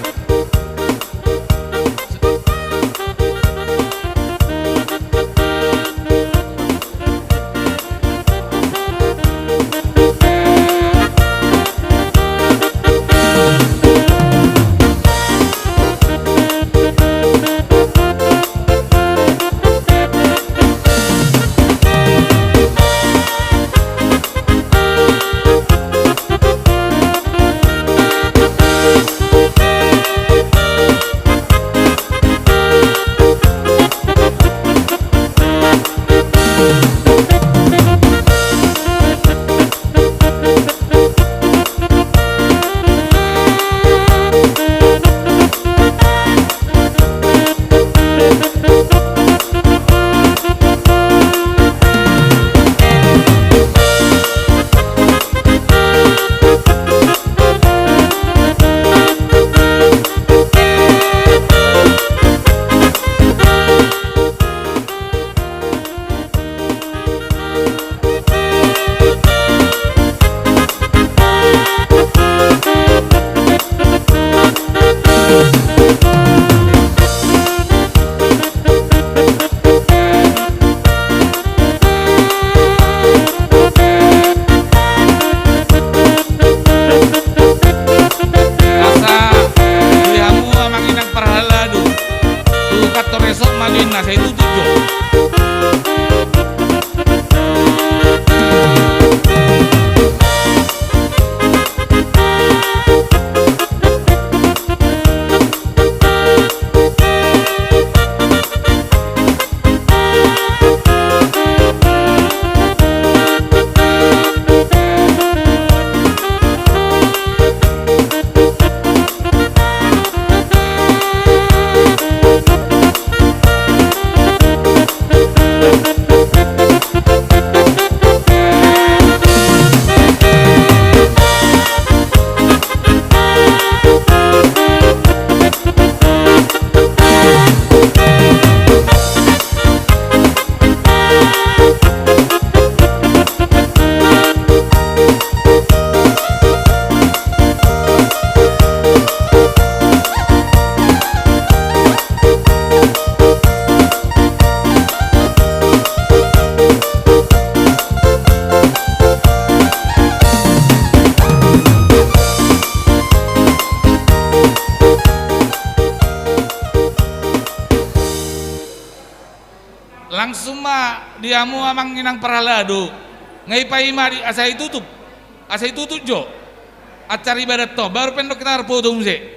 langsung mah diamu amang inang paralado ngai paima di asai tutup jo acara ibadat to baru pendok kita potong se.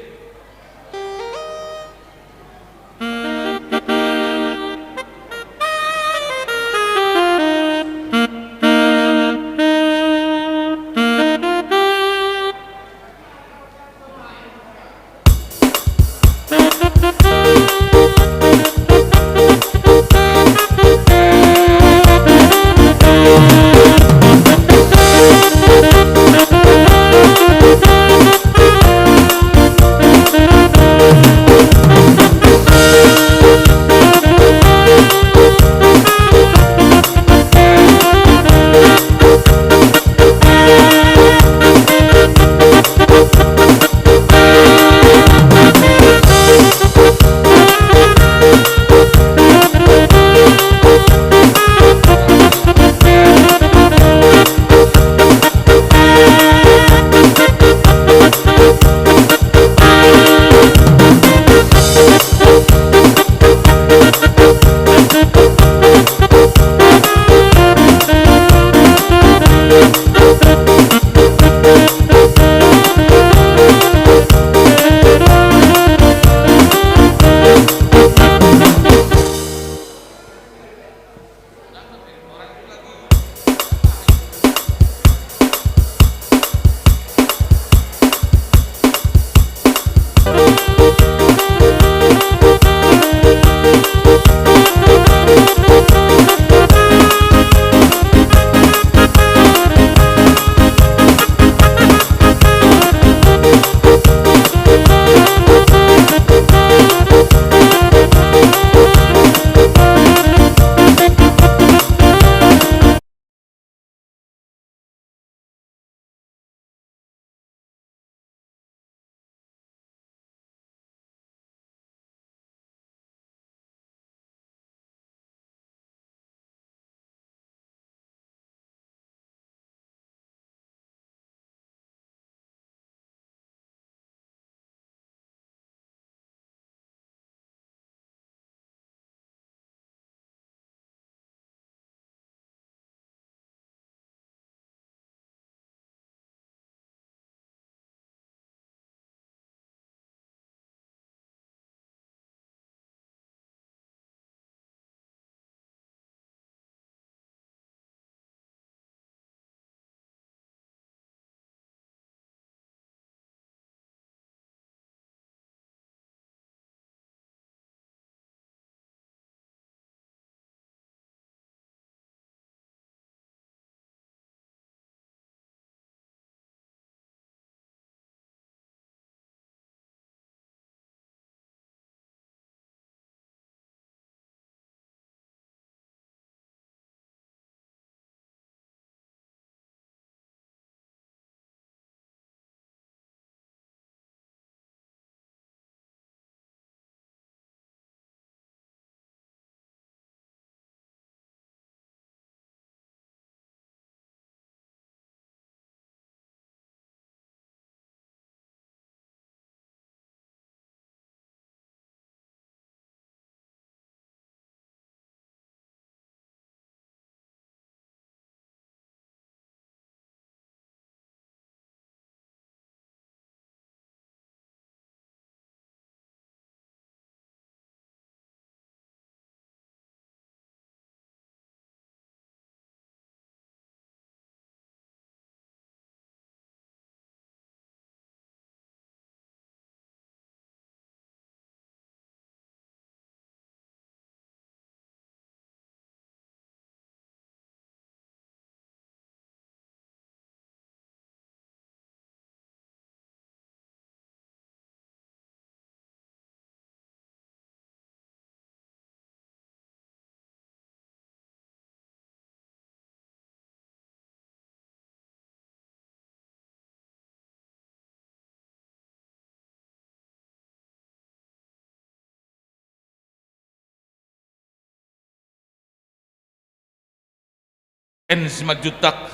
simajutak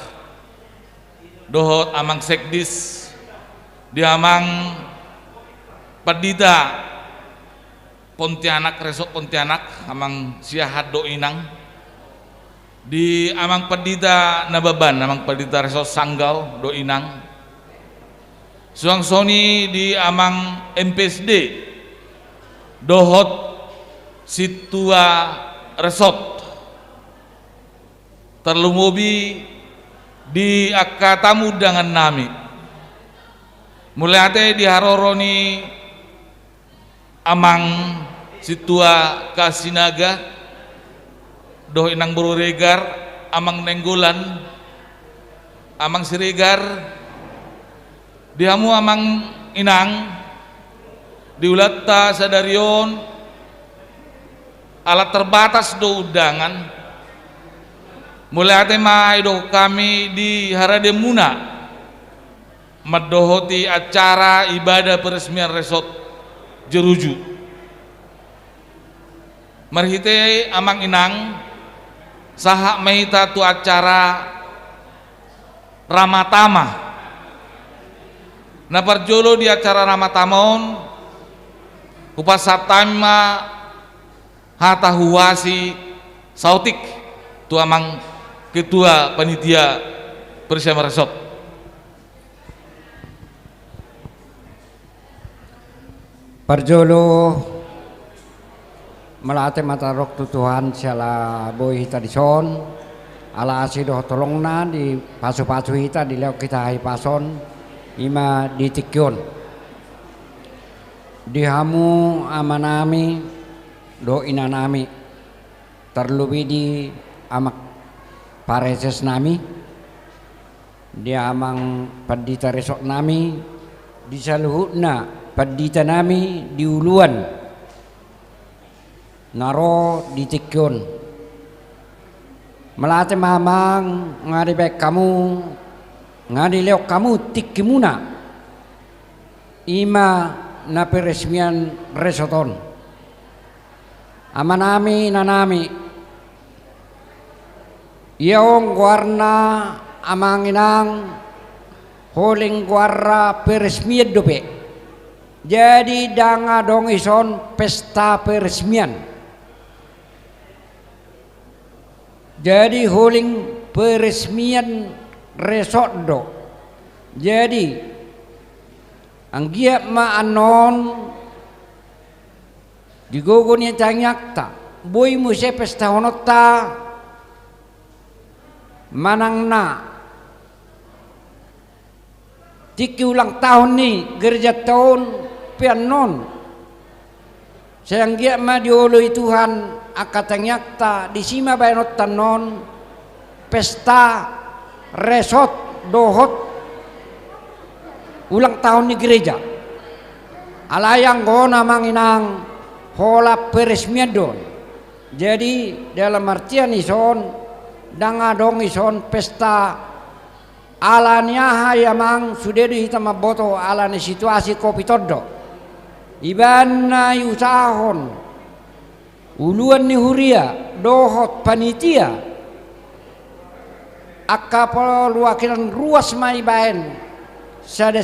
dohot amang sekdis di amang padida Pontianak resok Pontianak amang siahat do inang di amang padida Nababan amang padida resok Sanggal do inang suang soni di amang MPSD dohot situa resort terlumubi di akatamu dengan nami mulai ate di haroroni amang situa kasinaga doh inang beruregar amang nenggolan amang siregar dihamu amang inang diulatta sadarion alat terbatas do undangan mulai ate maido kami di Harademuna madohoti acara ibadah peresmian resort Jeruju marhite amang inang saha mahita tu acara Ramatama na parjolo di acara Ramatamon upasatama hata huwasi sautik tu amang ketua panitia persiapan resort Parjolo melate mata rok tutuhan siala boy hita dison ala asidoh tolongna di pasu-pasu hita di leo kita hai pason ima ditikyon dihamu amanami do inanami terlebih di amak pareses nami dia amang padita resok nami di saluhutna padita nami diuluan naro ditikyon melate mamang ngadi baik kamu ngadi leok kamu tikimuna ima na peresmian resoton amanami nanami iong warna amanginang holing warra peresmian dope jadi danga dong ison pesta peresmian jadi holing peresmian resort do jadi anggiat ma anon digogonya canyakta boy muse pesta honota manang na tiki ulang tahun nih gereja tahun pianon sayang giat ma dioloi Tuhan akatanyakta disima bayanot tanon pesta resort dohot ulang tahun di gereja alayang gona manginang hola peresmian don jadi dalam artian ison danga dong ison pesta alanya hayamang sudah dihitam boto alane situasi kopi todo ibana yusahon uluan ni huria dohot panitia akapal wakilan ruas mai baen sada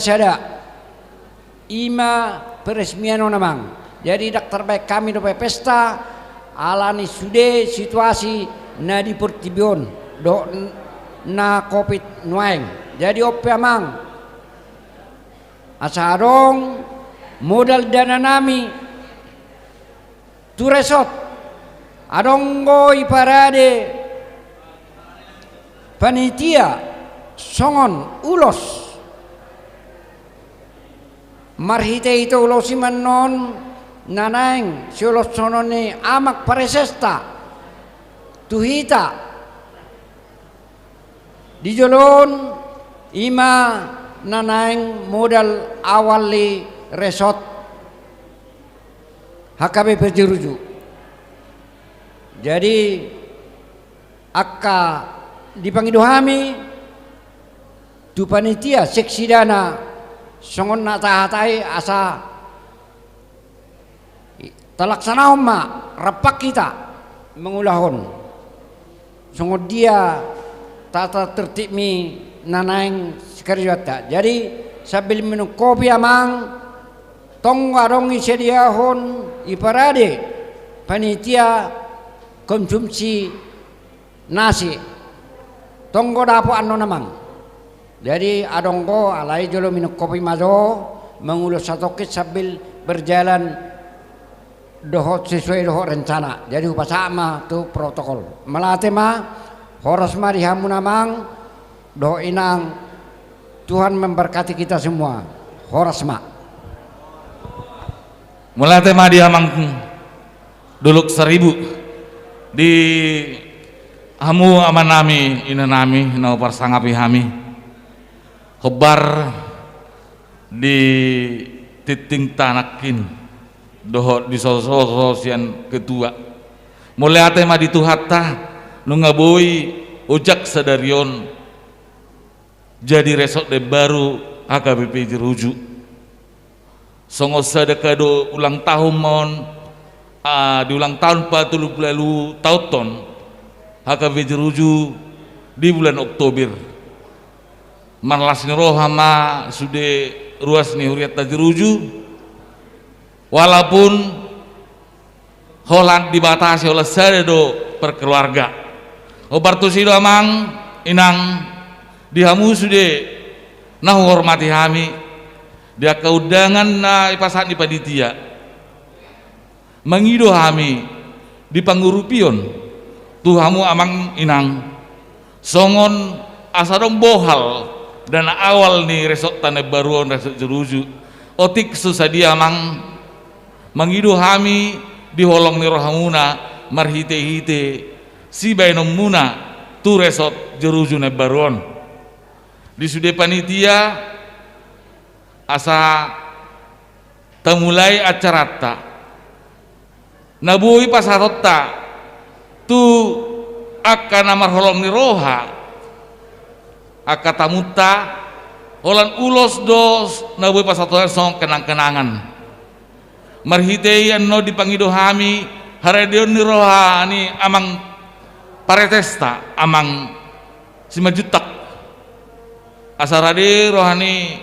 ima peresmian namang jadi dak terbaik kami do pesta alani sudah situasi na di Portibion do na COVID nuaing jadi ope amang asarong modal dana nami tu resort adonggo iparade panitia songon ulos marhite itu ulosi manon nanaing si ulos sonone amak paresesta tuhita di jolon ima nanaing modal awali resort HKBP Jeruju jadi akka dipangidohami tu panitia seksi dana songon natahatai asa talaksana ma rapak kita mengulahon songon dia tata tertib mi nanaing sekarjata. Jadi sambil minum kopi amang tong warung isediahon iparade panitia konsumsi nasi tonggo dapo ano namang. Jadi adongko alai jolo minum kopi mazo mengulus satokit sambil berjalan dohot sesuai dohot rencana. Jadi upasama tu protokol. Melate ma horas mari hamu namang doh inang Tuhan memberkati kita semua. Horas ma. Melate ma di hamang duluk 1000 di hamu aman nami ina nami nau parsangapi hami hobar di titing tanakin doho di sosian ketua mulai ate ma dituhatta nu ngaboi ojak sadarion jadi resort de baru HKBP Jeruju songo sadekado ulang tahun mon di ulang tahun 40 lalu tauton HKBP Jeruju di bulan Oktober manlas ni rohama sude ruas ni huriat Jeruju walaupun Holland dibatasi oleh sadedo perkeluarga obar tu sido amang inang dihamu sude nah hormati hami dia keudangan na ipasan di panitia mengido hami di pangurupion tuhamu amang inang songon asadong bohal dan awal nih resort Tanah Baruan resort Jeruju otik susadia amang mengido hami di holong ni rohamuna marhite-hite si bainom muna tu resort Jeruju Tanah Baruan di sude panitia asa temulai acarata nabui pasarota tu akan amar holong ni roha akatamuta holan ulos dos nabui pasatoan song kenang-kenangan marhiteian no dipangido hami haradion ni roha ni amang paretesta amang simajutak asaradi rohani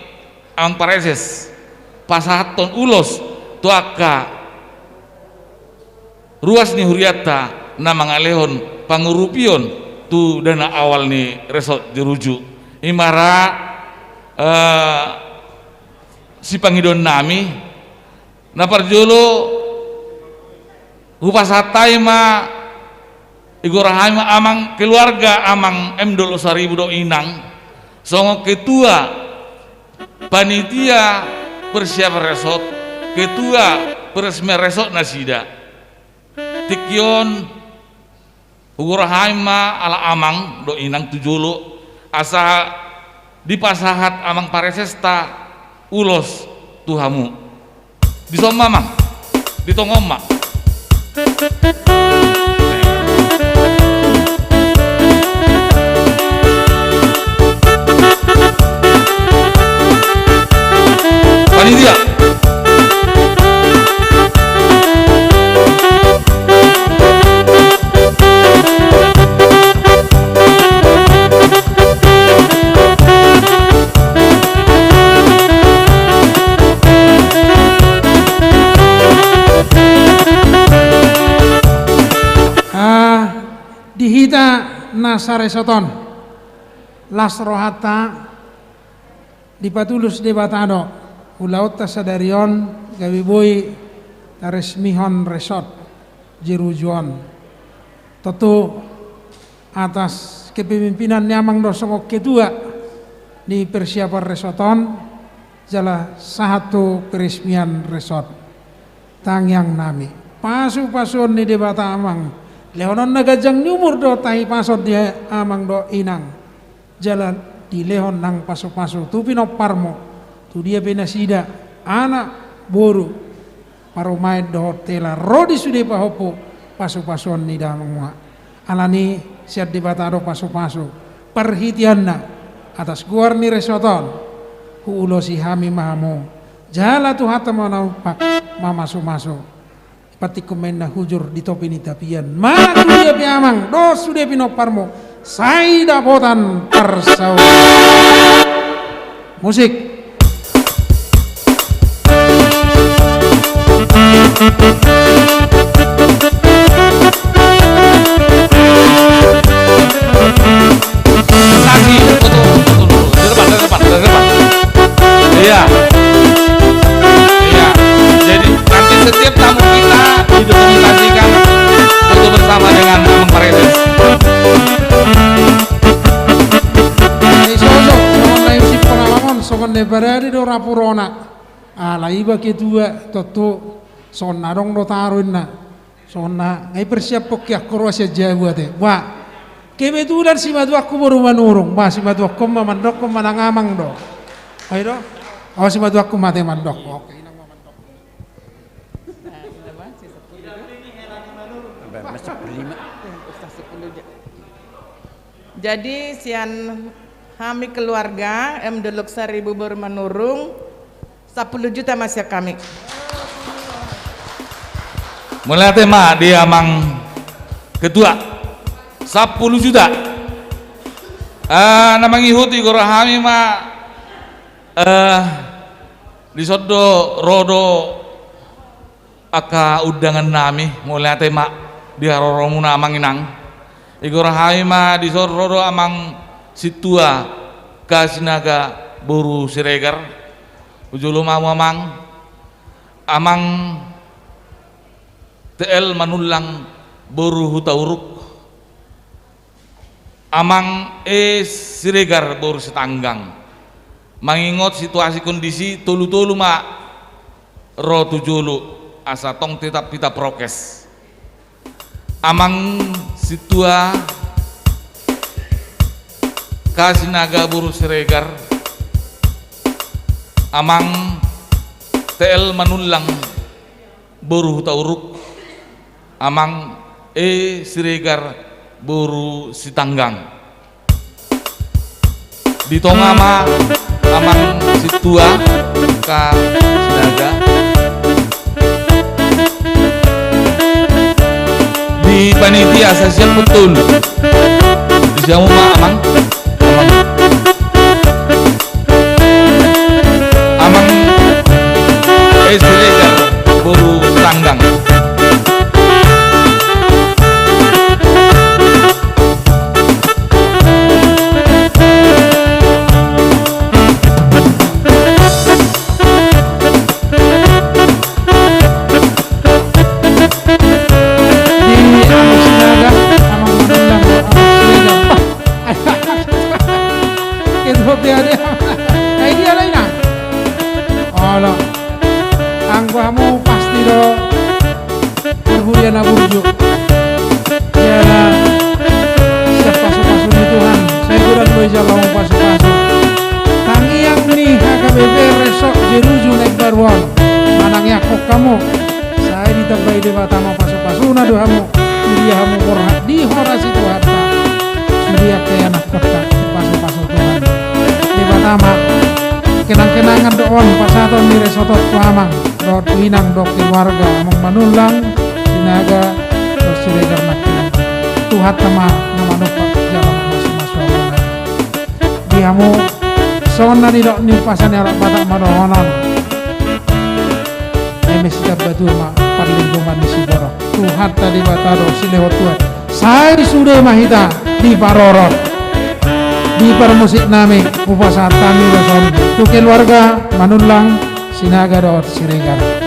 amang pareses pasaton ulos tuaka ruas ni huriata namang alehon pangurupion tu dana awal ni resort Jeruju imara si pangidon nami naparjolo hupasatai ma igorahai ma amang keluarga amang emdol saribu do inang songo ketua panitia persiapan resort ketua peresmian resort nasida tikyon ugurahai ma ala amang do inang tujulu asa dipasahat amang paresesta ulos tuhamu disomama ditongoma panitia dihita nasaresoton las rohata dipatulus debatado ulaut tasadarion gawiboy taresmihon resort Jerujuan tentu atas kepemimpinan Nyamang Dosongok ketua di persiapan resorton jala satu peresmian resort tangyang nami pasu-pasun ni debata amang lehonon nagajang nyumur do tahi pasot dia amang do inang jalan di lehon nang pasu-pasu tu pinoparmo tu dia pinasida anak boru parumai do hotela rodi sude pahopo pasu-pasuan ni damangwa alani siat dibatado pasu-pasu perhitianna atas guar ni resoton hu ulosi hami mahamo jala tu hata manaupak mamasu-masu pati komenda hujur di topi ni tapian mana dia piamang dos sudah pinoparmo Sai dapotan persau. Musik. Kasih foto dulu. Dari depan. Iya. Jadi nanti setiap tamu kita didokumentasikan foto bersama dengan Amang Paredes. Songon nebarari do rapurona ala iba kedua toto sonna dong do taruin na sonna ngai persiap pokya Kroasia Jawa te wa kebetulan si madu aku baru manurung ma si madu aku mandok ko manangamang do ai do awas si madu aku mate mandok oke inang mandok jadi sian kami keluarga Delok Sari Bubur Manurung 10 juta masih kami. Mulai tema dia Amang Ketua 10 juta. Namang ihuti gorahami di sodo rodo aka udangan nami mulai tema dia roromuna Amang Inang. Igorahami di sodo rodo Amang Situa Kasinaga Boru Siregar ujulu Amang TL Manulang Boru Hutauruk Amang Siregar Boru Setanggang mengingat situasi kondisi tulu-tulu ro tujulu asa tong tetap kita prokes Amang Situa Kasinaga Boru Siregar Amang TL Manulang Boru Hutauruk Amang Siregar Boru Sitanggang di tongama Amang Situa Kasinaga di panitia saya siap betul di siamu Amang Siregar Boru Sitanggang angguamu pasti do berhuriana burju jana siap pasu-pasu di Tuhan saya kurang berjalan pasu-pasu tangi yang nih HKBP resok jeruju naik baruan manangnya kok kamu saya ditabai dewa tama pasu-pasu na dohamu suriahamu korhat di horasi Tuhan suriah ke anak kota pasu-pasu Tuhan dewa tama kenang-kenangan doon pasaton ni resotot Amang dot inang dok keluarga Amang Manulang Sinaga dot Siregar Nakinang Tuhat tama nama nupak jalan masuk-masuk diamu sona ni dok ni pasan yarak batak madohonon emesi batur ma parlingkungan di Siborok Tuhat tadi batado silehot Tuhan saya sudah mahita di Parorot di permusik nami upasatan kami doson tu keluarga Manulang Sinaga dot Siregar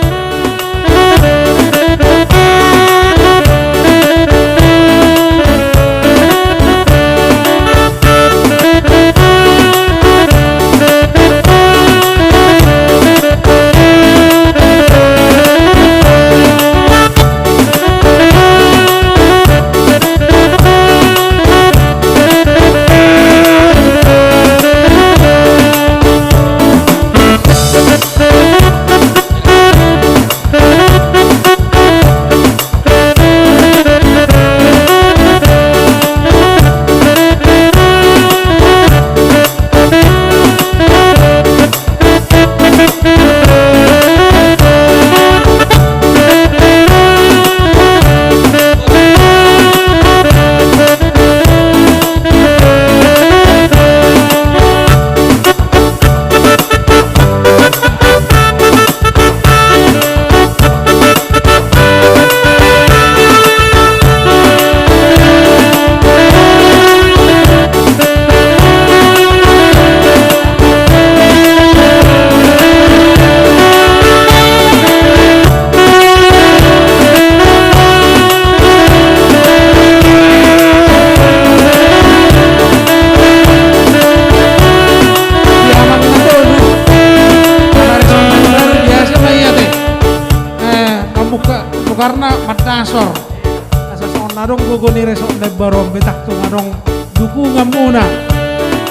ko ni resok nagbaron betak tung anong dukungan muna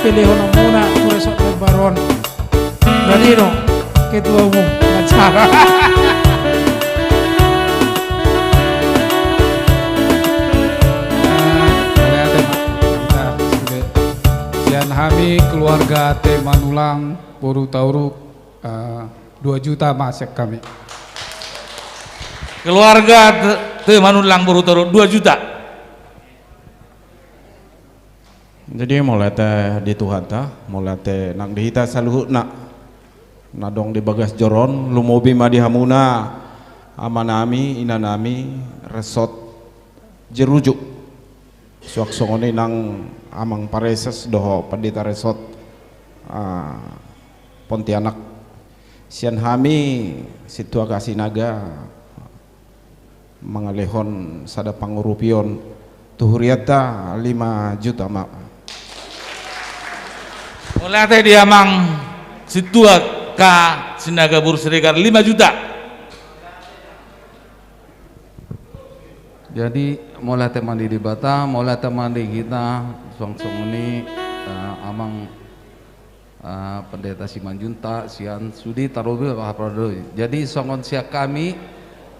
pilihon muna ko resok nagbaron ganino ketua umum acara Sian kami keluarga T Manulang Boru Tauruk 2 juta masek kami. Keluarga T Manulang Boru Tauruk 2 juta. Jadi mulai teh di Tuhan ta, mulai teh nang dihita saluhutna, nadong di bagas joron, lumobi madi hamuna, amanami, inanami, resort jerujuk, suak songone nang amang pareses doho pendeta resort Pontianak, sian hami situa kasinaga, mangalehon sada pangurupion, tuhuriata 5 juta mak. Mulai teh dia mang situa ka Sinaga Buru Siregar 5 juta. Jadi mulai teh mandi di Batam, mulai teh mandi kita song-song ini amang pendeta Simanjunta, sian sudi tarubil pahaprodo. Jadi songon sia kami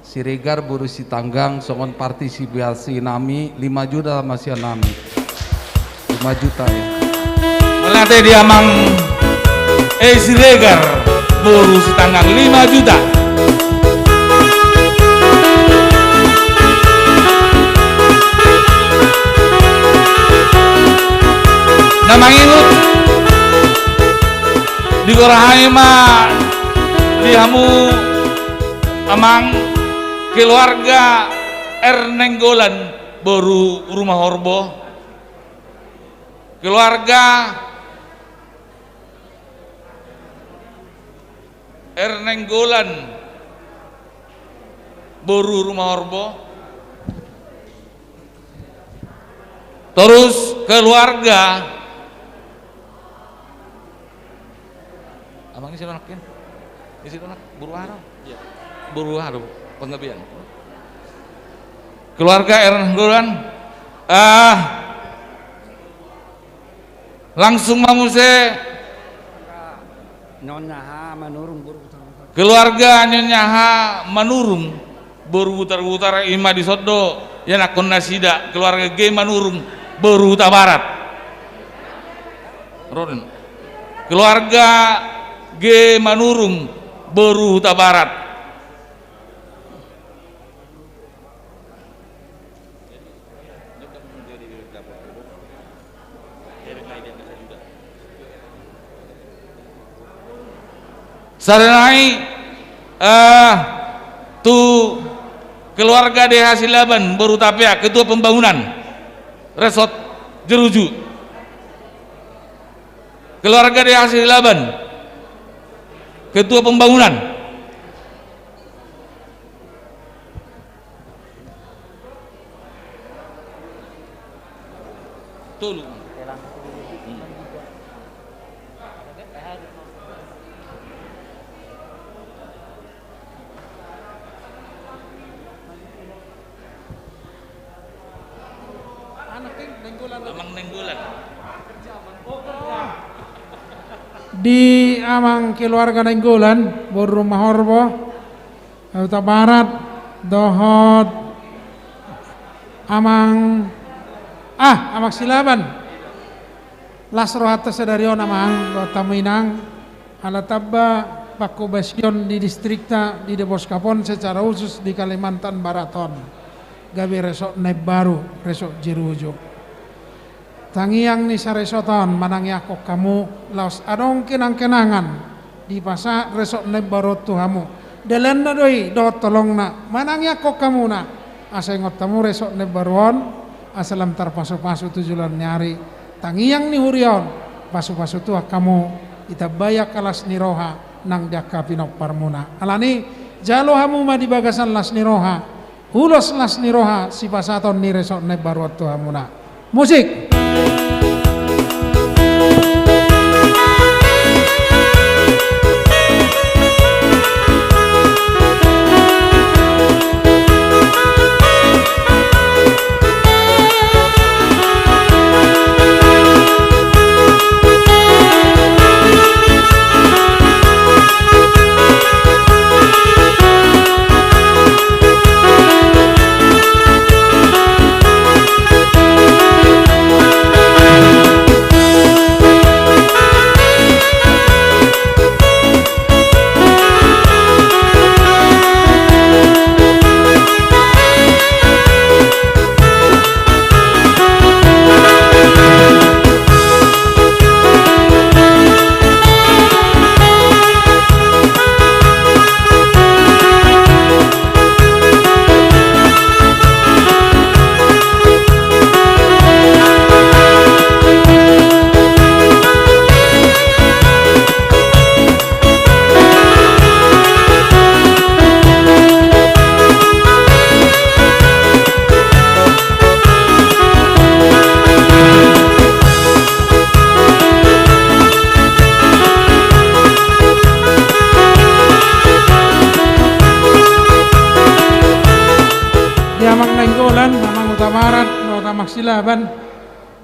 Siregar Buru Sitanggang songon partisipasi nami 5 juta masih nami 5 juta ya. Mulai teh dia mang Siregar Buru Sitanggang 5 juta. Nama ingut di Gorahai mah dihamu amang keluarga Ernenggolan Boru Rumah Horbo, keluarga Ernenggolan Boru Rumah Horbo, terus keluarga abang isi donakin, isi donak buru haro, buru haro penggabian. Keluarga Ernenggolan, langsung mamuse Nonyaha Manurung Boru keluarga Nonyaha Manurung Boru Utara Ima di Sodo ya nakon nasida keluarga G Manurung Boru Utara Barat Rodin keluarga G Manurung Boru Utara Barat sarenai tu keluarga DH Silaban Boru Tapia ketua pembangunan resort Jeruju, keluarga DH Silaban ketua pembangunan tolong di amang keluarga Nenggolan Boru Rumah Horbo Utara Barat dohot amang Silaban Lasro atas sedarion amang tamuinang ala tabba pakubasyon di distrikta di Deboskapon secara khusus di Kalimantan Baraton gawe resok Nebaru resok Jerujo tangiang ni saresoton manang yakok kamu laos adong kenang-kenangan di pasa resok Nebaru tuhamu delen na doi do tolong na manang yakok kamu na asengot tamu resok Nebaruon asalam tarpasu-pasu tujulan nyari tangiang ni hurion pasu-pasu tuah kamu itabaya kalas niroha nang daka pinok parmuna alani jalo hamu ma di bagasan las niroha hulos las niroha si pasaton ni resok Nebaru tuhamuna musik. silaban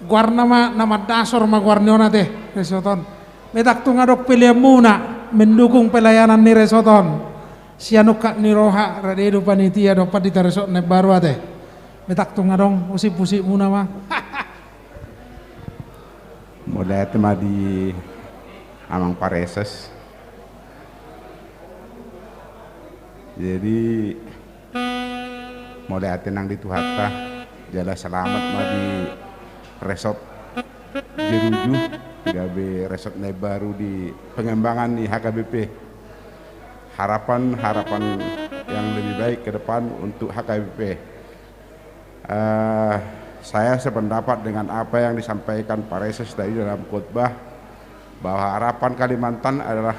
guarna nama dasor ma guarniona teh resoton metak tunga dok pilih muna mendukung pelayanan ni resoton sianuka ni roha radedu panitia dapat ditaresot ne baru teh metak tunga dong usip muna mah mulai tema di amang pareses jadi mulai atenang di Tuhata jala selamat mah di resort Jeruju gabe resort baru di pengembangan di HKBP harapan yang lebih baik ke depan untuk HKBP. Saya sependapat dengan apa yang disampaikan Pak Reses tadi dalam khotbah bahwa harapan Kalimantan adalah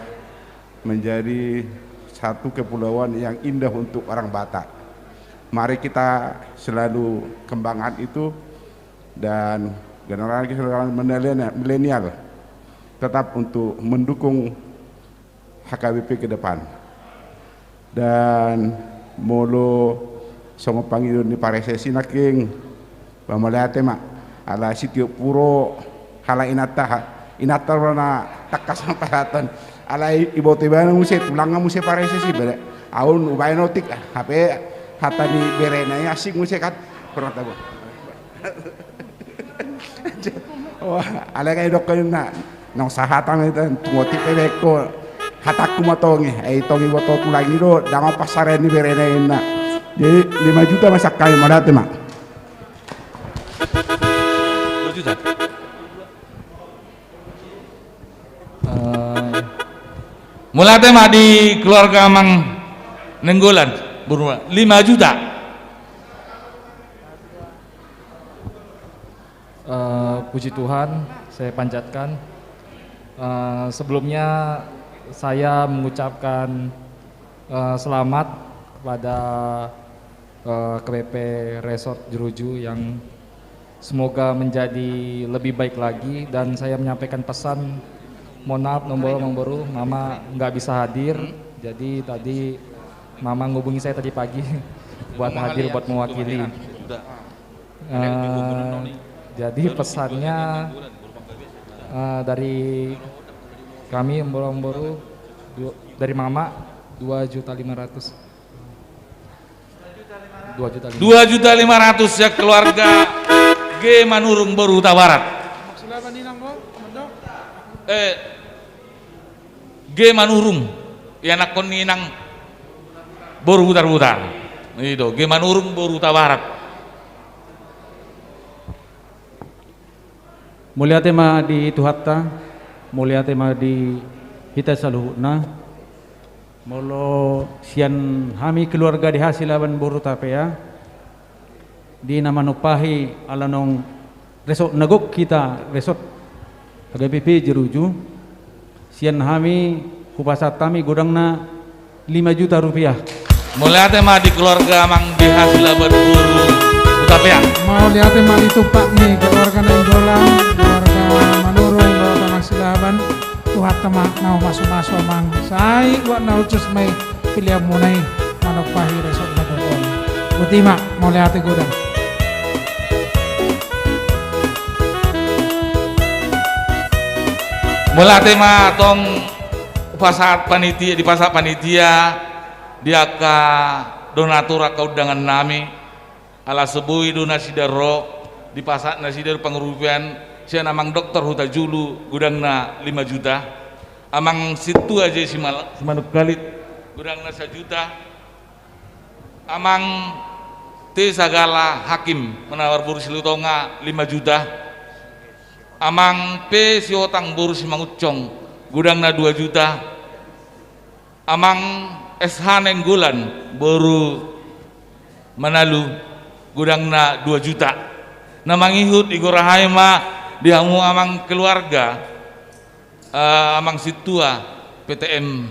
menjadi satu kepulauan yang indah untuk orang Batak. Mari kita selalu kembangkan itu dan generasi milenial tetap untuk mendukung HKBP ke depan. Dan molo songo pangilun ni paresesi naking pamalate mak ala sitio puro hala inata rona takas paratan ala ibo tebana muse tulanga muse paresesi bere aun ubay notik hape hata ni berena ya asik muse kat pernah tahu. Wah ala kay dok kayo na nang sahatan itu tungoti peleko hatak kumatongi tongi boto tulagi do dango pasaren ni berena ina jadi 5 juta masak kami madate mak 2 juta mulai tema di keluarga Mang Nenggolan berumur 5 juta. Puji Tuhan, saya panjatkan. Sebelumnya saya mengucapkan selamat kepada KBP Resort Jeruju yang semoga menjadi lebih baik lagi, dan saya menyampaikan pesan mohon maaf nombor mama nggak bisa hadir, jadi tadi mama ngubungi saya tadi pagi buat hadir buat mewakili. Jadi pesannya dari kami Emboro dari mama 2.500.000 ya keluarga G Manurung Boru Huta Barat. G Manurung ya anak koninang Boru Hutar itu G Manurung Boru Huta Barat. Mulia tema di Tuhatta, mulia tema di Hita Saluhutna, molo sian hami keluarga di Hasilaban Boru Tapea, di nama nupahi alanong resort nagok kita resort HKBP Jeruju, sian hami kupasat kami godangna 5 juta rupiah. Mulia tema di keluarga Mang di Hasilaban Boru Tapea. Mau lihat tema itu Pak nih keluarga Nenggolan, keluarga Manurung, keluarga Silaban, tuhat tema nau masuk mang. Saya buat nau cus mai pilih munai manopahi resort nagokon. Butima mau lihat godang. Mula tema tong pasar panitia di pasar panitia dia ka donatur ka undangan nami ala sebui donasi daro di pasar nasi dari pengurupian saya namang dokter Huta Julu gudangna 5 juta amang situ aja si manuk galit gudangna 1 juta amang te sagala hakim menawar bursi lutonga 5 juta amang P si otang bursi mangucong gudangna 2 juta amang SH Nenggolan baru Manalu gudangna 2 juta namang ihut igorahayma dihamu amang keluarga amang situa PTM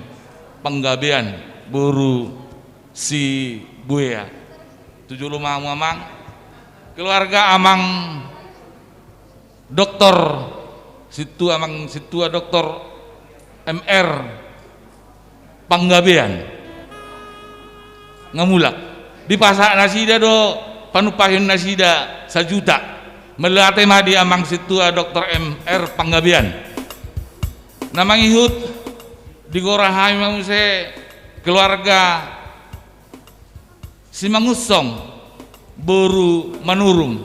Penggabean buru si Buya 75 amang keluarga amang dokter situa dokter MR Penggabean ngamulak di pasar nasida do panupahin nasida 1 juta melate madi amang situa Dr. M.R. Panggabian namang ihut di gorahai manguse keluarga si mangusong boru manurung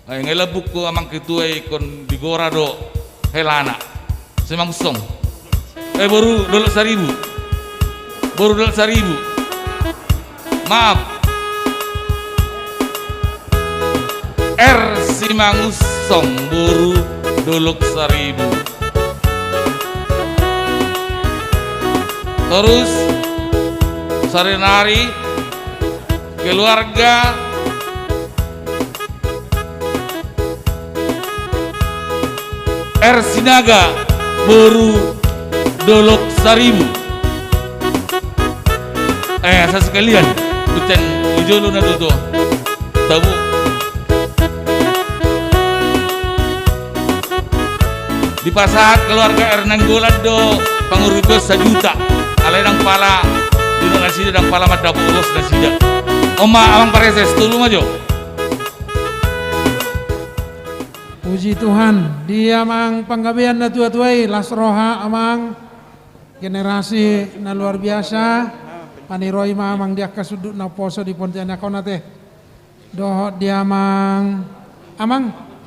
ay ngelabuk ko amang kituay kon di gora do helana si mangusong boru $1,000 maaf R si mangusong boru $1,000. Terus Sarinari keluarga R Sinaga boru $1,000. Saya sekalian Duten Ujolo na dodo tabu di pasat keluarga R Nanggolan do panguribos 1 juta alay ng pala dino nga sida ng pala madapo ulos na sida oma amang pareses tulung aja. Puji Tuhan, dia amang panggabian na tua-tuai lasroha amang generasi na luar biasa paniroi amang dia kasudut na poso di Pontianak nate doh dia amang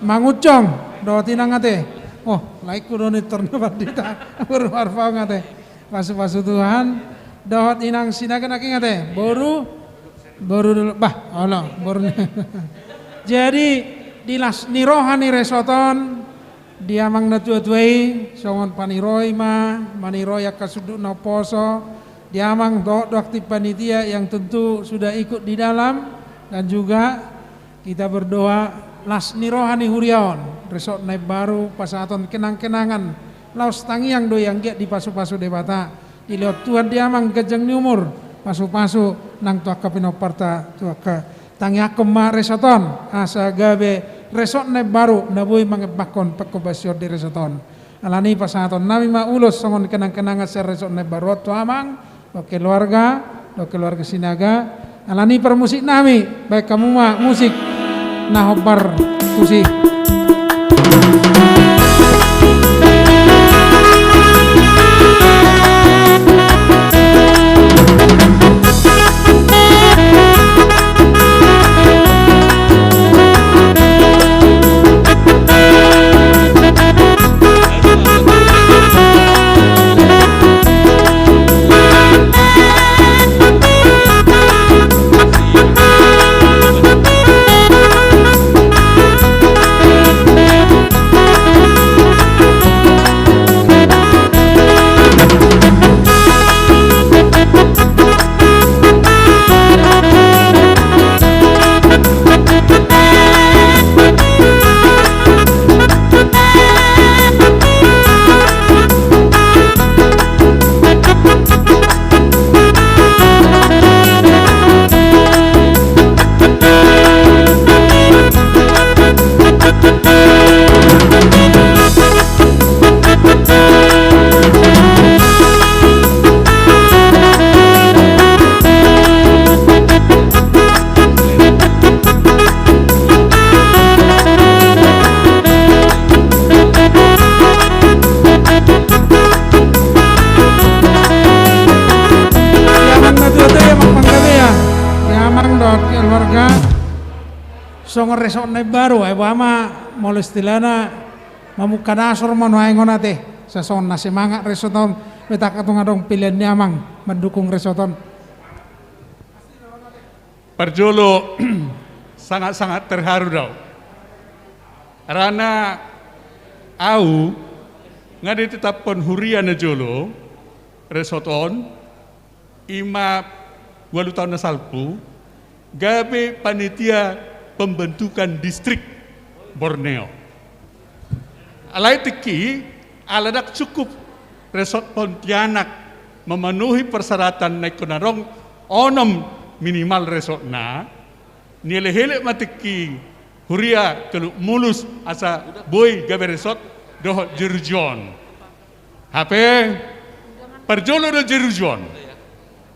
mangucong doh tinang ate oh laik kudo ni torno badita berwarfa ngate pasu Tuhan doh inang sinaga naking ate boru dulu bah Allah boru jadi di las nirohani resoton dia mang natuatuai songon paniroi maniroi kasudut na poso dia mang do aktif panitia yang tentu sudah ikut di dalam dan juga kita berdoa las nirohani huriaon resort naik baru pasaton kenang-kenangan laos tangiang do yang giat di pasu-pasu debata dilihat Tuhan dia mang gejeng ni umur pasu-pasu nang tuaka pinoparta tuaka tangiakem ma resoton asa gabe resort naik baru nabui mangebakon pekobasyor di resoton alani pasaton nami ma ulos songon kenang-kenangan ser resort naik baru tu amang do keluarga Sinaga alani permusik nami baik kamu mah musik nahobar tusi songo resort naik baru ay bama molestilana mamukadasor manuaingon ate sa son na semangat resoton beta katong adong pilihan ni amang mendukung resoton. Parjolo sangat-sangat terharu daw. Karena au ngade tetapon huria na jolo resoton ima 8 tahun na salpu gabe panitia pembentukan distrik Borneo. Alai teki aladak cukup resort Pontianak memenuhi persyaratan naik konarong onom minimal resort na nilai mateki huria kelu mulus asa boy gabe resort doh Jerujon. HP perjolo do Jerujon.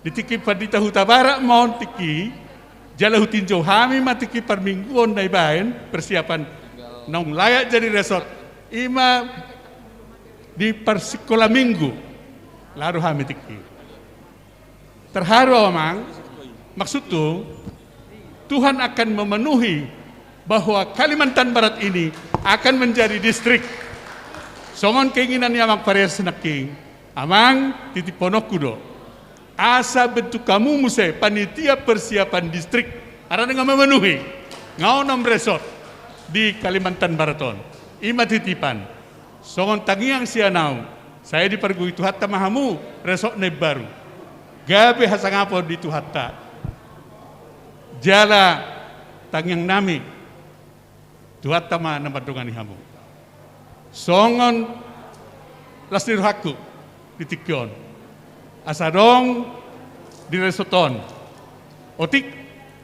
Ditiki padita huta barak mau teki Jala hutinjau hami matiki permingguan dai bahen persiapan nong layak jadi resort. Ima di persikola minggu lalu hami tiki. Terharu amang maksud tu Tuhan akan memenuhi bahwa Kalimantan Barat ini akan menjadi distrik. Songon keinginan amang pares naking amang titip ponokkudo. Asa bentuk kamu muse panitia persiapan distrik ada dengan memenuhi ngau 6 resort di Kalimantan Baraton. Ima titipan songon tangiang sianau saya dipergui Tuhatta mahamu resort ne baru gabe hasangapo di Tuhatta jala tangiang nami Tuhatta ma namadongani hamu songon lasnir hakku ditikyon asadong di resoton otik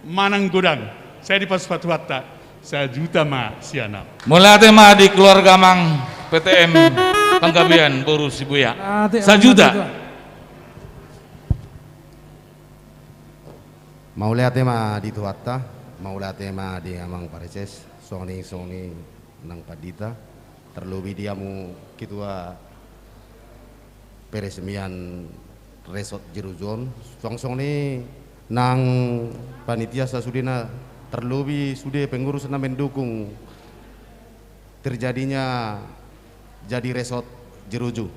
manang godang saya di Paspat Hatta saya juta ma siana mulai tema di keluarga Mang PTM Panggabian Boru Sibuya sajuta mau lihat tema di Tuhatta mau lihat tema di Amang Pareses soni nang padita terlebih diamu kitua peresmian resort Jerujon songsong ni nang panitia sasudina terlebih sudah pengurus na mendukung terjadinya jadi resort Jeruju.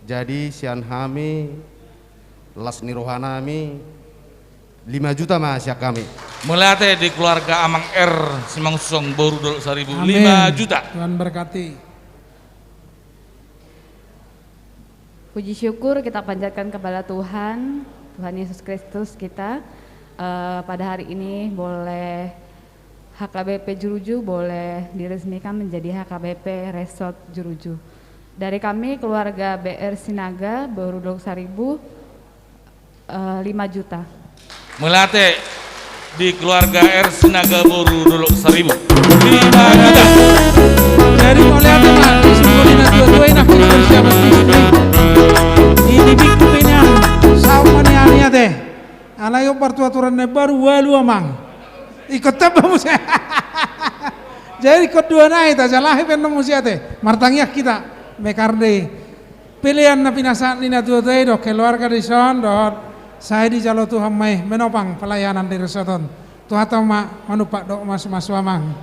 Jadi sian hami lasni rohanami 5 juta masya kami. Mulai di keluarga Amang R Simangsong Boru Dolok Saribu 5 juta. Tuhan berkati. Puji syukur kita panjatkan kepada Tuhan Yesus Kristus kita. Pada hari ini boleh HKBP Jeruju boleh diresmikan menjadi HKBP Resort Jeruju. Dari kami keluarga BR Sinaga Boru Dolok Saribu 5 juta. Melate di keluarga R Sinaga Boru Dolok Saribu 5 juta. Jadi mulai ada Pak, disimpulin dua-dua enak persiapan ini bikku ini sama nih ania teh alayo pertuaturan baru walu amang ikut apa musia jadi ikut dua naik tak salah pengen musia teh martangiak kita mekarde pilihan na pinasaat nina tua teh dok keluarga di son dot saya di jalo Tuhan mai menopang pelayanan di resoton Tuhan tahu mak manupak dok mas amang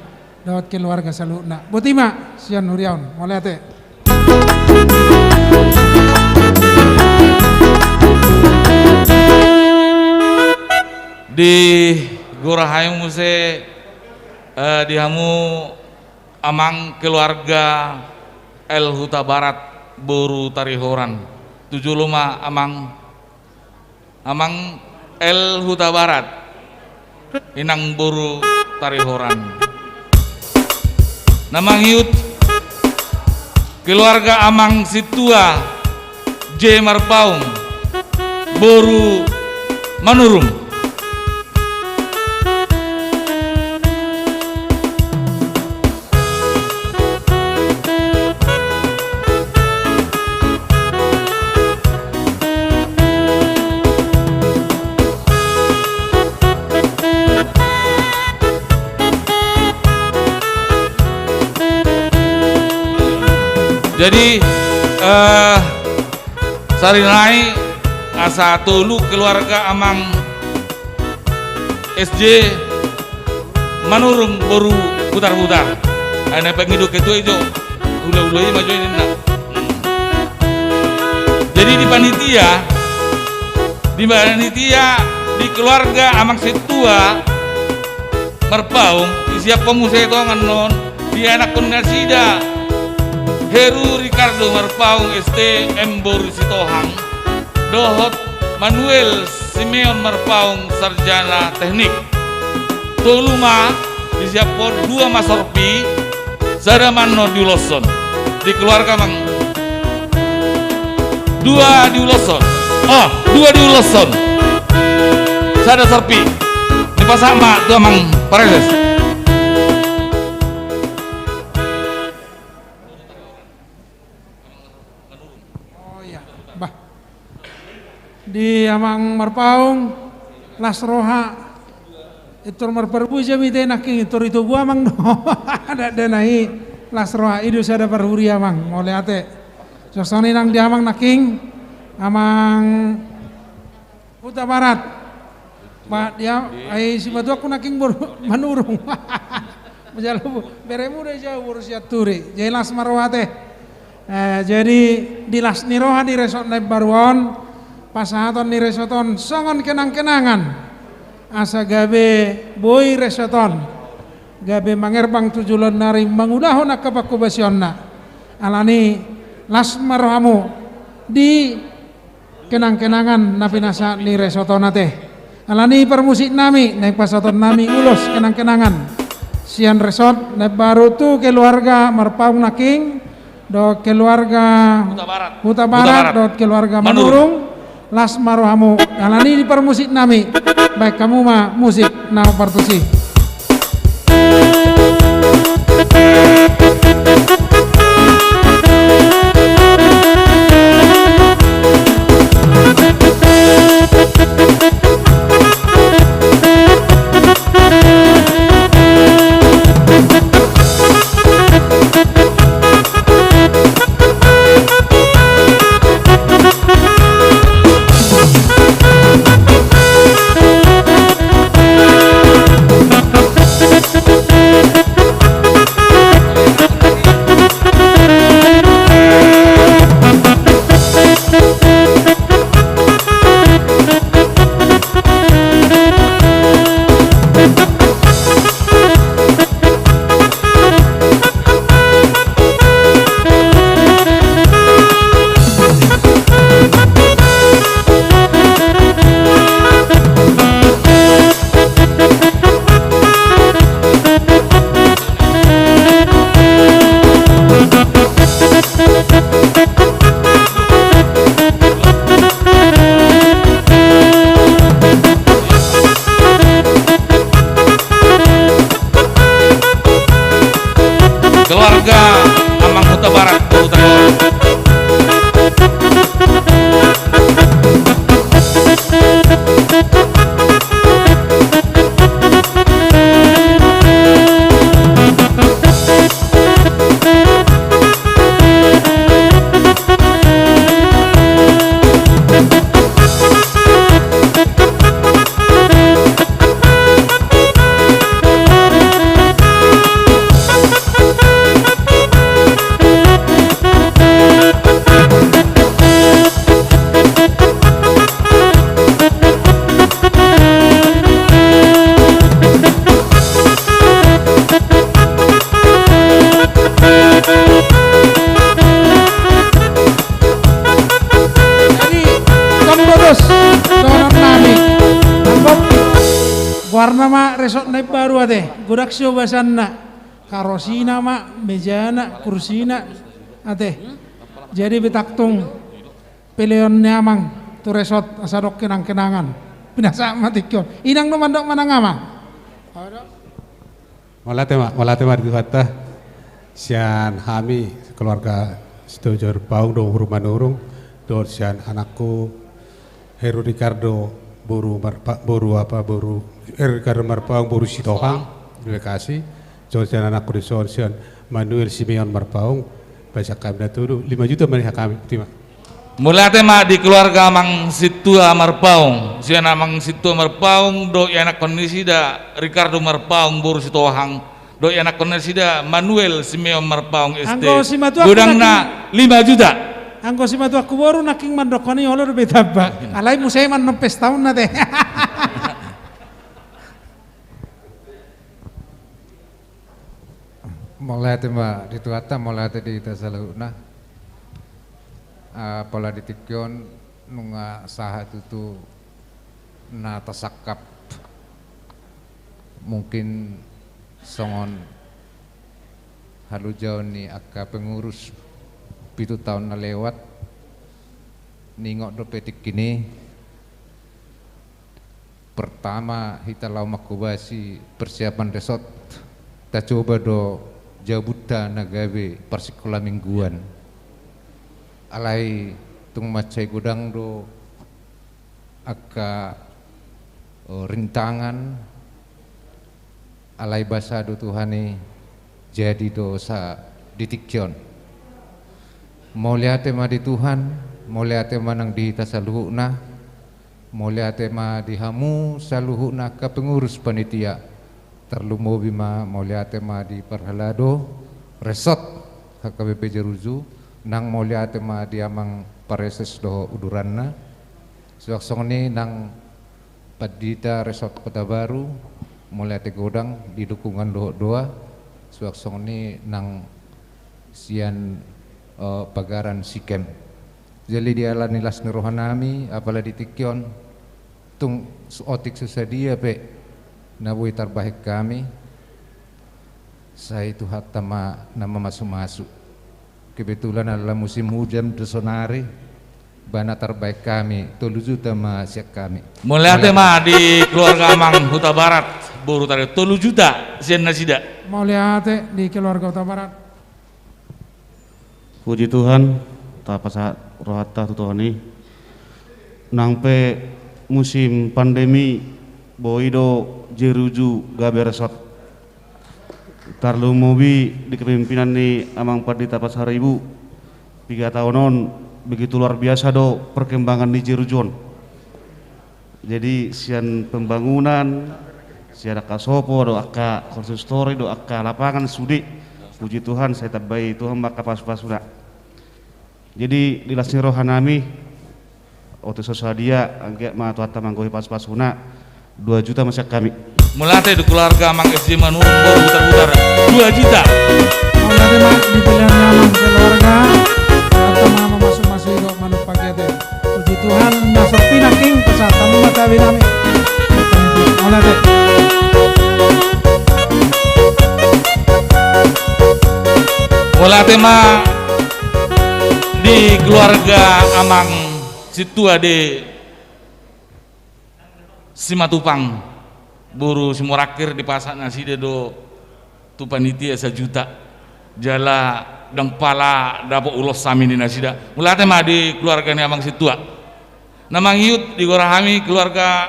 dot keluarga saluna butima sian nuriaun mulai teh di Gorahayu Muse di hamu Amang keluarga El Huta Barat Boru Tarihoran 75 Amang El Huta Barat Inang Boru Tarihoran Namang Hiut keluarga Amang Situa J Marpaung Boru Manurung. Jadi Sarinai asa tulu keluarga Amang SJ Manurung Boru putar-putar. Ana pengiduk itu ijo ulah-ulai maju ini nak. Jadi di panitia di keluarga Amang Setua Merpaung siap pemusai tongan non di anak Nasida Heru Ricardo Marpaung ST M Boru Sitohang Dohot Manuel Simeon Marpaung Sarjana Teknik Toluma disiapkan 2 Masorpi Sadamanno Diuloson di keluarga Mang 2 Diuloson 2 Diuloson Sada Sorpi di pasama 2 Mang Pareses. Di Amang Marpaung Lasroha Itu marperbu jami te naking itu gua mang no. Ada denai lasroa idu sada perhuria mang oleh ate. Sosoni nang dia mang naking amang Huta Barat. Pak dia ai si batu aku naking manurung. Menjalu beremu deh jauh urus turi. Jelas marwate. Jadi dilas niroha di resort naik baruan pasahaton di resorton songon kenang-kenangan. Asa gabe boy resoton gabe mangerbang tujulan nari mangudahon akabakubasionna alani lasmarhamu di kenang-kenangan napinasa ni resotona teh alani permusik nami naik pasaton nami ulos kenang-kenangan sian resort naik baru tu keluarga Marpaung naking do keluarga Huta Barat do keluarga Manurung lasmarhamu alani di permusik nami. Baik kamu mah musik now partusi. Warna mak resort naik baru ate, godak sio basanna, karosina mak, mejana, kursina ate. Jadi betaktung pilihannya mang tu resort asadok kenang-kenangan. Binasa matikyo. Inang no mandok manang amang. Malate mak di kata sian hami keluarga Stojor Paung do rumah nurung do sian anakku Heru Ricardo Ricardo Marpaung boru Sitohang, terima kasih. Sian anakku di sian Manuel Simeon Marpaung, baca kami datu 5 juta mereka kami. Terima. Mulai tema di keluarga Mang Situa Marpaung, sian Mang Situa Marpaung do anak kondisi da Ricardo Marpaung boru Sitohang, do anak kondisi da Manuel Simeon Marpaung ST. Gudangna 5 juta. Angko si matu aku baru naking mandokoni olor betaba. Alai musai man nempes tahun nate. Mulai tema dituata mulai tadi kita salahuna. Pola ditikyon nunga saha tutu na tasakap mungkin songon halujau ni akka pengurus 7 tahun na lewat ningok do petik kini pertama kita lau makubasi persiapan resort kita coba do jabuta nagabe persikola mingguan alai tung macai gudang do aka rintangan alai basado Tuhani jadi dosa ditikjon. Moliate ma di Tuhan, moliate ma nang dihita saluhuna, moliate ma dihamu saluhuna ka pengurus panitia. Terlumobi ma moliate ma di Parhalado resort HKBP Jeruju, nang moliate ma di amang pareses doho uduranna. Suaksongni nang Padita Resort Kota Baru, moliate godang di dukungan doho doa. Suaksongni nang sian pagaran sikem. Jadi dia lah nilas nerohanami apalah ditikyon tung otik susadia pe nabui terbaik kami. Saya itu hatta nama masuk-masuk. Kebetulan adalah musim hujan desonari. Bana terbaik kami, 3 juta siak kami. Mulai tema di keluarga Amang Huta Barat, baru tadi 3 juta sian nasida. Mulai di keluarga Huta Barat. Puji Tuhan, tapasa rohata tutuhani. Nangpe musim pandemi boido Jeruju gabe resort. Tarlu mobi di kepemimpinan ni Amang Padita Pasar Ibu 3 tahunon begitu luar biasa do perkembangan di Jerujon. Jadi sian pembangunan, sian kasopo do akka konstruksi do akka lapangan sudi. Puji Tuhan saya tabai Tuhan maka pas-pas sudah. Jadi di lasni rohanami waktu sosadia angge ma tuata manggohi pas-pas una 2 juta masih kami. Mulate di keluarga Mang SD Manurung baru utara 2 juta. Mulate mak di pilihan Amang keluarga atau mama masuk-masuk do manuk pakete. Puji Tuhan nasor pinaking pesat tamu mata binami. Mulate. Mulate ma di keluarga Amang Situa de Simatupang buru Simurakir di pasak nasi do tu panitia 1 juta jala dang pala dapat ulos sami di nasida. Mulate mah di keluarga ni Amang Situa. Namang Yud di Gorahami keluarga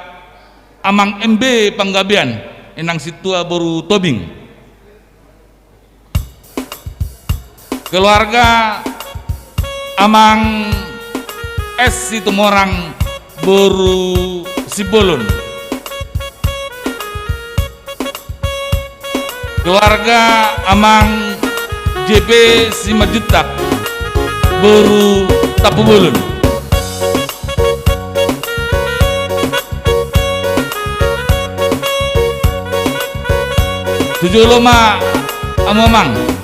Amang MB Panggabean enang Situa baru Tobing. Keluarga Amang S Situmorang baru Sibolon. Keluarga Amang JP Simajutak baru Tapubulun. Tujuh loma Amomang.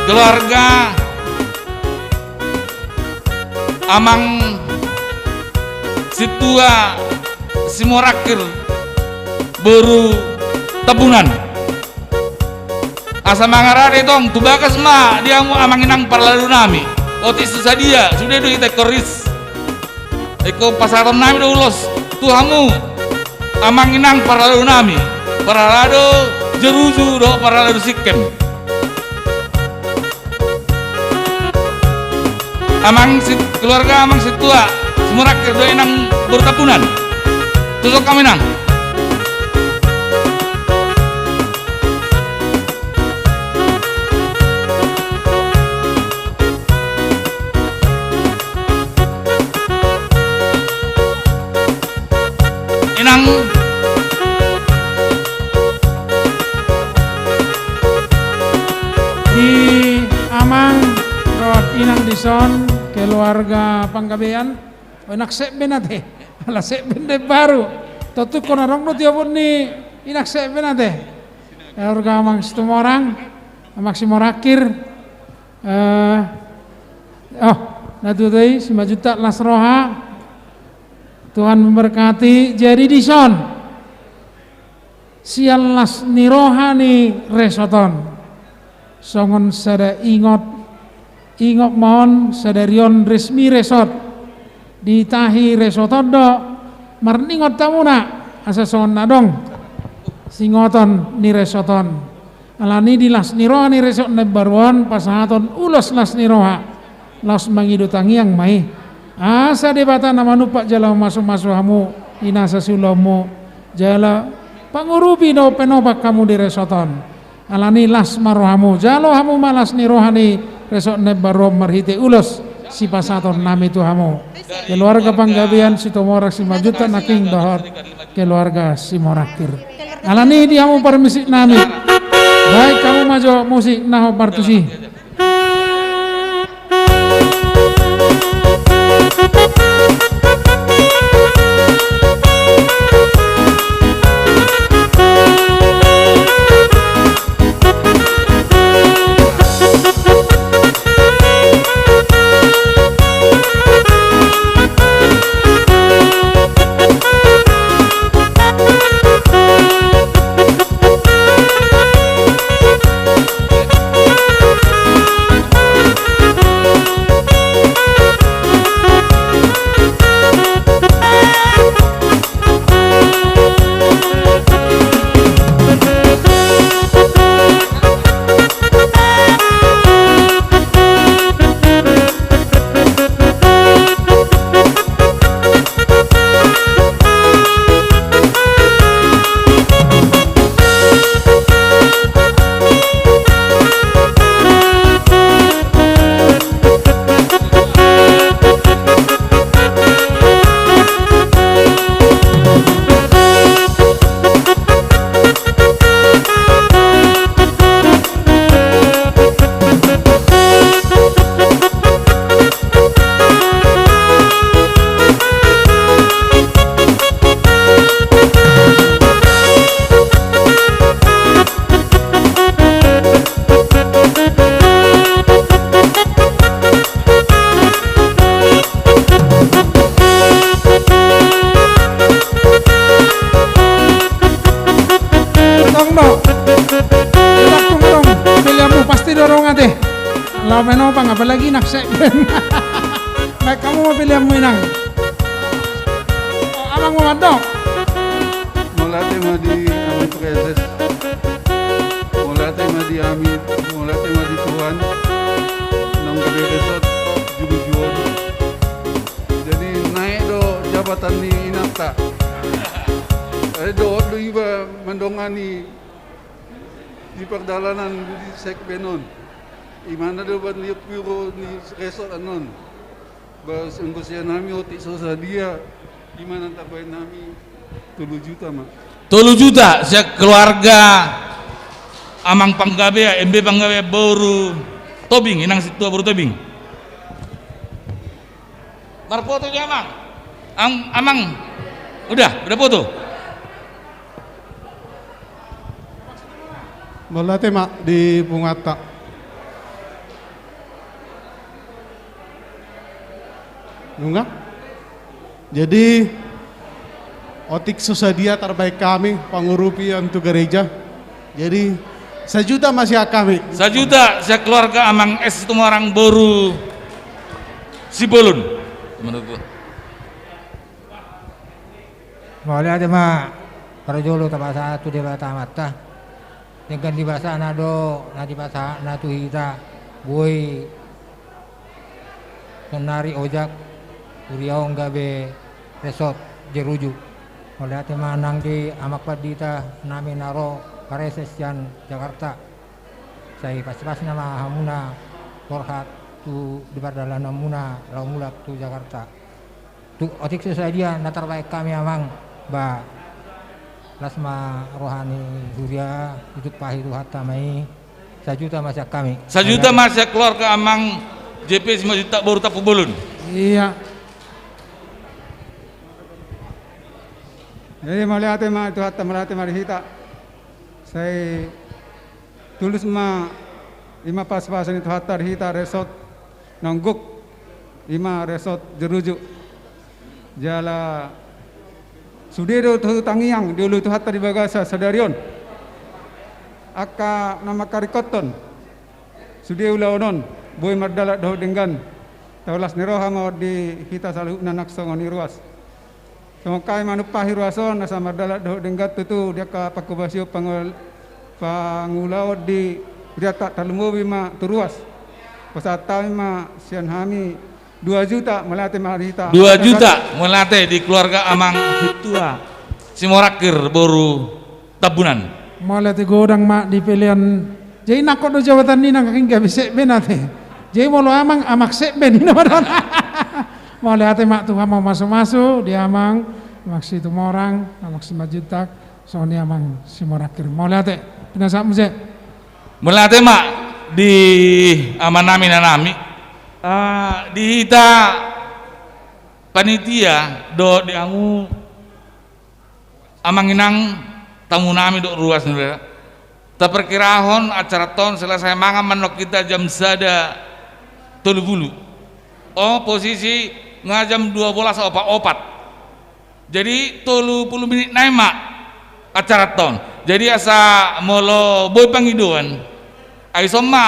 Keluarga Amang Situa Simorakir baru Tabunan. Asa mangarade tong tubakas ma dia mau amanginang parlalu nami. Otis sadia sudah do kita koris. Eko pasaran nami do ulos tuhamu amanginang parlalu nami. Paralado Jeruju do paraladu sikem. Keluarga Amang Situa Simurakir do enang bertapunan. Tusuk kami nang. Inang di Amang Rod Inang Dison keluarga Panggabean enak sekben ate ala sekben de baru totu konarong no tiapun ni enak sekben ate keluarga Amang Situmorang Amang Simorakir natu tei 5 juta lasroha Tuhan memberkati jadi dison sial las nirohani resoton songon sada ingot mohon sadarion resmi resort ditahi resotondo marningot tamuna asa songon nadong singoton ni resoton alani dilas niroha ni resot ne baruan pasahaton ulos las niroha las mangidutangi yang mai asa debata namanu pak jala masuk hamu inasa sulamu jala pangurubi do penobak kamu di resoton alani las marohamu jalo hamu malas nirohani resot ne baruan marhite ulos si pasaton nami tuhamu keluarga panggabian si tomorak si majuta naking dohor keluarga si morakir alani diamu permisi nami baik kamu maju musik naho partusi Menopang apalagi nak segmen. Baik kamu mau pilih yang menang. Oh, abang mau mandok. Mulate madi ami preses. Mulate madi ami, mulate madi Tuhan. Nang gede resort jujuan. Jadi naik do jabatan ni inakta. Do iba mendongani di perdalanan di segmenon. Imana do ban liuk piro ni resort anon bas engkosia nami otik sosa dia imana tabai nami 3 juta mak 3 juta sekeluarga amang panggabe MB panggabe baru tobing inang situ baru tobing marfoto dia amang udah foto Molate mak di Pungata Nunggak? Jadi otik susadia terbaik kami pangurupi untuk gereja. Jadi 1 juta masih kami. 1 juta saya keluarga amang es itu orang baru Sibolun menurutku. Boleh ada mah perjolo tabasa tu dia bata mata. Dengan di bahasa nado, di bahasa natu hita, boy senari ojak. Uriau gabe resort jeruju. Oleh hati manang di amak padita nami naro pareses yang Jakarta. Saya pas nama hamuna korhat tu di bardalan namuna laumulak tu Jakarta. Tu otik sesuai dia natar baik kami amang ba lasma rohani surya itu pahiru hatta mai 1 juta masih kami. 1 juta masih keluarga amang JP 5 juta baru tapu bulun. Iya. Jadi melihat itu hatta melihat marihita. Saya tulis lima pas-pasan itu hatta hita resort nangguk 5 resort jerujuk jala sudah itu tangiang dulu itu hatta di bagasa sadarion aka nama karikoton sudah ulaonon boy mardala doh dengan taulas niroha mau di hita salu nanak songon iruas Semoga manupahi ruason nasa mardalat doh denggat tu dia ka pakubasio pangulau di dia tak terlalu bima turuas. Pasata ma sian hami 2 juta melatih marita. 2 juta melatih di keluarga Amang Hitua. Simorakir boru tabunan. Melatih godang mak di pilihan. Jadi nak kau jawatan ni nak kengkau bisa benate. Jadi malu amang amak seben ini madon. Mau lihat mak Tuhan mau masuk dia amang maksi itu orang maksi majutak soalnya amang simorakir. Mau lihat pinasa muse. Melatih mak di amanami nanami di hita panitia do diangu amanginang tamu nami do ruas nila taperkirahon acara ton selesai mangan manok kita jam sada 30 posisi ngajam 12 opat jadi 30 menit naik acara ton jadi asa molo boy pangidoan aisoma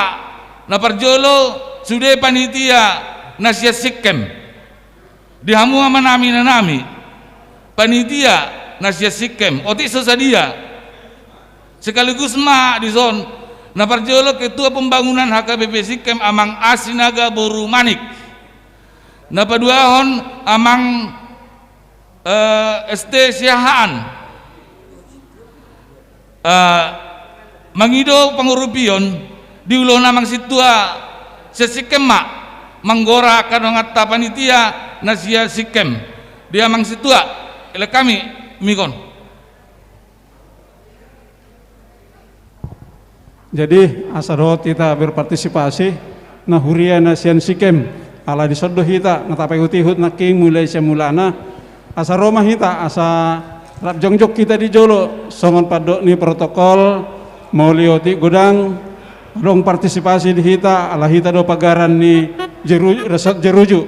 na parjolo sudah panitia nasia sikem dihamu amanami nanami panitia nasia sikem otik sesadia sekaligus ma di zon na parjolo ketua pembangunan HKBP Sikem Amang Asinaga Boru Manik na paduahon Amang ST Siahaan mangido pangurupion di ulo namang situa sesikem mak manggora kadongatta panitia nasia sikem dia mang situa ele kami mikon. Jadi asarot kita berpartisipasi na huria nasian sikem ala disodoh kita ngatapai utihut naking mulai semulana asa Roma kita asa rap jongjok kita di jolo songon padok ni protokol mau lioti godang dong partisipasi di kita ala kita do pagaran ni resort jeruju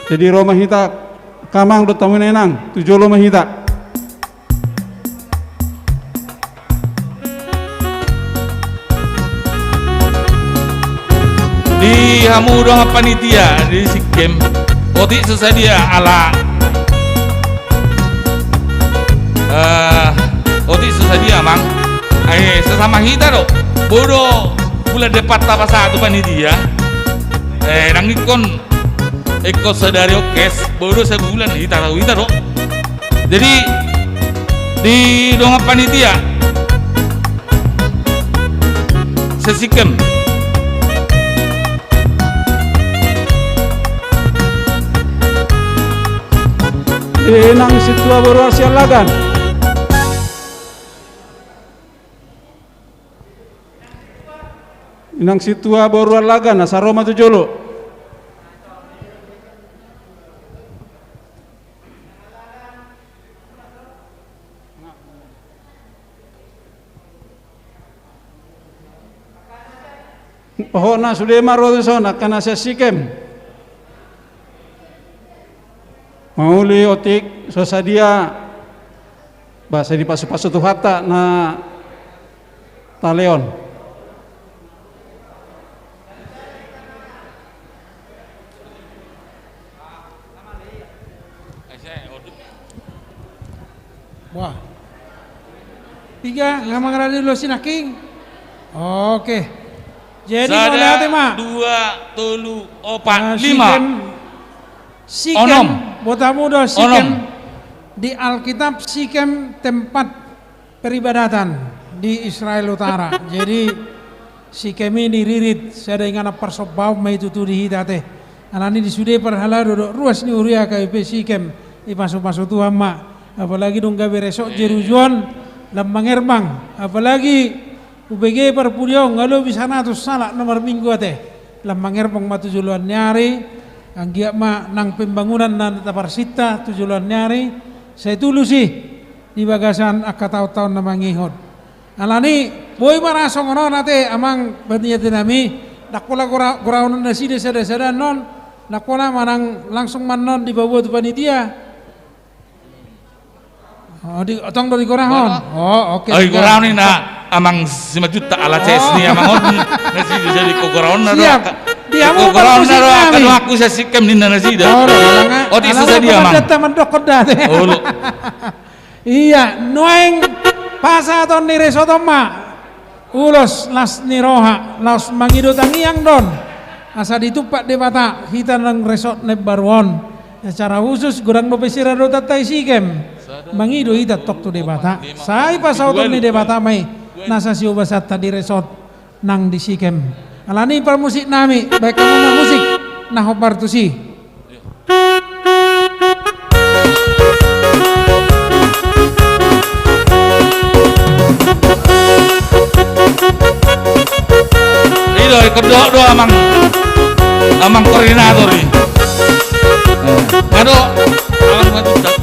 jadi Roma kita kamang do tamu nenang tu jolo mah kita di hamu dong panitia di Sikem otik sesadia ala otik sesadia mang sesama kita do bodoh bulan depat apa satu panitia nangikon ikut sadari okes bodoh sebulan kita tahu kita do jadi di dong panitia sesikem inang situa baru asian lagan inang situa baru lagan asa Roma tu jolo pohona sudah maro sona kana Sikem mauli otik sosadia bahasa di pasu-pasu tuhata na taleon wah 3 ngamang rali lo sinaking oke jadi mau lihat mak 2 tulu 4 5 Sikem botamu do Sikem di Alkitab Sikem tempat peribadatan di Israel Utara jadi Sikem ini ririt saya ingat persobau mai tutu di hitate anani di sude perhala do ruas ni uria KBP Sikem di masuk-masuk Tuhan mak apalagi dong gawe resok jerujuan lambang erbang apalagi UBG perpudiong ngalo bisa natus salah nomor minggu ate lambang erbang matu juluan nyari ang giyak ma nang pembangunan na taparsita tujuan nyari saya tulu sih di bagasan akataw-taw na mangihod alani boy marasong ono nate amang baniyat nami nakola guraunan na sida sada non nakola manang langsung manon di bawah tu panitia di otong do di gorahon oke di gorahon ni na amang 5 juta ala CS ni amang on nasi jadi ko gorahon na siap Dia mau kalau musik akan kami. aku saya sikam di nana sida. Oh, di susah dia mang. Oh, lu. Iya, noeng pasa ton ni resotoma. Ulos las niroha, las mangido tangiang don. Asa ditupak debata kita nang resort nebaruon. Secara khusus gurang bopesira do tatai sikem. Mangido ita tok tu debata. Sai pasau ton ni debata mai nasa siu basat tadi resort nang di sikem. Alani par musik nami, baik kamu na musik nah hobar tu si. Itu kedua amang koordinator nih. Ngado amang matutat.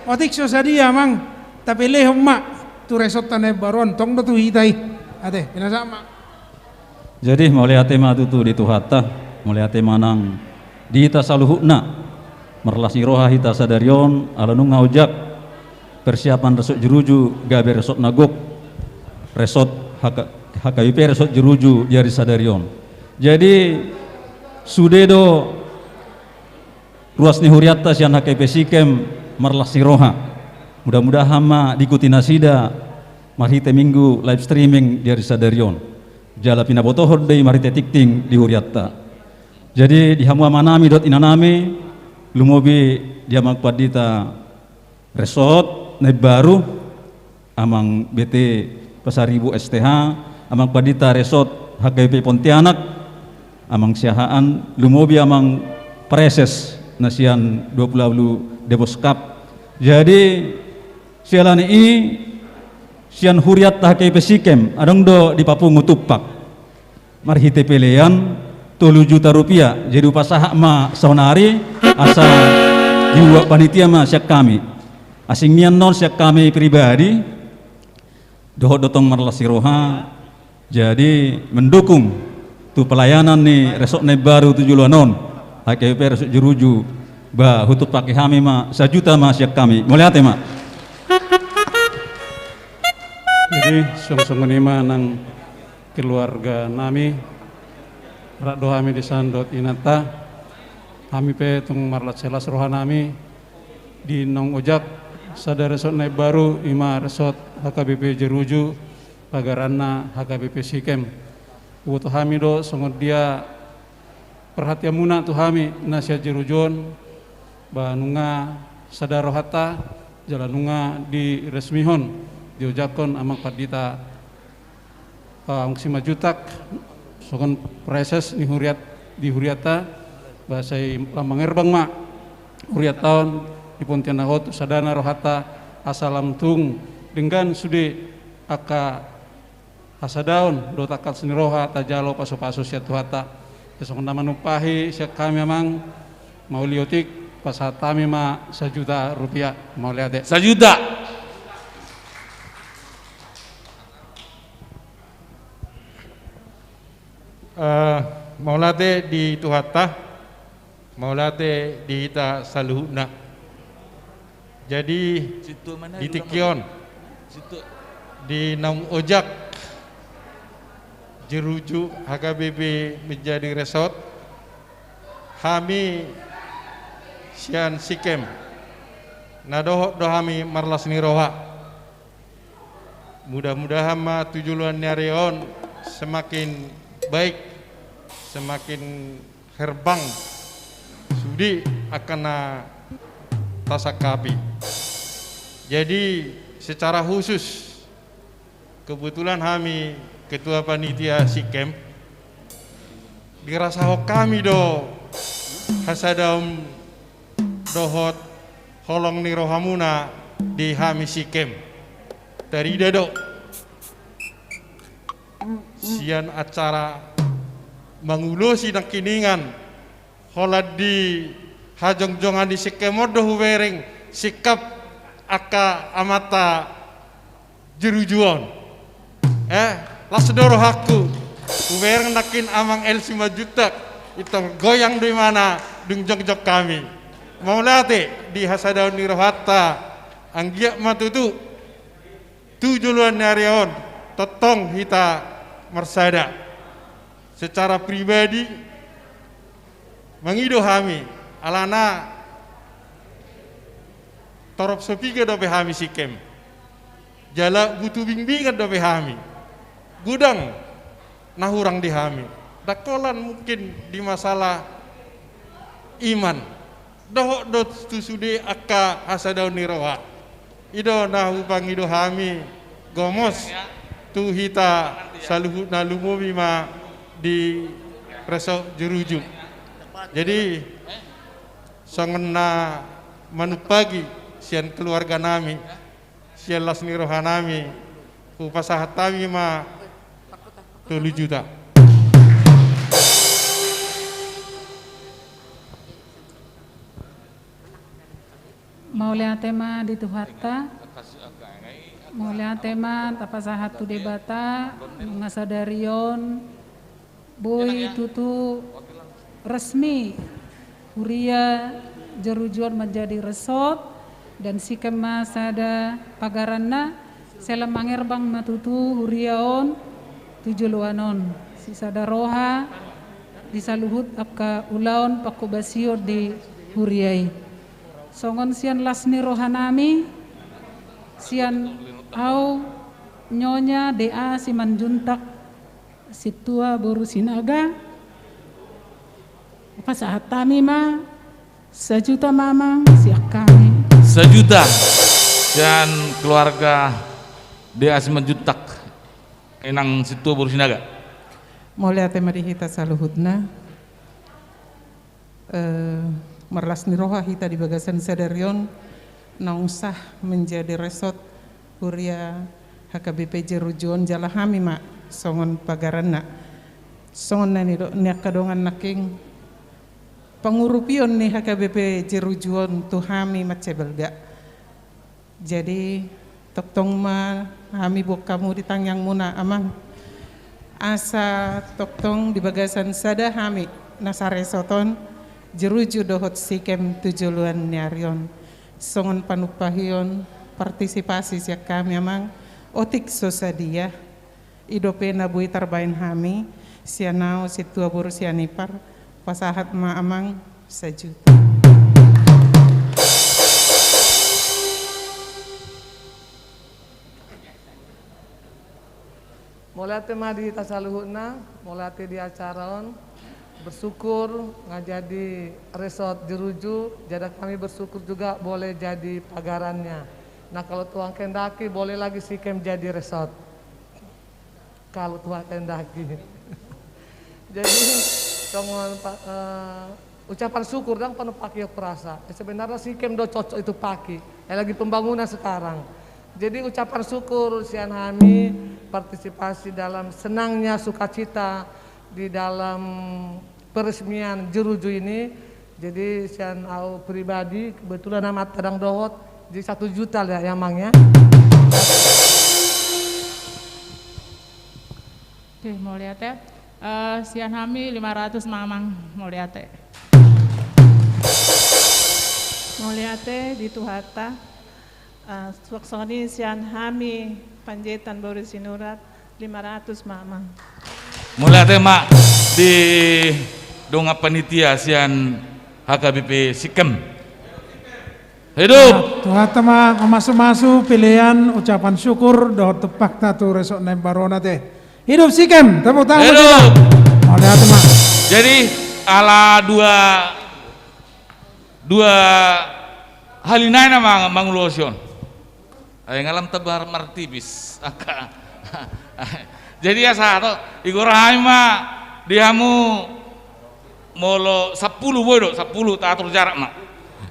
Otik sadia mang tapi lehom mak tu resort tanah baron tong do tu hitai ate pinasama. Jadi mulai atema tu di tuhata mulai atema nang di ita saluhuna merlasi roha hita sadarion alanung ngaujak persiapan resort jeruju gabe resort nagok resort HKIP resort jeruju jari sadarion. Jadi sudedo ruas ni huriata sian HKIP Sikem marlasi roha. Mudah-mudahan ma diikuti nasida marhite minggu live streaming dari sadarion. Jala pina botohor dei marhite tikting di huriata. Jadi di hamua manami dot inanami lumobi dia magpadita resort naib baru amang BT Pasaribu STH amang padita resort HKIP Pontianak amang siahaan lumobi amang preses nasian 20 Debos Cup. Jadi sialani ini sian huriat HKIP Sikem adong do di Papungu Tupak marhite pelean 7 juta rupiah jadi upasaha ma saunari asa jiwa panitia ma siak kami asing nian non siak kami pribadi dohot dotong marlasi roha jadi mendukung tu pelayanan nih resort baru 7 non HKIP resort jeruju ba hutup pakai kami ma 1 juta ma siak kami mulai hati ma Jadi sung-sungun ima nang keluarga nami rak doa mi disandot inata kami pe tung marlat selas roha nami di nong ojak sada resort naik baru ima resort HKBP Jeruju pagaranna HKBP Sikem butuh kami do songot dia perhatian muna tu kami nasihat Jerujon banunga sada rohata jalanunga di resmihon diujakon amang padita ang simajutak sokon preses ni huriat di huriata bahasai lamang erbang mak huriat tahun di Pontianahot sadana rohata asalam tung dengan sudi aka asadaun do takal seni roha tajalo paso-paso sia tuhata sokon nama nupahi sia kami amang mau liotik pasatami ma 1 juta rupiah mau lihat 1 juta. Maulate di tuhata maulate di hita saluhuna jadi di tikion di naung ojak Jeruju HKBP menjadi resort kami sian Sikem nadoh dohami marlas niroha mudah-mudahan ma tujuan nyarion semakin baik semakin herbang sudi akan tasakapi. Jadi secara khusus kebetulan kami ketua panitia Sikem dirasa kami do hasadaum dohot holong ni rohamuna di kami Sikem dari dado sian acara mangulusi nang kiningan holad di hajong-jongan di Sikemodo huwering sikap aka amata Jerujuon lasdoro haku huwering nakin amang el 5 juta itu goyang di mana dung jog-jog kami mau late di hasadaun ni rohata anggiak matutu tujuan nyarion totong hita mersada secara pribadi mengido kami alana torop sepiga dope kami Sikem jala butuh bimbingan dope kami gudang nahurang di kami dakolan mungkin di masalah iman doh tu sude aka hasadaun niroha ido nahu pangido kami gomos tu hita saluhut nalumobi ma di resort Jeruju. Jadi sangena manupagi sian keluarga nami sian lasni roha nami upasahat kami ma 7 juta. Maulia tema di Tuhata maulia tema tapasahat tu debata ngasadarion boy tutu resmi Huria Jerujuan menjadi resort dan Sikem sada pagaranna selamangerbang matutu Huriaon tujuluanon sisada roha disaluhut apka ulaon pakubasio di Huriai songon sian lasni rohanami sian au nyonya DA Simanjuntak situa boru sinaga apa saat kami ma 1 juta mamang siak kami 1 juta dan keluarga DA Simanjuntak enang situa boru sinaga Maulia tema di hita saluhutna marlas niroha hita di bagasan sadarion naungsah menjadi resort Huria HKBP Jerujuan jalahami mak songon pagaranna songon nani do niak kadongan naking pengurupion nih HKBP Jerujuan tuhami macebelga jadi toktong ma hami buk kamu ditangyang muna amang asa toktong di bagasan sada hami nasare soton Jeruju dohot Sikem tujuluan nyarion songon panupahion partisipasi siak kami amang otik sosadia idope na bui tarbain hami sianao situa buru sianipar pasahat ma amang sejuta. Molate madi tasaluhuna, molate di acaron, bersyukur ngajadi resort Jeruju, jadi kami bersyukur juga boleh jadi pagarannya. Nah kalau Tuhan kendaki boleh lagi Sikem jadi resort. Kalau Tuhan kendaki. Jadi tongon ucapan syukur dan penuh pakai perasa. Sebenarnya Sikem do cocok itu paki. Lagi pembangunan sekarang. Jadi ucapan syukur sian kami partisipasi dalam senangnya sukacita di dalam peresmian Jeruju ini. Jadi sian au pribadi kebetulan nama Tadang Dowot jadi 1 juta ya emangnya. Oke, mau lihat ya. Sian kami 500 mamang mau lihat ya. Mau lihat ya di Tuhata. Suaksoni sian hami panjaitan baru sinurat 500 mama. Mulai tema di donga panitia sian HKBP Sikem. Hidup. Tuhan teman masuk pilihan ucapan syukur doa tepak tatu resok nem barona teh. Hidup Sikem, tepuk tangan. Hidup. Oleh teman. Jadi ala dua halinain nama mangulosion. Ay ngalam tebar martibis. Jadi ya satu igorahai mah dihamu molo 10 bodo 10 tatur jarak mak.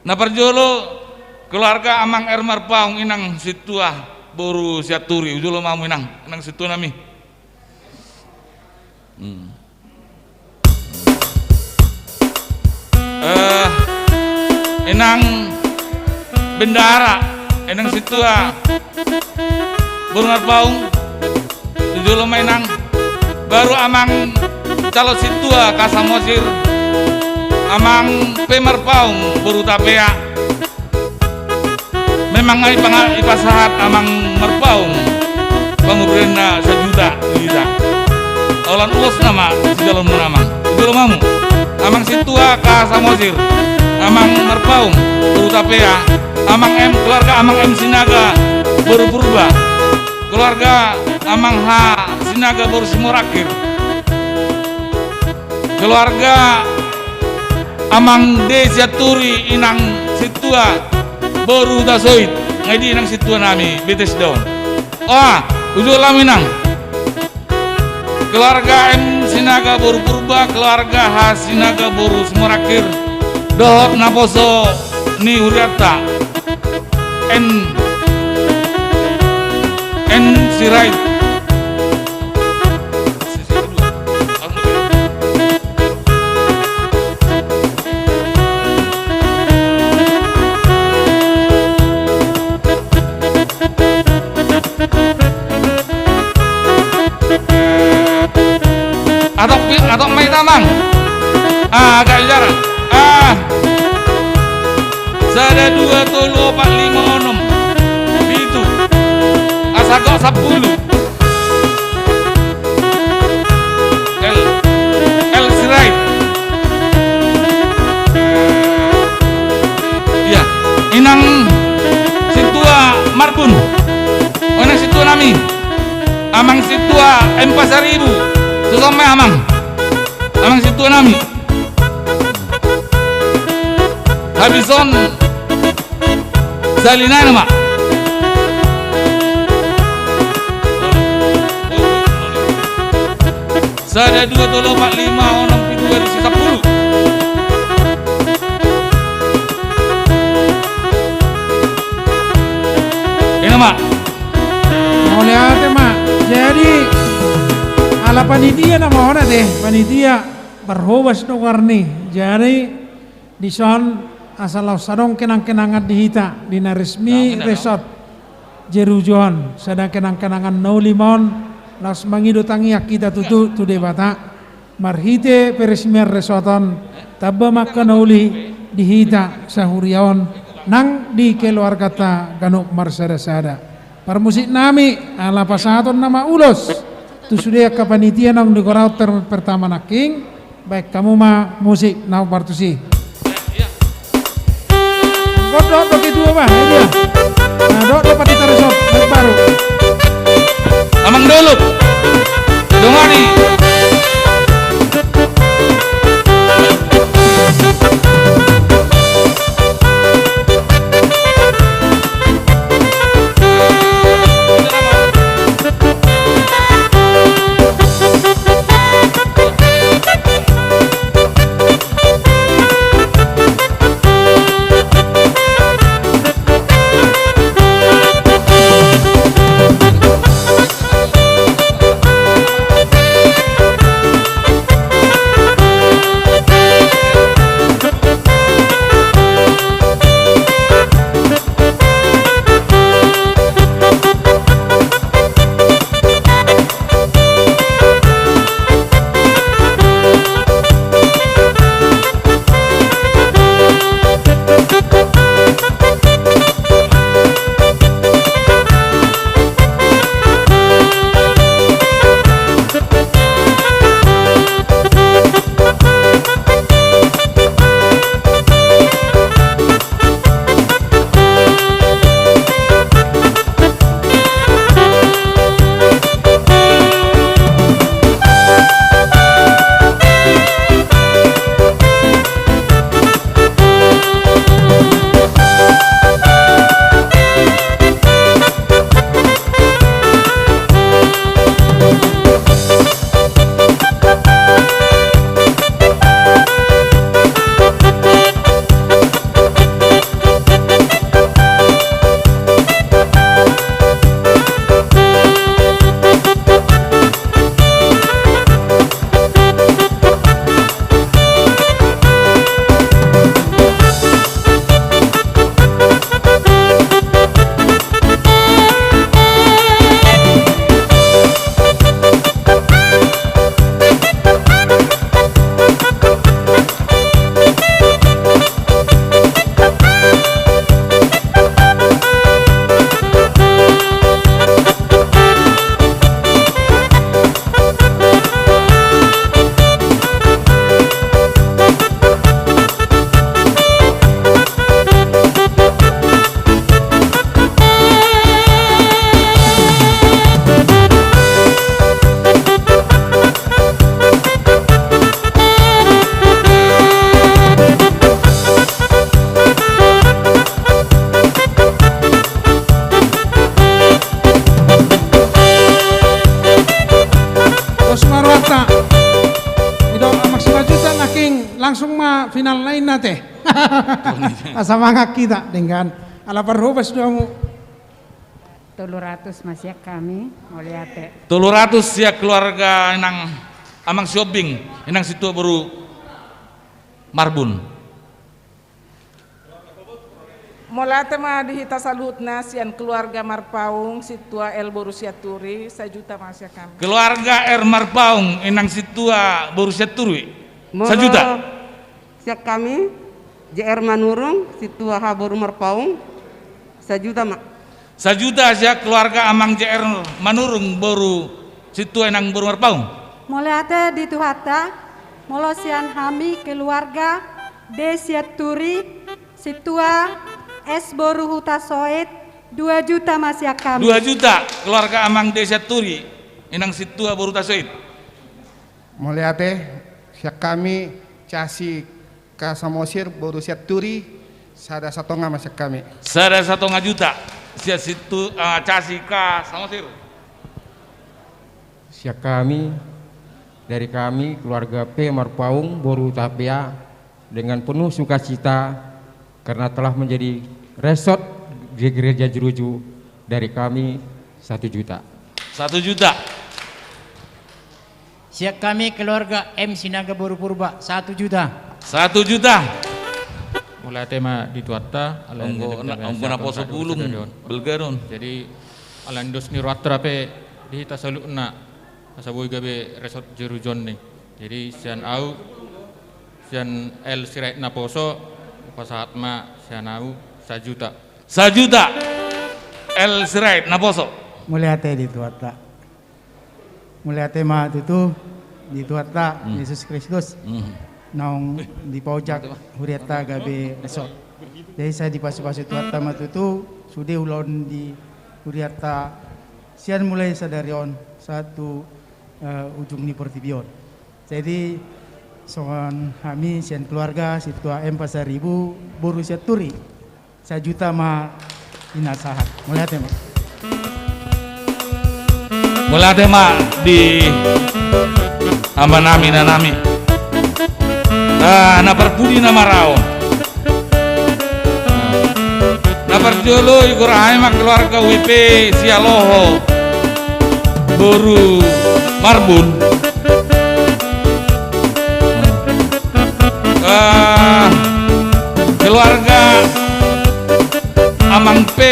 Na perjolo keluarga amang ermar paung inang situa boru siaturi ujulo mamu inang situ nami. Inang bendara enang situa burungar paung tujuh mainang baru amang calon situa kasamosir amang pemar paung buru tapea memang ngai ipasahat amang merpaung pangubrena 1 juta bisa olan ulus nama sejalon menamang tujuh mamu amang situa kasamosir amang merpaung buru tapea amang keluarga amang Sinaga baru purba keluarga amang Sinaga baru Simorakir keluarga amang Siaturi inang situa baru dasoit ngadi inang situa nami betes daun ujul laminang keluarga Sinaga baru purba keluarga Sinaga baru Simorakir dohok naposo ni huriata en sirait atau main tamang agak jarak sada 2 tolo 4 5 6 itu asagok 10 El Sirait ya inang situa Marbun inang situa nami amang situa Pasaribu susome amang situa nami habison salina nama sada 2 tolo 4 5 6 2 di 10 ini mak mau lihat mak jadi ala panitia nama orang deh panitia berhobas no warni jadi di son asal sadong kenang-kenangan dihita di resmi resort Jerujuan sedang kenang-kenangan no limon las mangido tangiak kita tutu tu debata marhite peresmian resorton tabba makka nauli dihita sahuriaon nang di keluarga ta ganok marsada-sada Permusik nami ala pasaton nama ulos. Tu sudah kapanitia nang di korau pertama naking. Baik kamu mah musik nau partusi. Dok begitu apa? Ini dia. Nah, dok dapat ditaruh baru. Amang dulu. Dongani. langsung mah final lain nate. Semangat kita dengan ala perhubas doamu. 300 masih kami moliate. 300 ya keluarga nang amang shopping nang situ baru Marbun. Molate mah dihita salutna sian keluarga Marpaung situa El Borussia Turi 1 juta masih kami. Keluarga R Marpaung nang situa Borussia Turi 1 juta. Siap kami JR Manurung situa Habor Marpaung 1 juta mak. 1 juta ya keluarga amang JR Manurung baru situa nang baru Marpaung. Molate di Tuhata molosian hami keluarga Desia Turi situa S Boru Huta Soit 2 juta masih kami. 2 juta keluarga amang Desia Turi inang situa Boru Huta Soit. Moliate siap kami casi Kasamosir Boru Siat Turi sada 1,5 masih kami. Sada 1,5 juta siap situ casi Kasamosir. Siap kami dari kami keluarga P Marpaung Boru Tapia dengan penuh sukacita karena telah menjadi resort di Gereja Jeruju dari kami 1 juta. 1 juta. Siap kami keluarga M Sinaga Boru Purba 1 juta. 1 juta. Mulai tema di Tuatta Onggo poso pulung belgaron. Jadi alandos ni ruatra pe di tasaluna asaboi gabe resort Jerujon nih. Jadi sian au sian L sirai na poso pasahat ma sian au 1 juta. 1 juta. El Sirait naposo. Mulia te di tuata. Mulia te ma tutu di tuata Yesus Kristus. Naung di pojak huriata gabe resort. Jadi saya di pasu-pasu tuata ma tutu sudah ulon di huriata sian mulai sadarion satu ujung ni Portibion. Jadi soan kami sian keluarga situa Pasar Ibu boru siat turi 1 juta ma inasahat. Mulai tema. Mulai tema di amba nami na nami. Na perpudi na marao. Na perjolo ikurahay mak keluarga WP Sialoho boru Marbun. Keluarga Amang P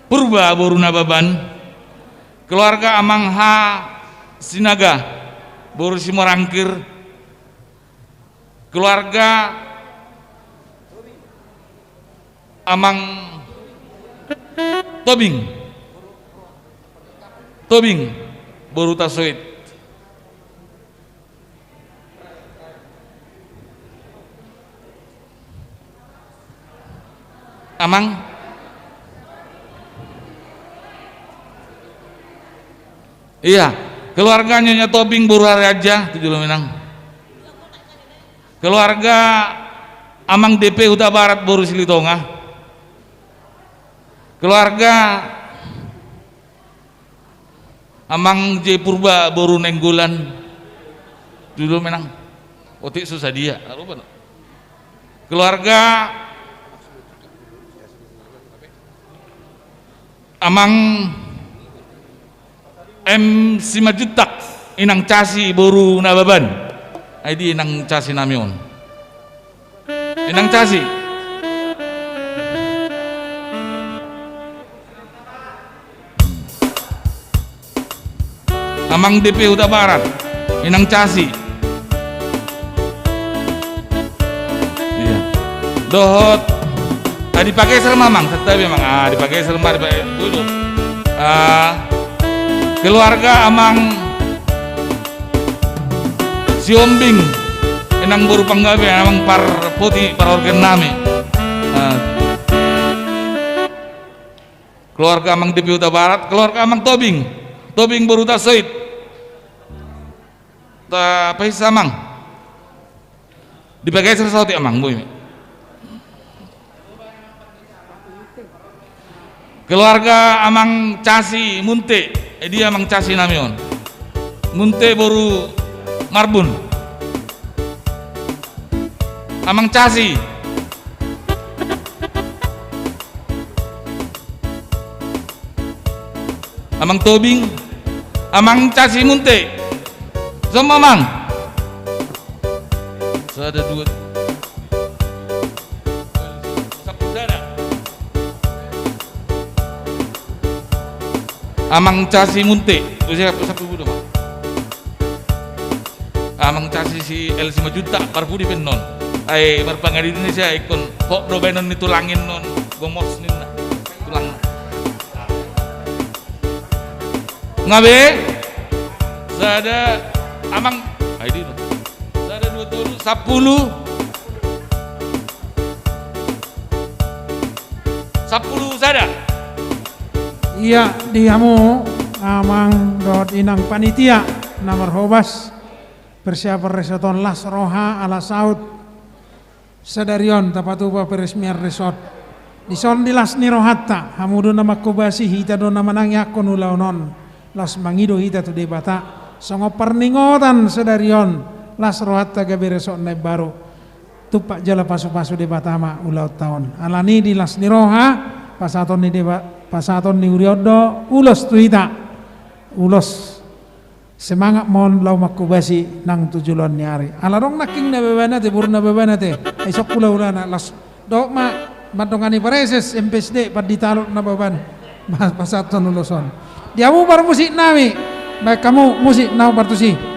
Purba boru Nababan, keluarga Amang H Sinaga boru Simorangkir, keluarga Amang Tobing boru Tasoid. Amang iya, keluarga Nyonya Tobing boru Raja 7 Minang, keluarga Amang DP Huta Barat boru Silitonga, keluarga Amang J Purba boru Nenggolan 7 Minang. Otik susah dia keluarga Amang M Simajutak inang casi boru Nababan. Aidi inang casi namion. Inang casi. Amang DP Huta Barat inang casi. Iya. Dohot dipakai serem Mamang, tetapi memang dipakai serem dulu. Keluarga Amang Siombing enang boru Panggabe Amang par putih par organ nami. Keluarga Amang DP Huta Barat, keluarga Amang Tobing boru Tasoid. Ta pais Amang dipakai sesuatu Amang boy. Keluarga Amang Casi Munte, dia Amang Casi namion. Munte boru Marbun. Amang Casi. Amang Tobing, Amang Casi Munte. Sama Mang. Ada 2 Amang Casi Munte, usia 1 bulan. Amang Casi si El 5 juta parpudi pennon. Ai berpanggil di Indonesia ikon kok do benon itu langin non gomos nina tulang. Ngabe? Sada Amang ai di. Sada 2 tahun 10 sada. Iya diamu Amang dot inang panitia nomor hobas persiapan resoton Las Roha ala Saud Sadarion tapatuba peresmian resort dison di Las Nirohatta hamudu nama kubasi hita do nama nangyakon ulaunon Las Mangido hita tu debata songo perningotan Sadarion Las Rohatta gabe resort naik baru tupak jala pasu-pasu debatama ulau tahun alani di Las Niroha pasaton ni debat pasaton ni Uriodo ulos tuita ulos semangat mon lau makubasi nang tujulon nyari alarong naking na bebanate buru na bebanate esok pula ulana las dok ma matongani pareses MPSD paditalo na beban pasaton uloson diamu bar musik nami baik kamu musik nau partusi.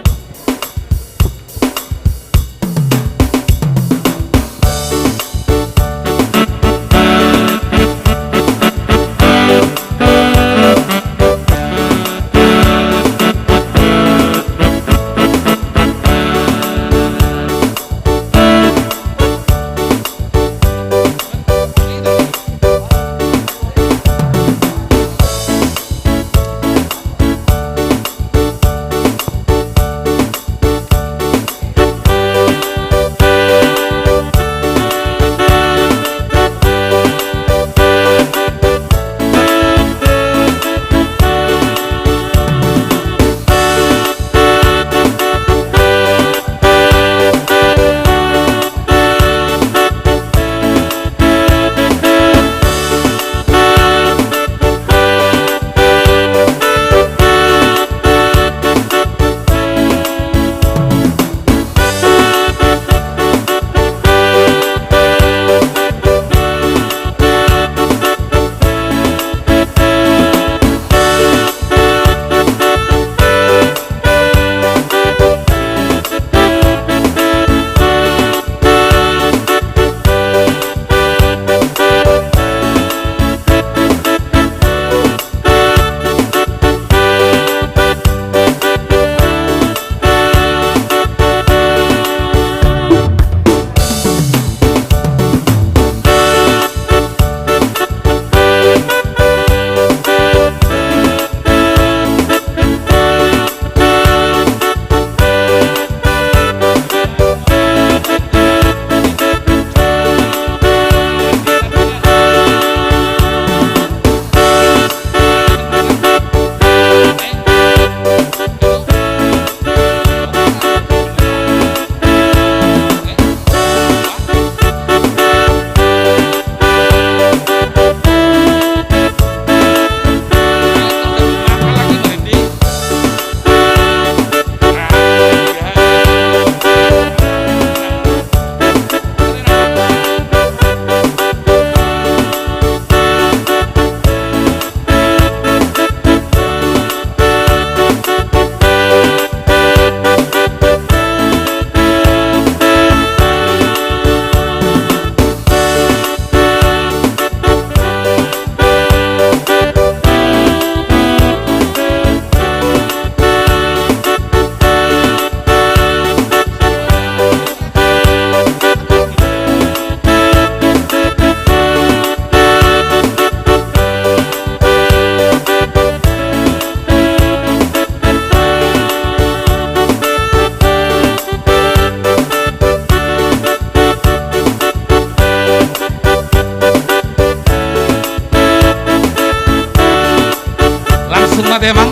hati Amang.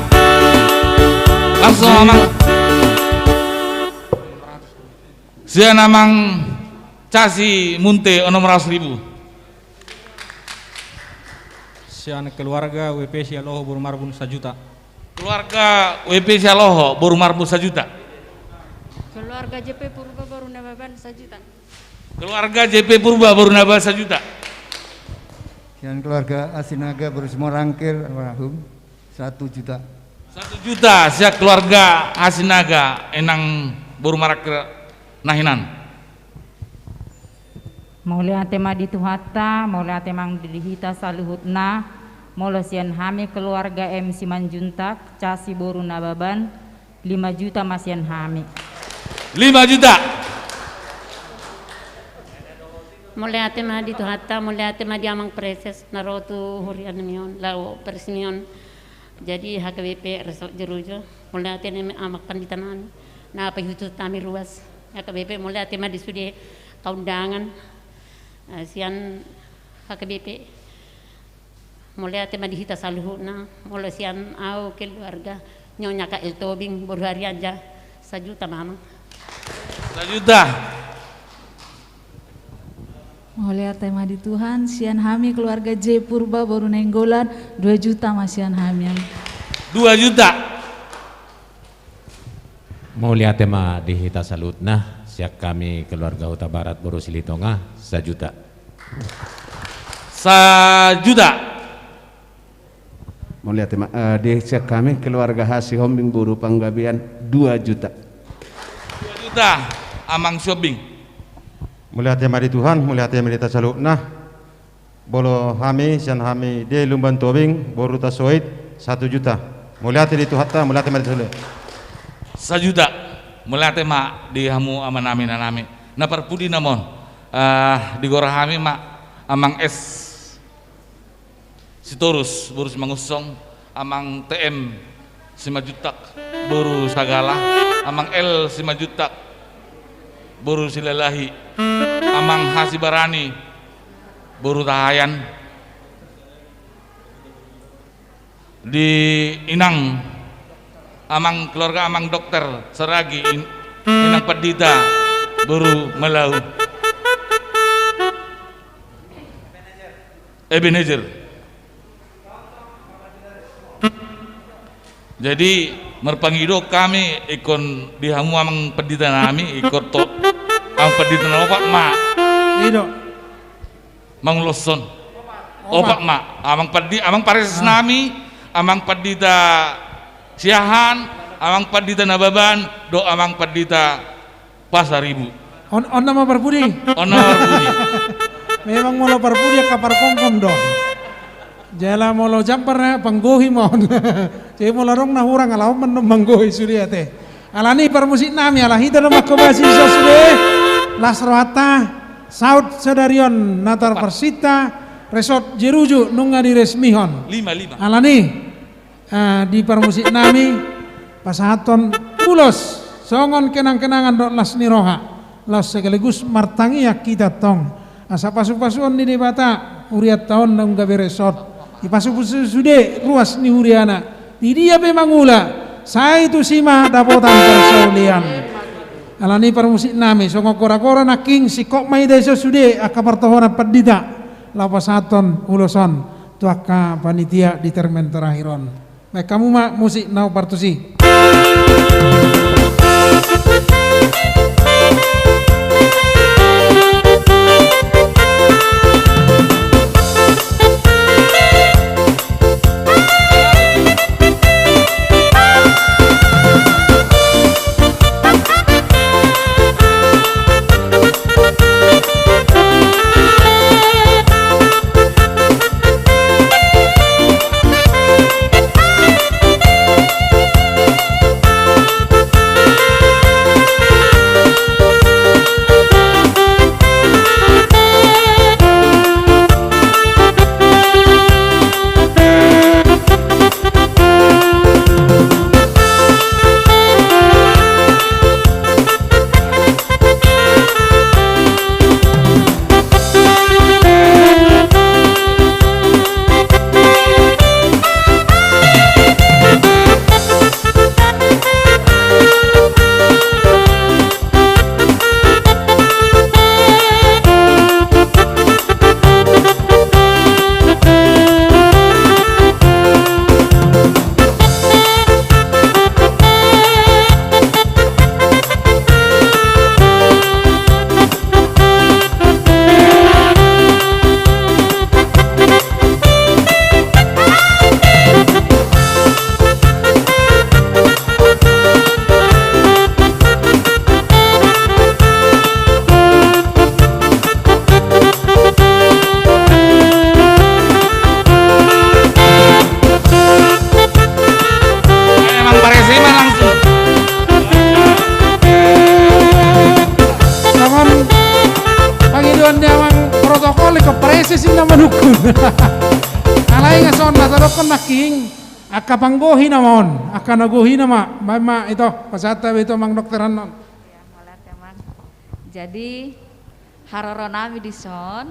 Langsung Amang. Sian Amang Casi Munte 600.000. Sian keluarga WP Sialoho Boru Marbun 1 juta. Keluarga WP Sialoho Boru Marbun 1 juta. Keluarga JP Purba Boru Nababan 1 juta. Keluarga JP Purba Boru Nababan 1 juta. Dan keluarga Asinaga Boru Semua Rangkil almarhum 1 juta. 1 juta siap keluarga Asinaga Enang Boru Marakir Nahinan. Mulai tema di Tuhata, mulai temang dihita saluhutna, mulai sian hami keluarga M Simanjuntak, Casi Boru Nababan 5 juta masian hami. 5 juta. Mulai tema di Tuhata, mulai tema di Amang Preses, Narotu Hurian Mion, Lau Persinion. Jadi HKBP Resort Jerujo, mulai tema Amak Panditanan, na apa itu kami ruas. HKBP mulai tema di studi kaundangan sian HKBP mulai tema di hita saluhuna mulai sian au keluarga Nyonya Kak El Tobing baru hari aja 1 juta mama 1 juta. Mulai tema di Tuhan sian hami keluarga J Purba Boru Nenggolan 2 juta masian hamian 2 juta. Mulia tema di hita salutna siak kami keluarga Huta Barat Boru Silitonga 1 juta. 1 juta. Mulia tema di siak kami keluarga Hasi Hombing Boru Panggabian 2 juta. 2 juta Amang Shopping. Mulia tema di Tuhan, mulia tema di tasalukna. Bolo hami sian hami de Lumban Tobing Boru Tasoid 1 juta. Mulia di Tuhata, mulia tema di tasaluk. 1 juta mulai tema di hamu aman amin anami na parpudi namon di gorahami mak amang S Sitorus baru mangusong amang TM 5 juta baru sagala amang L 5 juta baru silalahi amang Hasibarani baru tahayan di Inang amang keluarga amang dokter Seragi Inang Padita baru Melau Ebenezer. Jadi merpangido kami ikon dihamu amang Padita nami ikon to amang Padita na opak ma ido mang loson opak ma amang Padita amang pares nami amang Padita Siahan, amang Padita Nababan, do amang Padita Pasaribu. On nama parpudi. On nama parpudi. Memang molo parpudi kapar kongkom dong. Jala molo jampar na panggohi mon. Jadi molo rong nahurang alaw man manggohi sudah teh. Alani parmusik nami alah hita nama kebasi sudah. Lasrohata, Saud Sadarion Natar Persita, Resort Jeruju nunga diresmihon. 5. Alani di permusik nami pasahaton pulos songon kenang-kenangan dok las niroha las sekaligus martangi kita tong asa pasu-pasuan di debata uriat tahun nang gabe resort di pasu-pasu sude ruas ni huriana di dia memangula saya itu sima dapotan persaulian alani permusik nami songo kora-kora naking sikok mai deso sude akapartohona padita lapasaton uloson tuaka panitia di termen terakhiron. Baik, kamu mak musik nau partusi. dukun. Alay nga son natadokon na king akapanggohi namon, akanagohi nama, mama itu pasata itu mang dokteran non. Jadi haroronami di son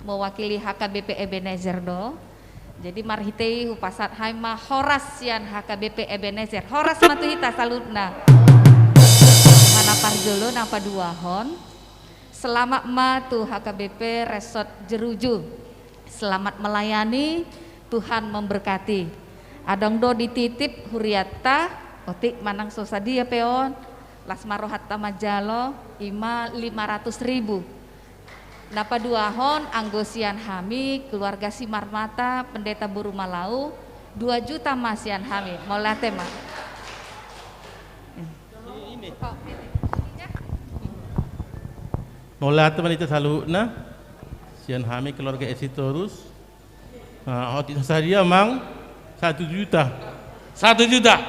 mewakili HKBP Ebenezer do. Jadi marhitei upasat haima horas sian HKBP Ebenezer. Horas matuhita salutna. Mana parjolo napa dua hon. Selamat matu HKBP Resort Jeruju. Selamat melayani, Tuhan memberkati. Adong do dititip huriata, otik manang sosadia peon. Lasmaro hatta majalo ima 500.000. Napa dua hon anggosian hami keluarga Simar Mata pendeta Buru Malau 2 juta masian hami mola tema. Mola teman itu salutna sian hami keluarga Esitorus. Hoti sadia mang 1 juta. 1 juta.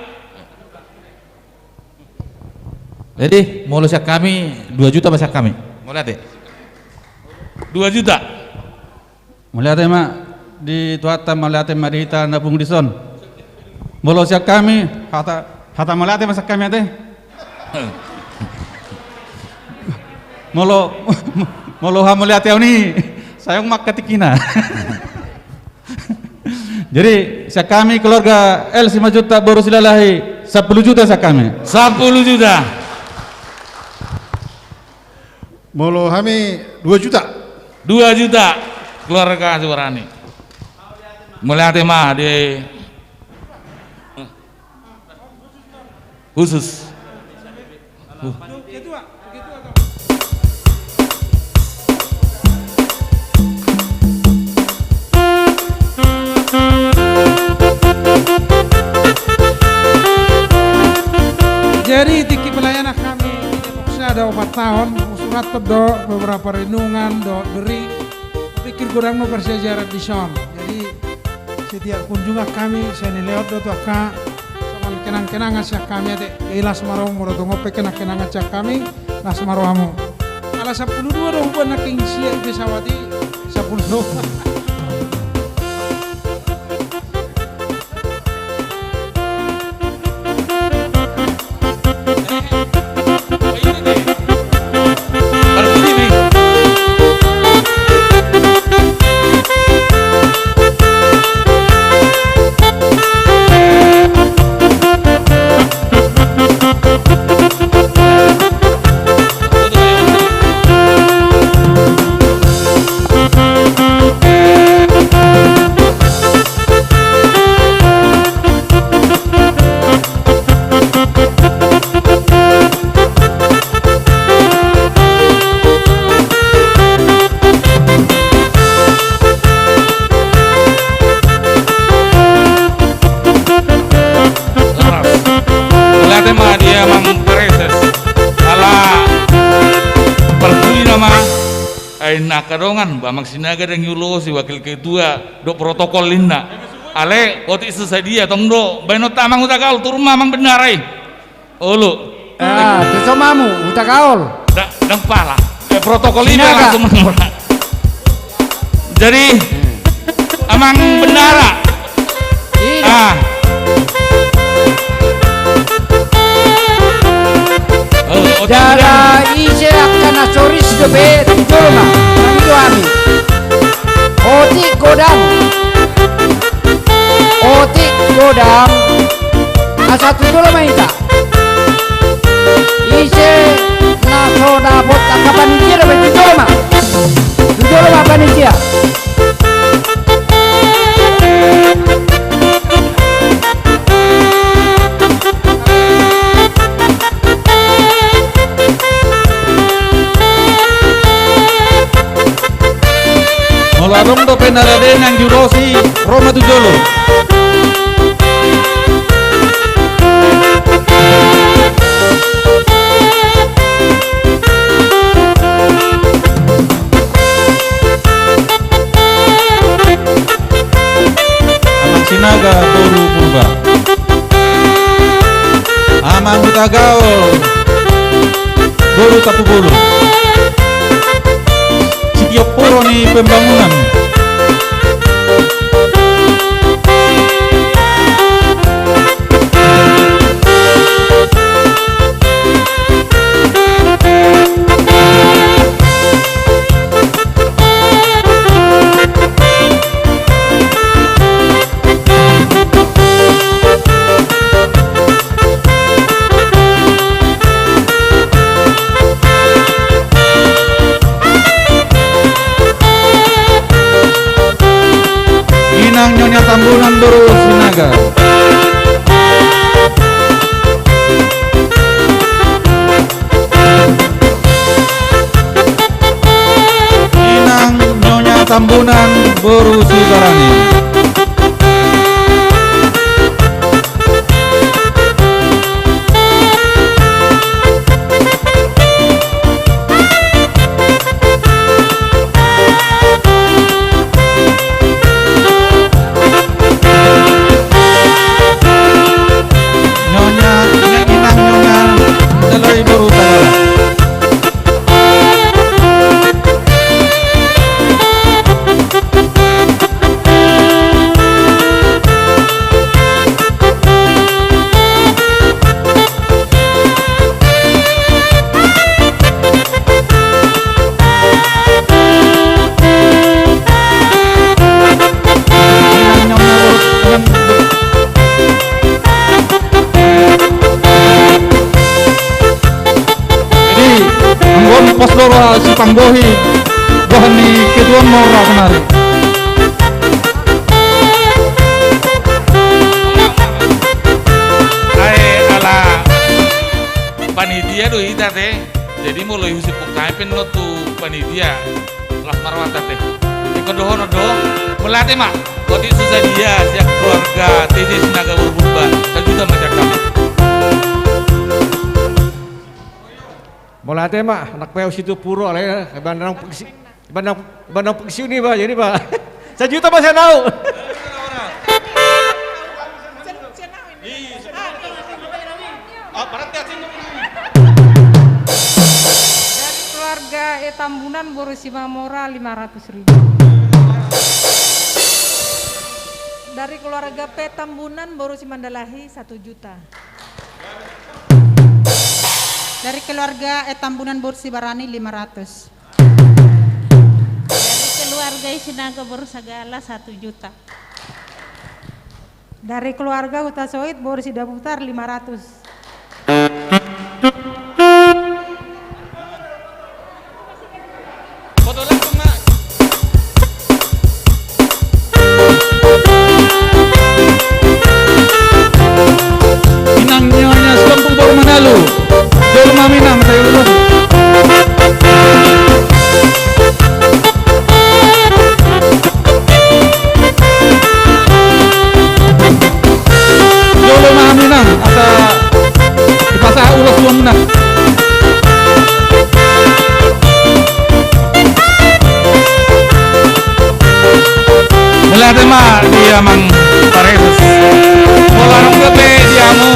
Jadi mau siak kami 2 juta masak kami. Mau lihat ya? 2 juta. Mau lihat ya mak di tuata mau lihat ya marita napung dison. Mau siak kami hata mau lihat ya masak kami ate. Mau ha mau lihat ya ini sayang mak ketikina. Jadi siak kami keluarga L 5 juta baru silalahi 10 juta siak kami. 10 juta. Molo kami 2 juta. 2 juta keluarga Suwarani. Mulai tema di khusus. Jadi tiki pelayanan kami ada 4 tahun surat do beberapa renungan do beri pikir kurang no persejarah di son. Jadi setiap kunjungan kami saya lewat do aka sama kenang-kenangan sia kami ade ilas marong moro do ngope kenang-kenangan sia kami las marohamu. Ala 12 dong buat naking sia itu sawati 10. Kadongan Bang Sinaga dan Yulo si wakil ketua do protokol linda ale oti sesadia tong do baino tamang uta kaul tur mamang benar ai ulu teso mamu uta kaul dang pala protokol linda langsung menora jadi amang bendara Jara ise akan asoris debe tujolma nami doami Otik godam asa tujolma ita ise na soda bot akapanijira be tujolma panijia Molarong do penaraden yang jurosi Roma Tujolo. Amang Sinaga Buru Purba. Amang Hutagaol Buru Tapu Bulu. Setiap puro nih pembangunan Inang Nyonya Tambunan Boru Sinaga. Inang Nyonya Tambunan Boru Sibarani. Posloro si Pangbohi Bohani kedua Mora kemarin. Ala panitia do ita teh. Jadi mulai usip pukaipen lo tu panitia las marwata teh. Ikodohono do melatih mak. Koti susah dia siap keluarga TJ Sinaga Boru sejuta masyarakat. Melatih mak anak peo situ puro lah bandang pengsi ini pak jadi pak. Sejuta masih tahu. Dari keluarga Tambunan Boru Simamora 500.000. Dari keluarga P Tambunan Boru Simandalahi 1 juta. Dari keluarga Tambunan Boru Sibarani 500. Dari keluarga Sinaga Boru Sagala 1 juta. Dari keluarga Hutasoit Boru Sidaputar 500. Inang Nyonya Selampung Boru Manalu. Dolma Minang saya lulus. Dolma Minang asa di pasar ulas uang menang. Melihat mah dia mang paredes. Polarong gede diamu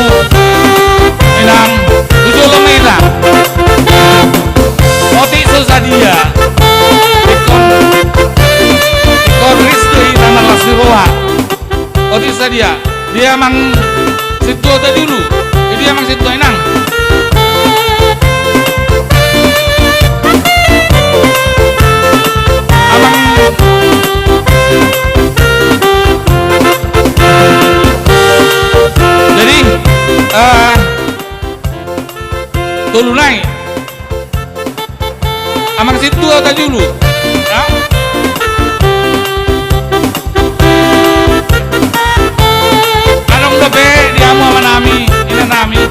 Inang tujuh lemena Oti Susadia Ikon Ristu Taman Lasiroa Oti Susadia dia emang situ ada dulu jadi emang situ Inang amang jadi dulu naik amang situ ada dulu ya. Anong gabi diamu sama nami ini nami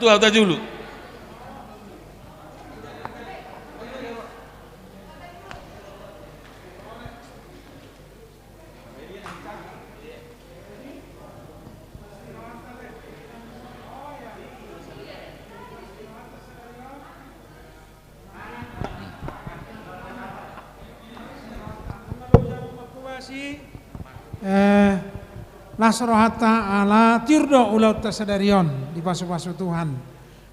ada dulu. Nasrohata ala tirdo ulau tasadarion di pasu-pasu Tuhan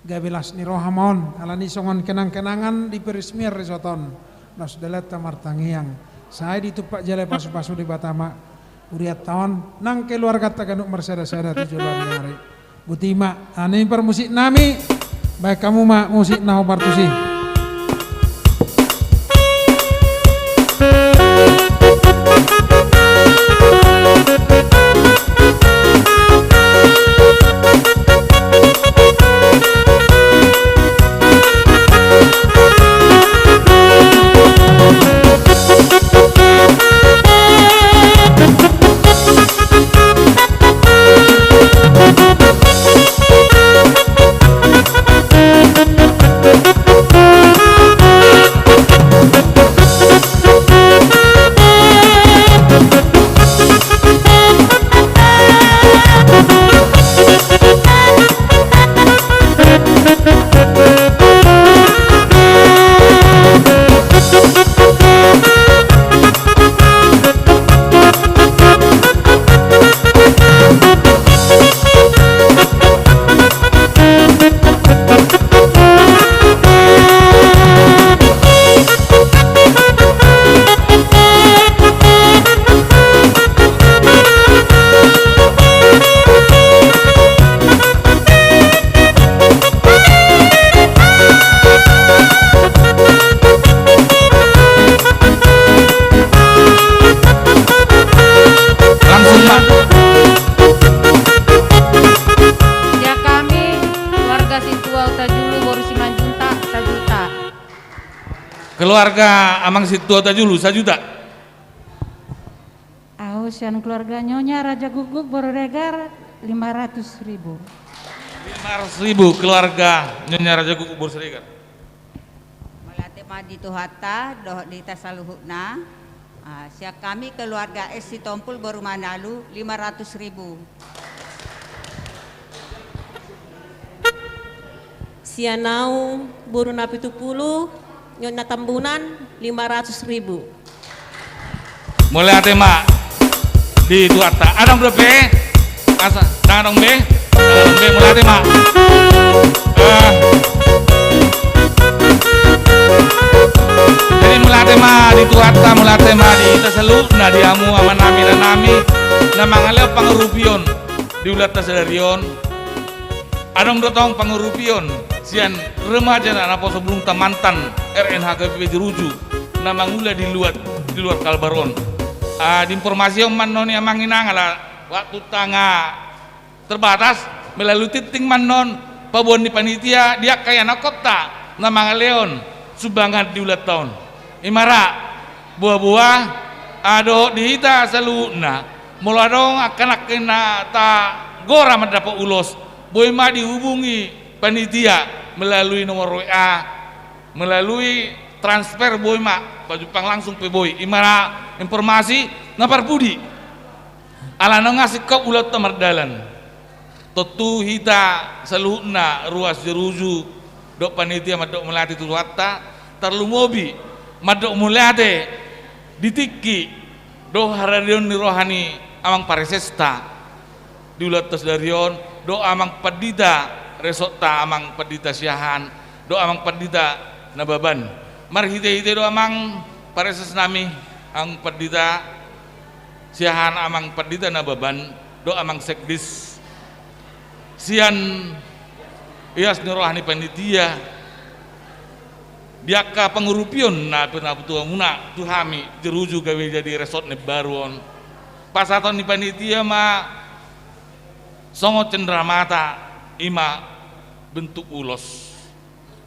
gabelas ni rohamon ala ni songon kenang-kenangan di perismir risoton nos deleta martangiang saya ditupak jale pasu-pasu di Batama uriat tahun nang keluarga taganuk mersada-sada 7 hari butima ane permusik nami baik kamu mak musik naho partusi. Keluarga Amang Situa Tajulu 1 juta. Ausian keluarga Nyonya Raja Guguk Bororegar 500.000. 500.000 keluarga Nyonya Raja Guguk Bororegar. Melate madi tuhata doh di tasaluhuna. Siap kami keluarga S Sitompul Boru Manalu 500.000. Sianau Boru Napitupulu Nyonya Tambunan 500.000. Mulai tema di Tuata. Adang berapa? Asa, dong be, mulai tema. Jadi mulai tema di Tuata, mulai tema di Taselu, nadiamu aman nami dan nami, nama ngaleo pangurupion di ulat tasadarion. Adang dotong pangurupion. Sian remaja anak poso belum tamantan RNHKBP Jeruju nama ngula di luar Kalbaron. Di informasi manon yang manginang ala waktu tangga terbatas melalui titik manon pabuan di panitia dia kaya anak kota nama ngaleon subangan di ulat tahun imara buah-buah ado dihita saluna muladong akan kena ta gora mendapat ulos boy ma dihubungi panitia melalui nomor WA, melalui transfer boy mak, baju pang langsung pe boy. Imara informasi napar budi. Ala ngasih kau ulat tamardalan. Totu hita saluhna ruas jeruju dok panitia madok melati tuwata terlu mobi madok mulate ditiki do haradion ni rohani amang paresesta di ulat tasdarion do amang padida resota amang padita siahan do amang padita nababan marhite-hite do amang pareses nami ang padita siahan amang padita nababan do amang sekdis sian ias nirohani panitia diaka pengurupion na penabutua muna tuhami jeruju gawe jadi resort ne baruon pasaton ni panitia ma songo cendramata ima bentuk ulos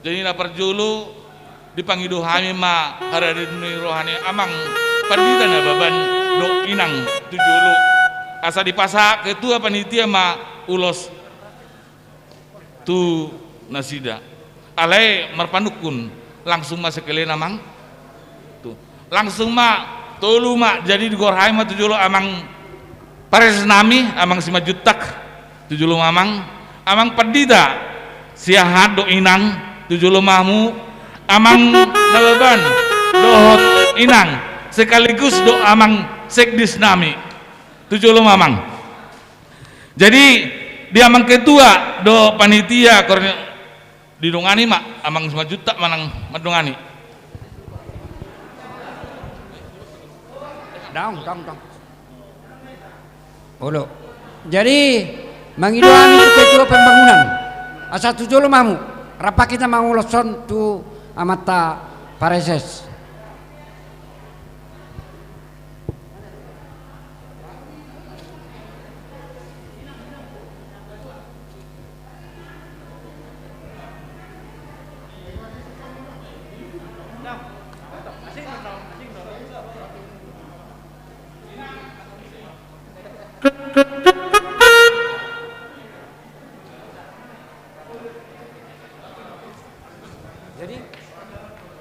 jadi na perjulu dipanggil hami ma haradini rohani amang pandita na baban do inang tujulu asa dipasa ketua panitia ma ulos tu nasida alai marpanukun langsung masuk ke namang tuh langsung ma tolu ma jadi di gorhai ma tujulu amang pares nami amang sima jutak tujulu amang pandita siahat do inang tujulu mahmu amang nababan dohot inang sekaligus do amang sekdis nami 7 mamang. Jadi dia amang ketua do panitia didongani mak amang 5 juta manang madongani. Dong. Olo. Jadi mangido ami tu ketua pembangunan. Asa 7 mamu. Rapa kita manguloson tu amata pareses.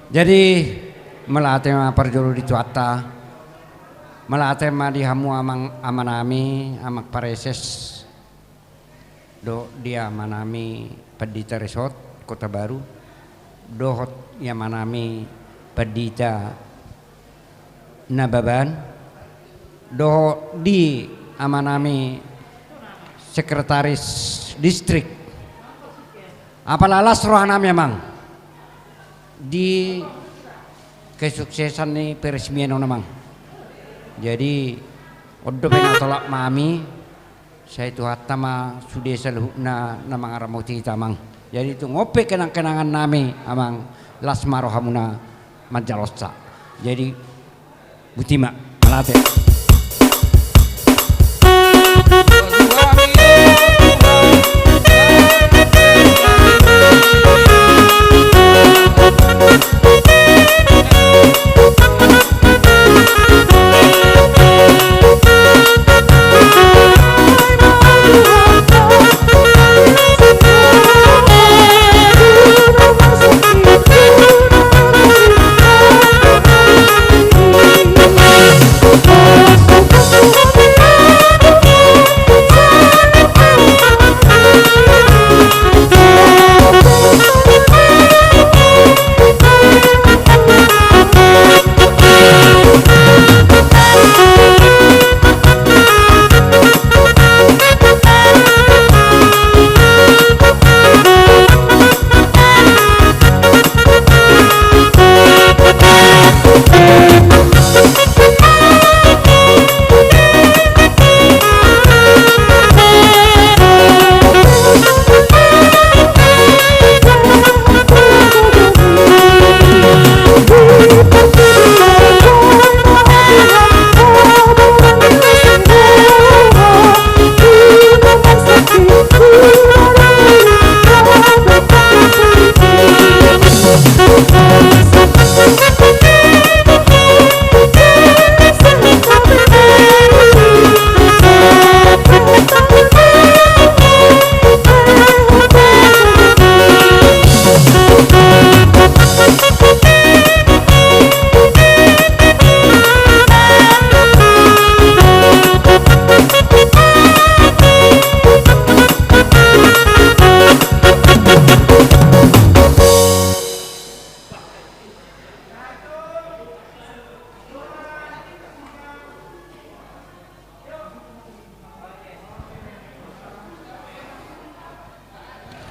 Jadi melatih perjuru di cuata, melatih di hamu amanami amak pareses do dia manami pedita resort Kota Baru, dohot yang manami pedita Nababan, dohot di amanami sekretaris distrik, apalalas rohana memang di kesuksesan nih peresmian namang. Jadi odo penatolak mami saya itu hatama sudah seluhna namang aramuti tamang. Jadi itu ngope kenang-kenangan nami amang lasmarohamuna majalosa. Jadi butima malate.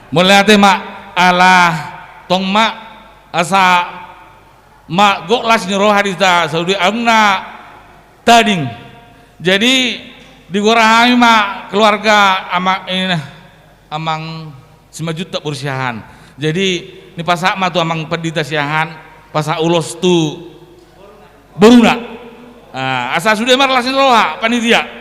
Mulai ate mak alah tong mak asa mak goklas nyuruh hadita saudi amna tading. Jadi di gorahami mak keluarga amang 5 juta bersiahan. Jadi ni pasak mak tu amang pedita siahan pasak ulos tu beruna. Asa sudah mar lasin roha panitia.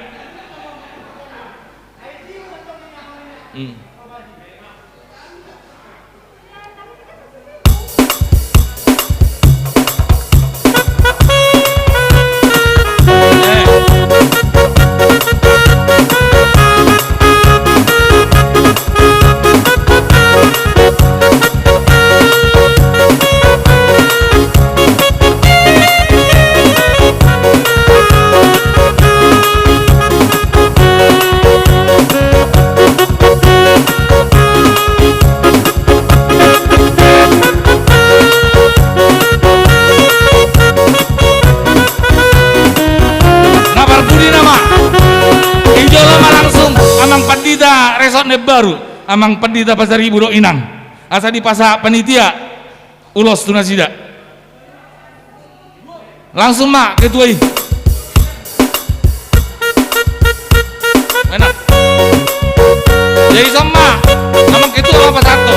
resort ne baru amang pendita pasar ibu do inang asa di pasar panitia ulos tunasida langsung mak ketuai enak jadi sama amang ketua apa satu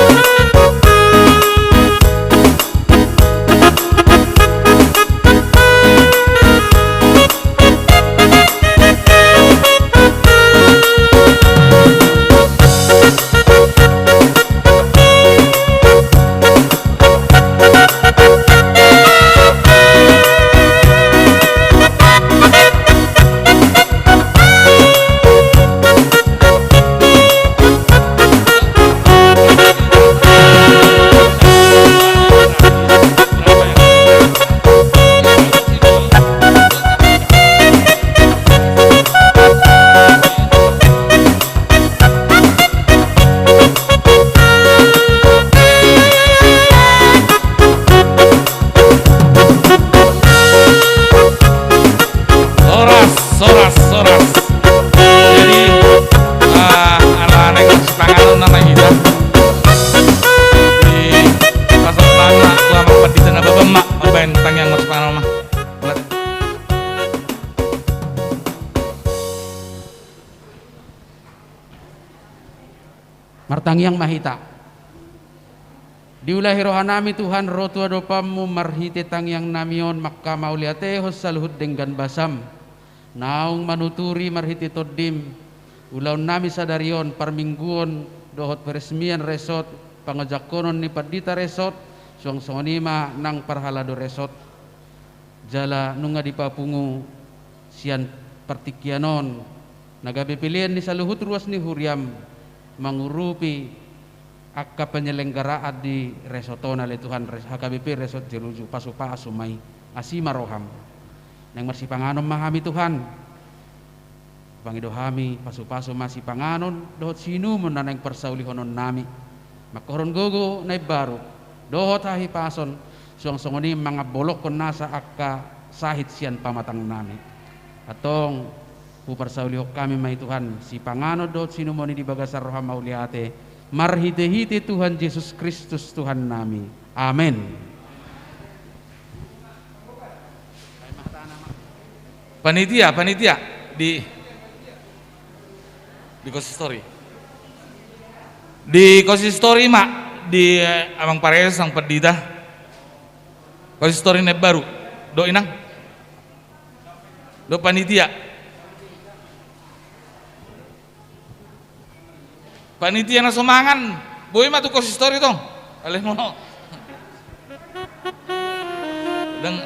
Martangyang mahita diulahi rohanami Tuhan rotua dopamu marhite tangyang namion makka mauliate hossaluhud denggan basam naung manuturi marhite toddim ulaun nami sadarion parmingguon dohot peresmian resort pangajakonon ni padita resort suang sonima nang parhalado resort jala nunga dipapungu sian partikianon nagabe pilihan ni saluhut ruas ni huriam mengurupi akka penyelenggaraan di resotona le Tuhan HKBP Resort Jeruju pasu-pasu mai asima roham nang marsi panganon mahami Tuhan pangidohami pasu-pasu masih panganon dohot sinu menanang persaulihonon nami makoron gogo na baru dohot hahi pason suang songoni mga bolok kon nasa akka sahit sian pamatang nami atong puparsauliho kami may Tuhan si pangano dohot sinu moni di bagasar roham mauliate marhite-hite Tuhan Yesus Kristus Tuhan nami amin. Panitia di konsistori. Di konsistori mak di Amang Pares sang pendita. Konsistori ne baru. Do inang. Do panitia. Panitia na sumangan. Boy mah tu konsistori tong. Alih mo. Deng